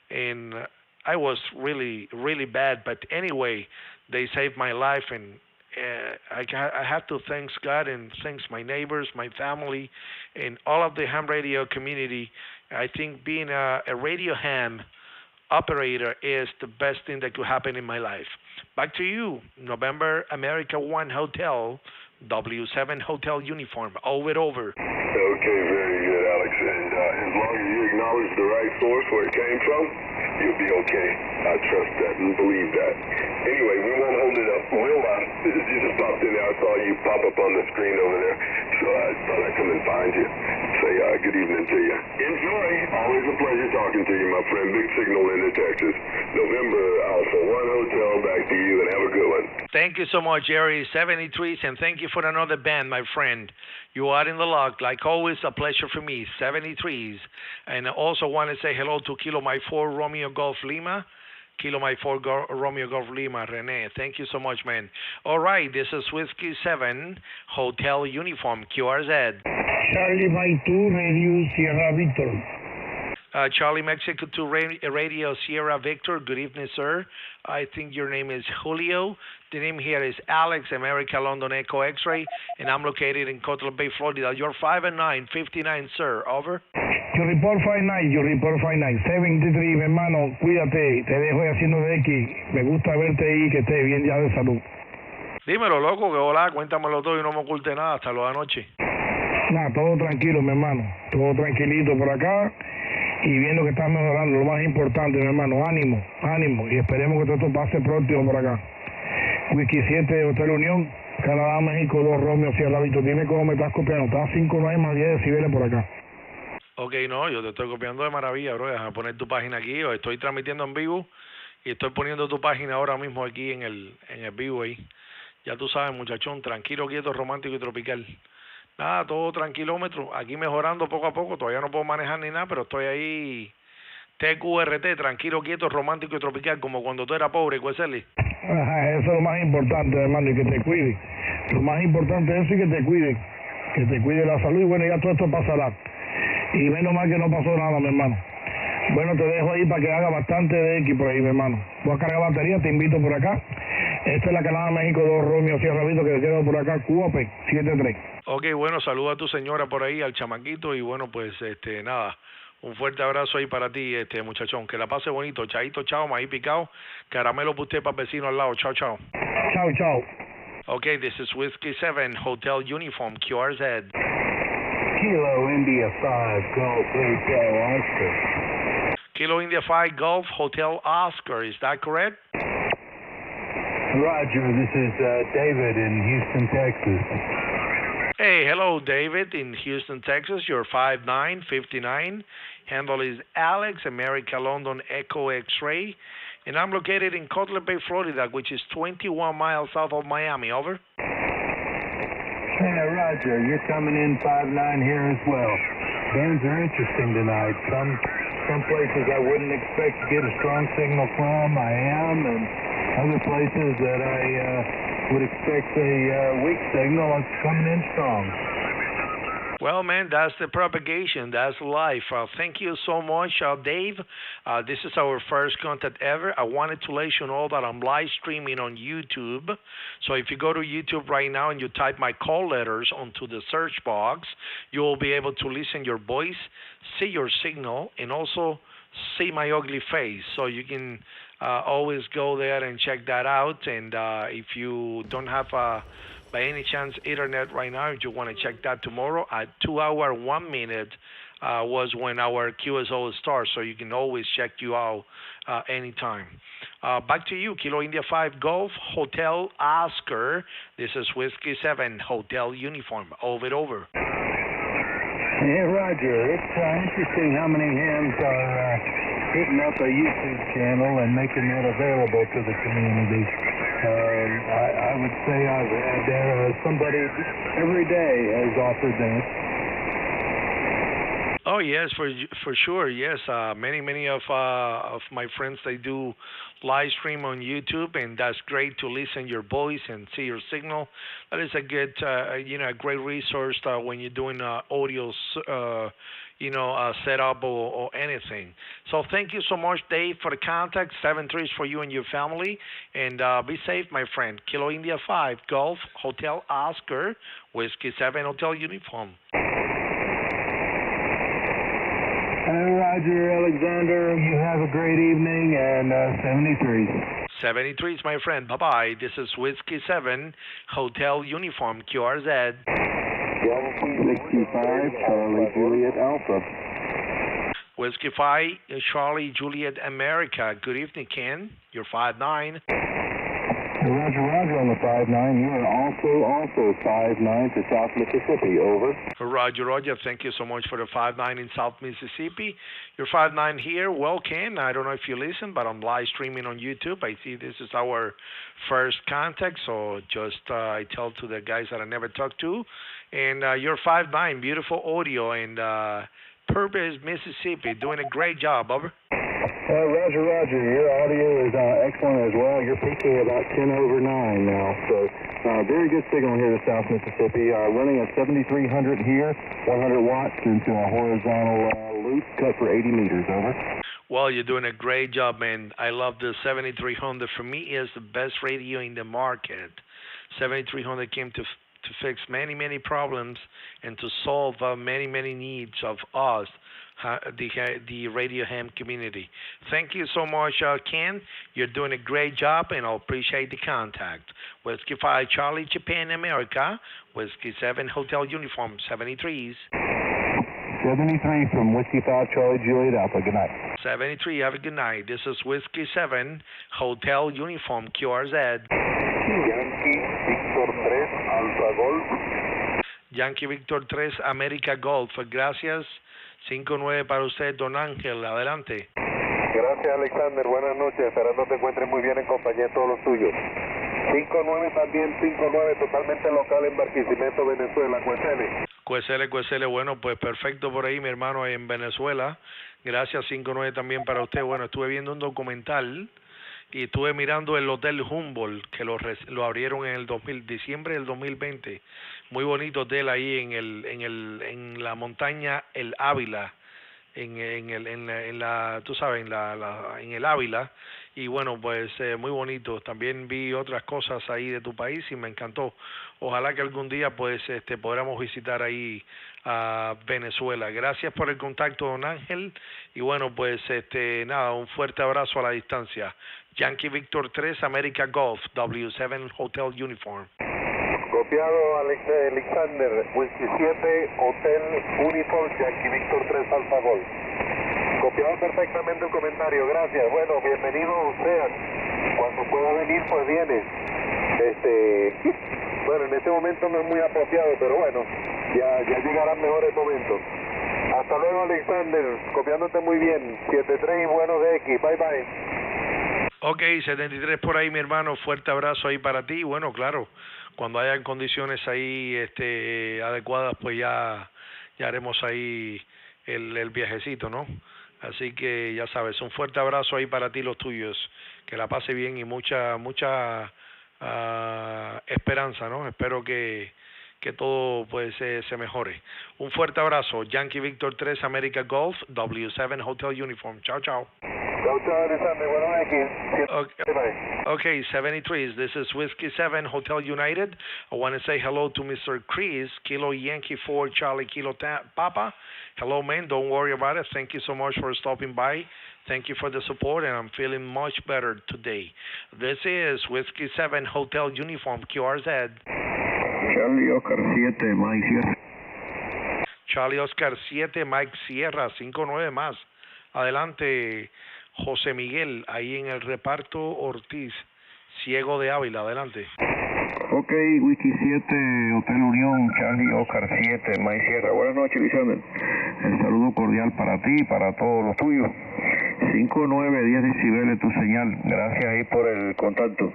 And I was really, really bad. But anyway, they saved my life, and I have to thank God and thanks my neighbors, my family, and all of the ham radio community. I think being a radio ham operator is the best thing that could happen in my life. Back to you, November America 1 Hotel, W7 Hotel Uniform. Over. Okay, very good, Alex. And as long as you acknowledge the right source where it came from, you'll be okay. I trust that and believe that. Anyway, we won't hold it up. We'll, you just popped in there. I saw you pop up on the screen over there, so I thought I'd come and find you. Say good evening to you. Enjoy. Always a pleasure talking to you, my friend. Big signal into Texas. November Alpha 1 Hotel, back to you, and have a good one. Thank you so much, Jerry. 73s, and thank you for another band, my friend. You are in the log. Like always, a pleasure for me. 73s. And I also want to say hello to Kilo My 4 Romeo Golf Lima. Kilo My 4 Romeo Golf Lima, Rene. Thank you so much, man. All right, this is Whiskey 7 Hotel Uniform, QRZ. Charlie Mike 2 Radio Sierra Victor. Charlie Mexico 2 Radio Sierra Victor. Good evening, sir. I think your name is Julio. The name here is Alex, America London Echo X-Ray, and I'm located in Cotal Bay, Florida. You're 5-9-59, sir. Over. Yo report 59. 73, mi hermano, cuídate. Te dejo haciendo de X. Me gusta verte ahí, que estés bien ya de salud. Dímelo, loco, que hola, cuéntamelo todo y no me oculte nada hasta la noche. Nada, todo tranquilo, mi hermano. Todo tranquilito por acá. Y viendo que estás mejorando, lo más importante, mi hermano, ánimo, y esperemos que todo esto pase próximo por acá. Whisky 7, Hotel Unión, Canadá, México, 2 Romeo Sierra Victor. Dime cómo me estás copiando, estás 5-9 más 10 decibeles por acá. Ok, no, yo te estoy copiando de maravilla, bro. Déjame poner tu página aquí, o estoy transmitiendo en vivo, y estoy poniendo tu página ahora mismo aquí en el vivo ahí. Ya tú sabes, muchachón, tranquilo, quieto, romántico y tropical. Nada, todo tranquilómetro, aquí mejorando poco a poco, todavía no puedo manejar ni nada, pero estoy ahí, TQRT, tranquilo, quieto, romántico y tropical, como cuando tú eras pobre, Cueseli. Ajá, eso es lo más importante, hermano, y que te cuide. Lo más importante es eso, y que te cuide la salud, y bueno, ya todo esto pasará. Y menos mal que no pasó nada, mi hermano. Bueno, te dejo ahí para que haga bastante de X por ahí, mi hermano. Voy a cargar batería, te invito por acá. Esta es la Canadá México 2 Romeo Sierra Vito que queda por acá, Cuope 73. Ok, bueno, saluda a tu señora por ahí, al chamaquito, y bueno, pues nada, un fuerte abrazo ahí para ti, muchachón. Que la pase bonito. Chaito, chao, maíz picado, caramelo para usted, para el vecino al lado. Chao, chao. Chao, chao. Okay, this is Whiskey 7, Hotel Uniform, QRZ. Kilo India 5, Golf Hotel Oscar. Kilo India 5, Golf Hotel Oscar, is that correct? Roger, this is David in Houston, Texas. Hey, hello, David in Houston, Texas. You're 5'9", 59. Handle is Alex, America London Echo X-Ray. And I'm located in Cutler Bay, Florida, which is 21 miles south of Miami. Over. Hey, Roger, you're coming in 5'9" here as well. Burns are interesting tonight. Some places I wouldn't expect to get a strong signal from, I am, and other places that I would expect a weak signal, it's coming in strong. Well, man, that's the propagation. That's life. Thank you so much, Dave. This is our first contact ever. I wanted to let you know that I'm live streaming on YouTube. So if you go to YouTube right now and you type my call letters onto the search box, you'll be able to listen your voice, see your signal, and also see my ugly face. So you can always go there and check that out. And if you don't have by any chance internet right now, if you want to check that tomorrow at 2 hours 1 minute was when our QSO starts, so you can always check you out anytime. Back to you, Kilo India 5 Golf Hotel Oscar. This is Whiskey 7 Hotel Uniform. Over. Hey, Roger, it's interesting how many hands are hitting up a YouTube channel and making that available to the community. I would say I've had somebody every day has offered that. Oh yes, for sure. Yes, many of my friends, they do live stream on YouTube, and that's great to listen your voice and see your signal. That is a good, a great resource when you're doing audio, setup or anything. So thank you so much, Dave, for the contact. 73 is for you and your family, and be safe, my friend. Kilo India 5 Golf Hotel Oscar, Whiskey 7 Hotel Uniform. Roger, Alexander, you have a great evening, and 73. 73 is my friend. Bye-bye. This is Whiskey 7, Hotel Uniform, QRZ. Yankee 65, Charlie Juliet Alpha. Whiskey 5, Charlie Juliet America. Good evening, Ken. You're 5'9". Roger on the 5'9". You are also 5'9" to South Mississippi. Over. Roger. Thank you so much for the 5'9" in South Mississippi. You're 5'9" here. Well, Ken, I don't know if you listen, but I'm live streaming on YouTube. I see this is our first contact, so just I tell to the guys that I never talked to. And you're 5'9", beautiful audio, and Purvis, Mississippi, doing a great job. Over. Roger, your audio is excellent as well. You're peaking about 10 over 9 now, so very good signal here to South Mississippi. Running a 7300 here, 100 watts into a horizontal loop cut for 80 meters. Over. Well, you're doing a great job, man. I love the 7300. For me, is the best radio in the market. 7300 came to fix many problems and to solve many needs of us, the radio ham community. Thank you so much, Ken. You're doing a great job, and I'll appreciate the contact. Whiskey 5 Charlie Japan America, Whiskey 7 Hotel Uniform, 73s. 73 from Whiskey 5 Charlie Juliet Alpha. Good night. 73, have a good night. This is Whiskey 7 Hotel Uniform, QRZ. Yankee Victor 3 Alpha Golf. Yankee Victor 3 America Golf. Gracias. 5-9 para usted, don Ángel. Adelante. Gracias, Alexander. Buenas noches. Esperando te encuentres muy bien en compañía de todos los tuyos. 5-9 también, 5-9 totalmente local en Barquisimeto, Venezuela. Cuesele. Bueno, pues perfecto por ahí, mi hermano, en Venezuela. Gracias, 5-9 también para usted. Bueno, estuve viendo un documental y estuve mirando el Hotel Humboldt, que lo abrieron en el diciembre del 2020. Muy bonito hotel ahí en la montaña El Ávila, tú sabes, en el Ávila, y bueno, pues muy bonito. También vi otras cosas ahí de tu país y me encantó. Ojalá que algún día pues podamos visitar ahí a Venezuela. Gracias por el contacto, don Ángel, y bueno, pues nada, un fuerte abrazo a la distancia. Yankee Victor 3, America Golf, W7 Hotel Uniform. Copiado Alexander, Whiskey 7, Hotel Uniform, Yankee Victor 3, Alfa Golf. Copiado perfectamente el comentario, gracias. Bueno, bienvenidos sean. Cuando pueda venir, pues viene. Bueno, en este momento no es muy apropiado, pero bueno, ya llegarán mejores momentos. Hasta luego, Alexander, copiándote muy bien. 7-3 y buenos de X, bye bye. Ok, 73 por ahí, mi hermano, fuerte abrazo ahí para ti. Bueno, claro, cuando hayan condiciones ahí adecuadas, pues ya haremos ahí el viajecito, ¿no? Así que ya sabes, un fuerte abrazo ahí para ti y los tuyos. Que la pase bien y mucha esperanza, ¿no? Espero que todo pues se mejore. Un fuerte abrazo. Yankee Victor 3, America Golf, W7 Hotel Uniform. Chao, chao. Okay, 73. This is Whiskey 7 Hotel United. I want to say hello to Mr. Chris, Kilo Yankee 4, Charlie Kilo Papa. Hello, man. Don't worry about it. Thank you so much for stopping by. Thank you for the support, and I'm feeling much better today. This is Whiskey 7 Hotel Uniform, QRZ. Charlie Oscar 7, Mike Sierra. Charlie Oscar 7, Mike Sierra, 5-9 más. Adelante, José Miguel, ahí en el reparto Ortiz, Ciego de Ávila, adelante. Ok, Whisky 7, Hotel Unión, Charlie Oscar 7, Mike Sierra. Buenas noches, Alexander. El saludo cordial para ti y para todos los tuyos. 5-9, 10 decibeles tu señal. Gracias ahí por el contacto.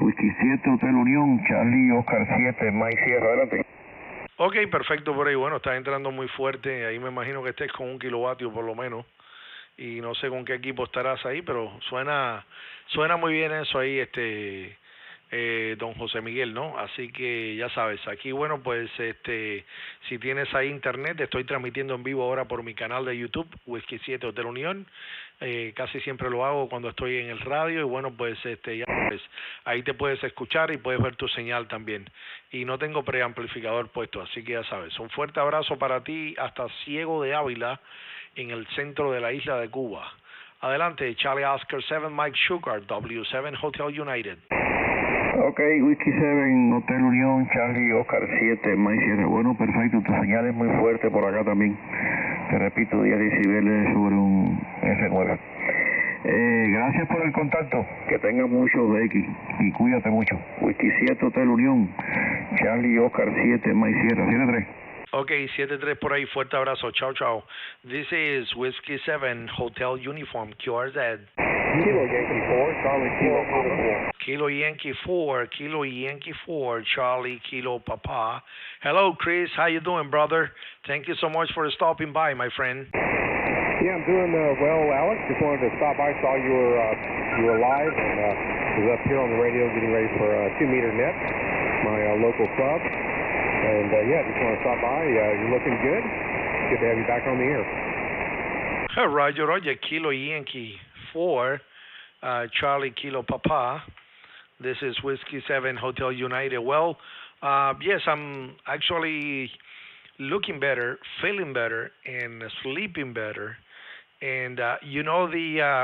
Whisky 7, Hotel Unión, Charlie Oscar 7, Mike Sierra, adelante. Ok, perfecto por ahí. Bueno, estás entrando muy fuerte. Ahí me imagino que estés con 1 kilovatio por lo menos. Y no sé con qué equipo estarás ahí, pero suena muy bien eso ahí, don José Miguel, ¿no? Así que ya sabes, aquí bueno, pues si tienes ahí internet, estoy transmitiendo en vivo ahora por mi canal de YouTube, Whiskey 7 Hotel Unión. Casi siempre lo hago cuando estoy en el radio y bueno, pues ya sabes, ahí te puedes escuchar y puedes ver tu señal también. Y no tengo preamplificador puesto, así que ya sabes, un fuerte abrazo para ti hasta Ciego de Ávila, en el centro de la isla de Cuba. Adelante, Charlie Oscar 7, Mike Sugar, W7 Hotel United. Ok, Whisky 7, Hotel Unión, Charlie Oscar 7, Mike Sierra. Bueno, perfecto, tu señal es muy fuerte por acá también. Te repito, 10 decibeles sobre un F9. Gracias por el contacto. Que tengas mucho de X y cuídate mucho. Whisky 7, Hotel Unión, Charlie Oscar 7, Mike Sierra. 7-3. Ok, 7-3 por ahí, fuerte abrazo, chao, chao. This is Whiskey 7, Hotel Uniform, QRZ. Kilo Yankee 4, Charlie Kilo Papa. Kilo Yankee 4, Kilo Yankee 4, Charlie Kilo Papa. Hello, Chris, how you doing, brother? Thank you so much for stopping by, my friend. Yeah, I'm doing well, Alex. Just wanted to stop by, saw you were live, and was up here on the radio getting ready for 2 Meter Net, my local club. And yeah, just want to stop by. You're looking good. Good to have you back on the air. Roger, Kilo Yankee 4, Charlie Kilo Papa. This is Whiskey 7 Hotel United. Well, yes, I'm actually looking better, feeling better, and sleeping better. And you know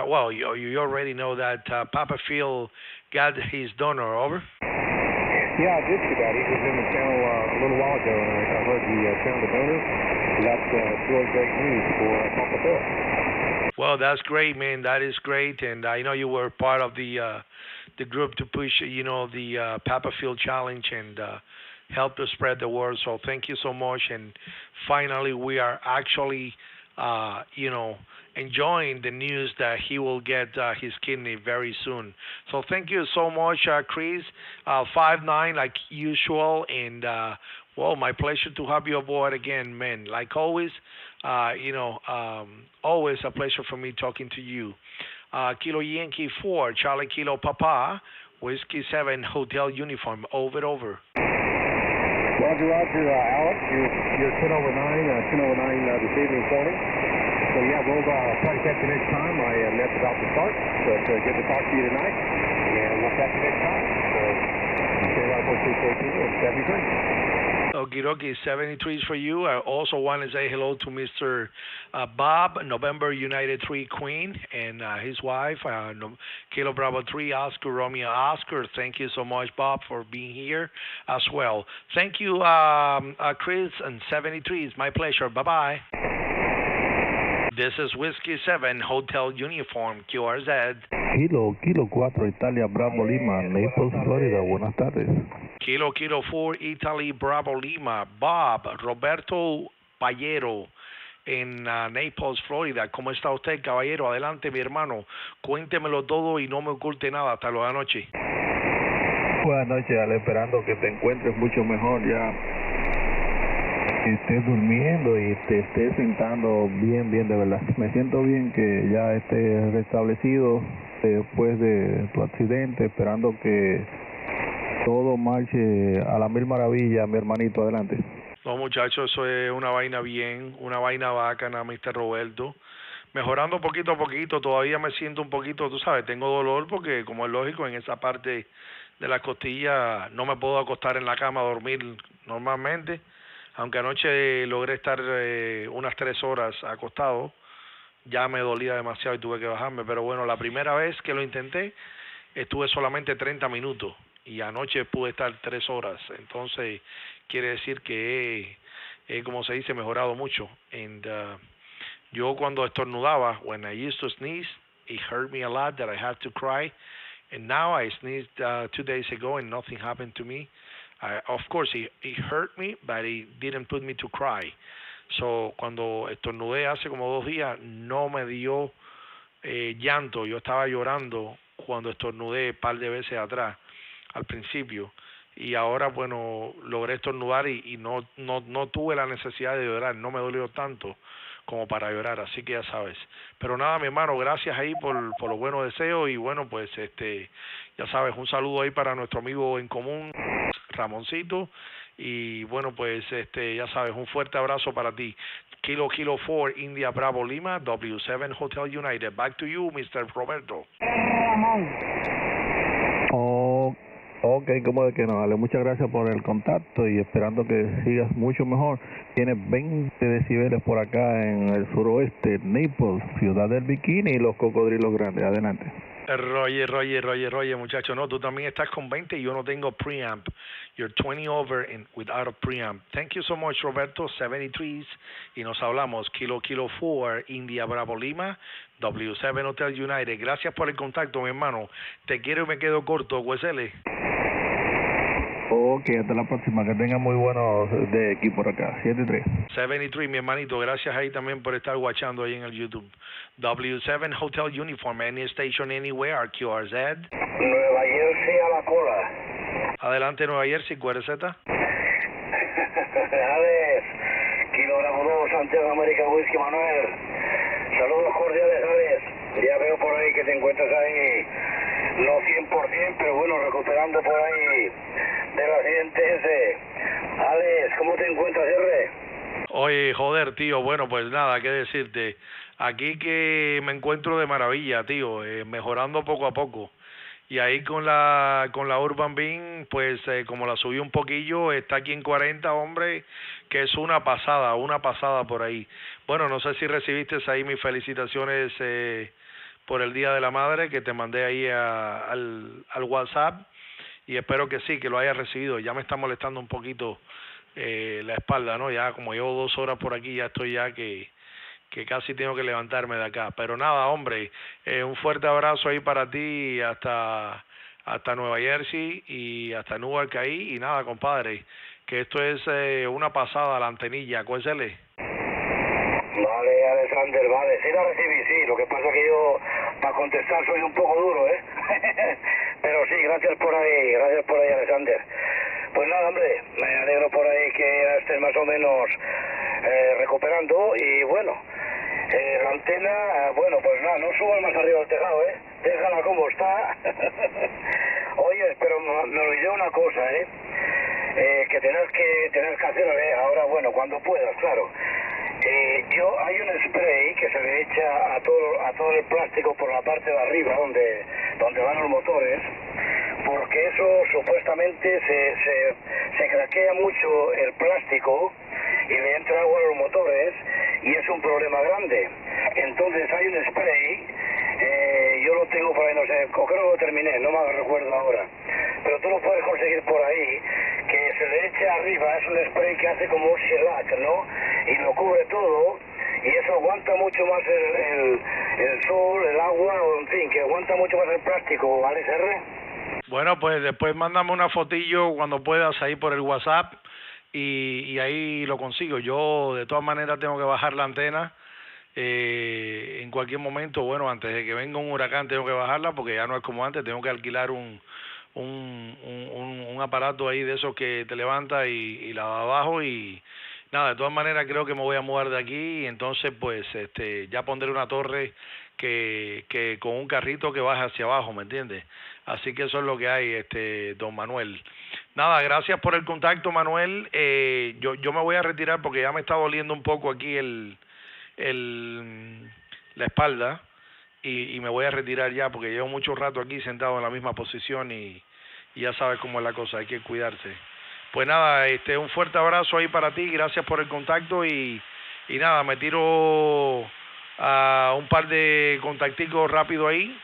well, you already know that Papa Phil got his donor, over? Yeah, I did see that. He was in the channel a little while ago, and I heard he found the donor. That's really great news for Papa Phil. Well, that's great, man. That is great, and I know you were part of the group to push, the Papa Phil Challenge and help to spread the word. So thank you so much. And finally, we are actually, enjoying the news that he will get his kidney very soon. So thank you so much, Chris. 5'9", like usual, and well, my pleasure to have you aboard again, man. Like always, always a pleasure for me talking to you. Kilo Yankee 4, Charlie Kilo Papa, Whiskey 7 Hotel Uniform, over. Roger, Alex. You're 10 over 9 this evening, Tony. So yeah, we'll try to catch you next time. My net's about to start, but good to talk to you tonight, and we'll catch you next time. So, stay right for 214 and 73. Okie dokie, 73 is for you. I also want to say hello to Mr. Bob, November United 3 Queen, and his wife, Kilo Bravo 3, Oscar Romeo Oscar. Thank you so much, Bob, for being here as well. Thank you, Chris, and 73 is my pleasure. Bye-bye. This is Whiskey 7, Hotel Uniform, QRZ. Kilo 4, Italia, Bravo, Lima, Naples, Florida. Buenas tardes. Kilo 4, Italy, Bravo, Lima. Bob, Roberto Payero, en Naples, Florida. ¿Cómo está usted, caballero? Adelante, mi hermano. Cuéntemelo todo y no me oculte nada. Hasta luego de anoche. Buenas noches, Ale, esperando que te encuentres mucho mejor ya. Que estés durmiendo y te estés sentando bien, de verdad. Me siento bien que ya estés restablecido después de tu accidente, esperando que todo marche a la mil maravilla, mi hermanito, adelante. No, muchachos, eso es una vaina bien, una vaina bacana, Mr. Roberto. Mejorando poquito a poquito, todavía me siento un poquito, tú sabes, tengo dolor porque, como es lógico, en esa parte de la costilla no me puedo acostar en la cama a dormir normalmente. Aunque anoche logré estar unas 3 horas acostado, ya me dolía demasiado y tuve que bajarme. Pero bueno, la primera vez que lo intenté, estuve solamente 30 minutos y anoche pude estar 3 horas. Entonces, quiere decir que como se dice, mejorado mucho. And yo cuando estornudaba, when I used to sneeze, it hurt me a lot that I had to cry. And now I sneezed 2 days ago and nothing happened to me. Of course, it hurt me, but it didn't put me to cry. So, cuando estornudé hace como 2 días, no me dio llanto. Yo estaba llorando cuando estornudé un par de veces atrás, al principio. Y ahora, bueno, logré estornudar y no tuve la necesidad de llorar. No me dolió tanto como para llorar, así que ya sabes. Pero nada, mi hermano, gracias ahí por los buenos deseos. Y bueno, pues, ya sabes, un saludo ahí para nuestro amigo en común, Ramoncito, y bueno, pues ya sabes, un fuerte abrazo para ti. Kilo 4, India Bravo Lima, W7 Hotel United. Back to you, Mr. Roberto. Ok, como de que no, dale, muchas gracias por el contacto y esperando que sigas mucho mejor. Tienes 20 decibeles por acá en el suroeste, Naples, Ciudad del Bikini y los cocodrilos grandes. Adelante. Roger, muchacho, no, tú también estás con 20 y yo no tengo preamp. You're 20 over and without a preamp. Thank you so much, Roberto, 73, y nos hablamos. Kilo 4, India Bravo Lima, W7 Hotel United. Gracias por el contacto, mi hermano. Te quiero y me quedo corto, USL. Ok, hasta la próxima, que tengan muy buenos de equipo por acá, 73. 73, mi hermanito, gracias ahí también por estar watchando ahí en el YouTube. W7 Hotel Uniform, any station, anywhere, QRZ. Nueva Jersey a la cola. Adelante, Nueva Jersey, QRZ. Alex, Kilo Bravo 2, Santiago América Whisky Manuel. Saludos cordiales, Alex. Ya veo por ahí que te encuentras ahí, no 100%, pero bueno, recuperando por ahí del accidente ese. Alex, ¿cómo te encuentras, R? Oye, joder, tío, bueno, pues nada, qué decirte. Aquí que me encuentro de maravilla, tío, mejorando poco a poco. Y ahí con la Urban Beam, pues como la subí un poquillo, está aquí en 40, hombre, que es una pasada por ahí. Bueno, no sé si recibiste ahí mis felicitaciones por el Día de la Madre, que te mandé ahí al WhatsApp, y espero que sí, que lo hayas recibido. Ya me está molestando un poquito la espalda, ¿no? Ya como llevo 2 horas por aquí, ya estoy ya que casi tengo que levantarme de acá. Pero nada, hombre, un fuerte abrazo ahí para ti hasta Nueva Jersey y hasta Newark ahí. Y nada, compadre, que esto es una pasada, la antenilla. Acuérdele. Vale, Alexander, vale. Sí la recibí, sí. Lo que pasa es que yo, para contestar, soy un poco duro, ¿eh? Pero sí, gracias por ahí, Alexander. Pues nada, hombre, me alegro por ahí que ya estés más o menos recuperando. Y bueno, la antena, bueno, pues nada, no subas más arriba del tejado, ¿eh? Déjala como está. Oye, pero me olvidé una cosa, ¿eh? Que tenés que hacer, ahora, bueno, cuando puedas, claro. Hay un spray que se le echa a todo el plástico por la parte de arriba donde van los motores, porque eso supuestamente se craquea mucho el plástico y le entra agua a los motores y es un problema grande. Entonces hay un spray, yo lo tengo por ahí, no sé, creo que lo terminé, no me recuerdo ahora, pero tú lo puedes conseguir por ahí, que se le eche arriba, es un spray que hace como un shellac, ¿no? Y lo cubre todo, y eso aguanta mucho más el sol, el agua, o en fin, que aguanta mucho más el plástico, ¿Alex R? Bueno, pues después mándame una fotillo cuando puedas ahí por el WhatsApp y ahí lo consigo. Yo de todas maneras tengo que bajar la antena en cualquier momento. Bueno, antes de que venga un huracán tengo que bajarla porque ya no es como antes. Tengo que alquilar un aparato ahí de esos que te levanta y la va abajo y nada, de todas maneras creo que me voy a mudar de aquí y entonces pues ya pondré una torre que con un carrito que baja hacia abajo, ¿me entiendes? Así que eso es lo que hay, don Manuel. Nada, gracias por el contacto, Manuel. Yo me voy a retirar porque ya me está doliendo un poco aquí la espalda y me voy a retirar ya porque llevo mucho rato aquí sentado en la misma posición y ya sabes cómo es la cosa, hay que cuidarse. Pues nada, un fuerte abrazo ahí para ti, gracias por el contacto y nada, me tiro a un par de contacticos rápido ahí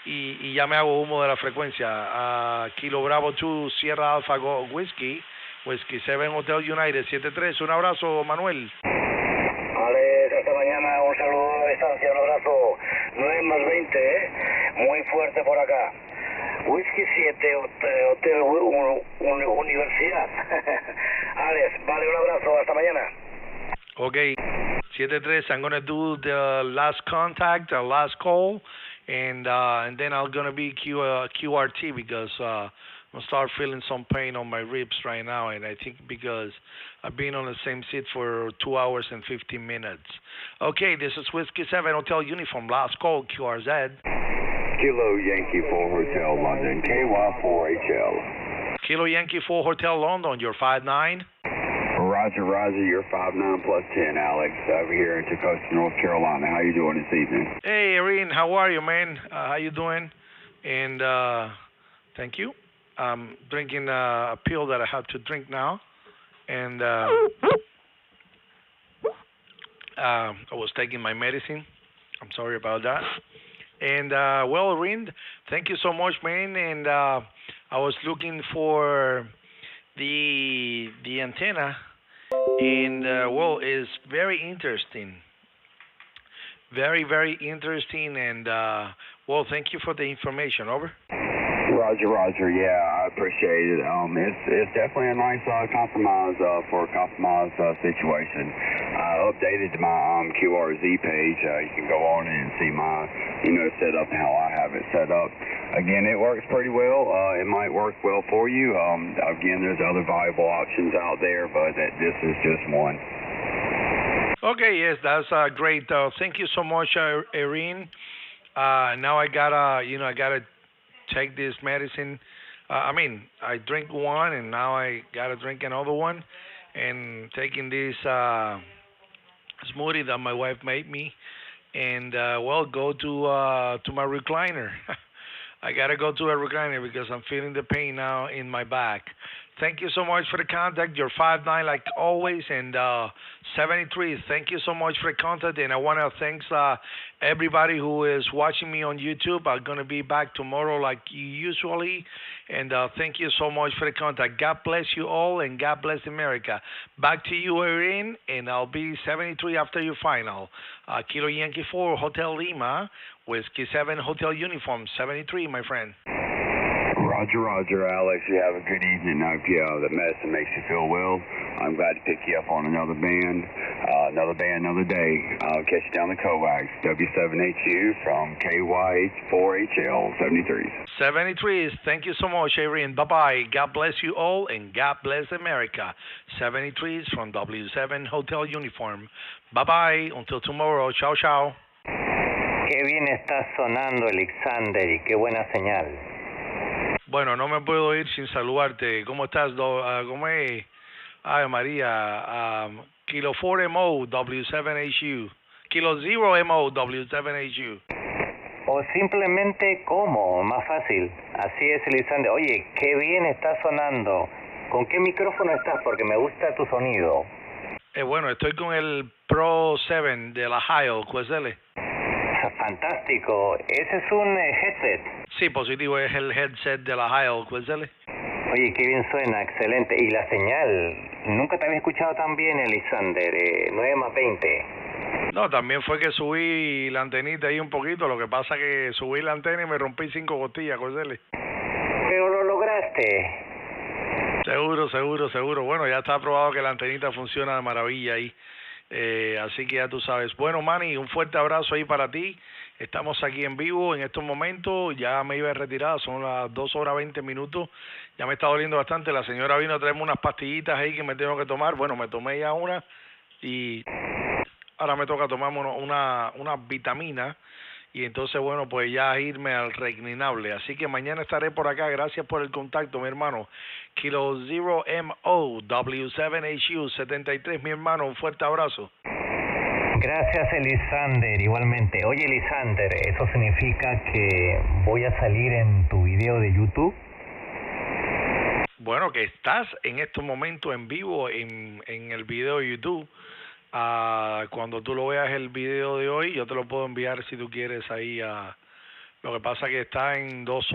y ya me hago humo de la frecuencia. Kilo Bravo 2 Sierra Alpha Whiskey 7 Hotel United 73. Un abrazo, Manuel. Alex, hasta mañana, un saludo a la distancia, un abrazo. 9 más 20, muy fuerte por acá. Whisky 7 Hotel Universidad. Alex, vale, un abrazo, hasta mañana. Okay, 73, I'm going to do the last contact, the last call, and then I'm going to be QRT because I'm going to start feeling some pain on my ribs right now, and I think because I've been on the same seat for 2 hours and 15 minutes. Okay, this is Whiskey 7 Hotel Uniform, last call, QRZ. Kilo Yankee 4 Hotel London, KY4HL. Kilo Yankee 4 Hotel London, you're 5'9". Roger, Roger, you're 5'9 plus 10, Alex, over here in Tecumseh, North Carolina. How you doing this evening? Hey, Erin, how are you, man? How you doing? And thank you. I'm drinking a pill that I have to drink now. And I was taking my medicine. I'm sorry about that. And, well, Erin, thank you so much, man. And I was looking for the antenna. And, well, it's very interesting. Very, very interesting. And, well, thank you for the information. Over. Roger, Roger. Yeah, I appreciate it. It's definitely a nice compromise for a compromise situation. I updated my QRZ page. You can go on and see my, setup and how I have it set up. Again, it works pretty well. It might work well for you. Again, there's other viable options out there, but this is just one. Okay, yes, that's great. Thank you so much, Erin. Now I gotta take this medicine. I drink one and now I gotta drink another one. And taking this smoothie that my wife made me, and go to my recliner. I gotta go to a recliner because I'm feeling the pain now in my back. Thank you so much for the contact. You're 5'9" like always, and 73. Thank you so much for the contact, and I want to thank everybody who is watching me on YouTube. I'm gonna be back tomorrow like usually, and thank you so much for the contact. God bless you all, and God bless America. Back to you, Erin, and I'll be 73 after your final. Kilo Yankee 4 Hotel Lima, Whiskey 7 Hotel Uniform 73, my friend. Roger, Roger, Alex. You have a good evening. I hope that medicine makes you feel well. I'm glad to pick you up on another band, another day. I'll catch you down the coax. W7HU from KY4HL 73s. 73s. Thank you so much, Erin. Bye-bye. God bless you all, and God bless America. 73s from W7 Hotel Uniform. Bye-bye. Until tomorrow. Ciao, ciao. Qué bien está sonando, Alexander, y qué buena señal. Bueno, no me puedo ir sin saludarte. ¿Cómo estás? ¿Cómo es? Ay, María, Kilo 4MO W7HU. Kilo 0MO W7HU. O simplemente como, más fácil. Así es, Elisander. Oye, qué bien está sonando. ¿Con qué micrófono estás? Porque me gusta tu sonido. Bueno, estoy con el Pro 7 de la QSL. Fantástico. ¿Ese es un headset? Sí, positivo, es el headset de la QSL. Oye, qué bien suena, excelente. Y la señal, nunca te había escuchado tan bien, Elisander, 9+20. No, también fue que subí la antenita ahí un poquito, lo que pasa que subí la antena y me rompí 5 costillas, QSL. Pero lo lograste. Seguro. Bueno, ya está probado que la antenita funciona de maravilla ahí. Así que ya tú sabes. Bueno, Manny, un fuerte abrazo ahí para ti. Estamos aquí en vivo en estos momentos. Ya me iba a retirar, son las 2:20. Ya me está doliendo bastante. La señora vino a traerme unas pastillitas ahí que me tengo que tomar. Bueno, me tomé ya una y ahora me toca tomarme una vitamina. Y entonces, bueno, pues ya irme al reclinable. Así que mañana estaré por acá. Gracias por el contacto, mi hermano. Kilo 0MO W7HU 73, mi hermano. Un fuerte abrazo. Gracias, Elisander. Igualmente. Oye, Elisander, ¿eso significa que voy a salir en tu video de YouTube? Bueno, que estás en estos momentos en vivo en el video de YouTube. Cuando tú lo veas el video de hoy, yo te lo puedo enviar si tú quieres ahí lo que pasa que está en 2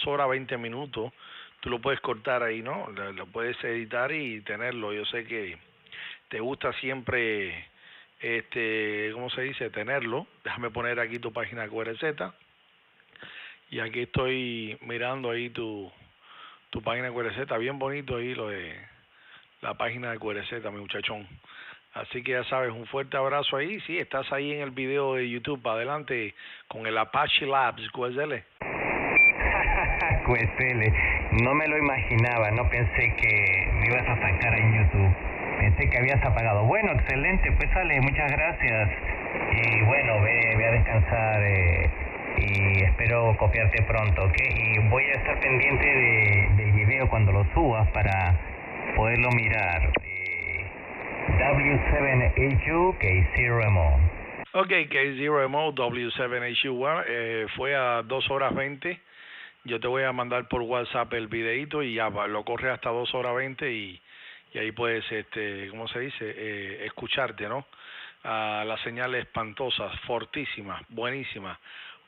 horas 20 minutos. Tú lo puedes cortar ahí, ¿no? Lo puedes editar y tenerlo. Yo sé que te gusta siempre, ¿cómo se dice? Tenerlo. Déjame poner aquí tu página QRZ. Y aquí estoy mirando ahí tu página QRZ. Bien bonito ahí lo de la página de QRZ, mi muchachón. Así que ya sabes, un fuerte abrazo ahí. Sí, estás ahí en el video de YouTube, para adelante, con el Apache Labs, QSL. QSL, no me lo imaginaba, no pensé que me ibas a sacar en YouTube. Pensé que habías apagado. Bueno, excelente, pues Ale, muchas gracias. Y bueno, ve a descansar y espero copiarte pronto, ¿ok? Y voy a estar pendiente del video cuando lo subas para poderlo mirar. W7HU K0MO. Ok, K0MO W7HU. Bueno, fue a 2:20. Yo te voy a mandar por WhatsApp el videito y ya lo corre hasta 2:20 y ahí puedes, ¿cómo se dice? Escucharte, ¿no? La señal espantosa, fortísima, buenísima.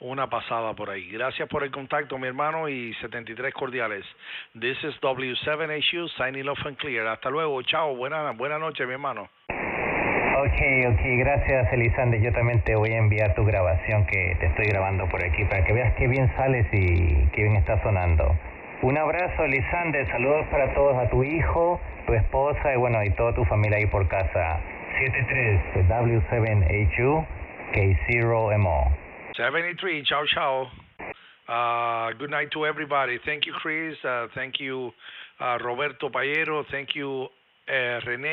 Una pasada por ahí. Gracias por el contacto, mi hermano, y 73 cordiales. This is W7HU, signing off and clear. Hasta luego, chao, buena noche, mi hermano. Ok, gracias, Elisander. Yo también te voy a enviar tu grabación que te estoy grabando por aquí para que veas qué bien sales y qué bien está sonando. Un abrazo, Elisander. Saludos para todos, a tu hijo, tu esposa y bueno, y toda tu familia ahí por casa. 73 W7HU K0MO. 73, ciao. Good night to everybody. Thank you, Chris. Thank you, Roberto Payero. Thank you, René.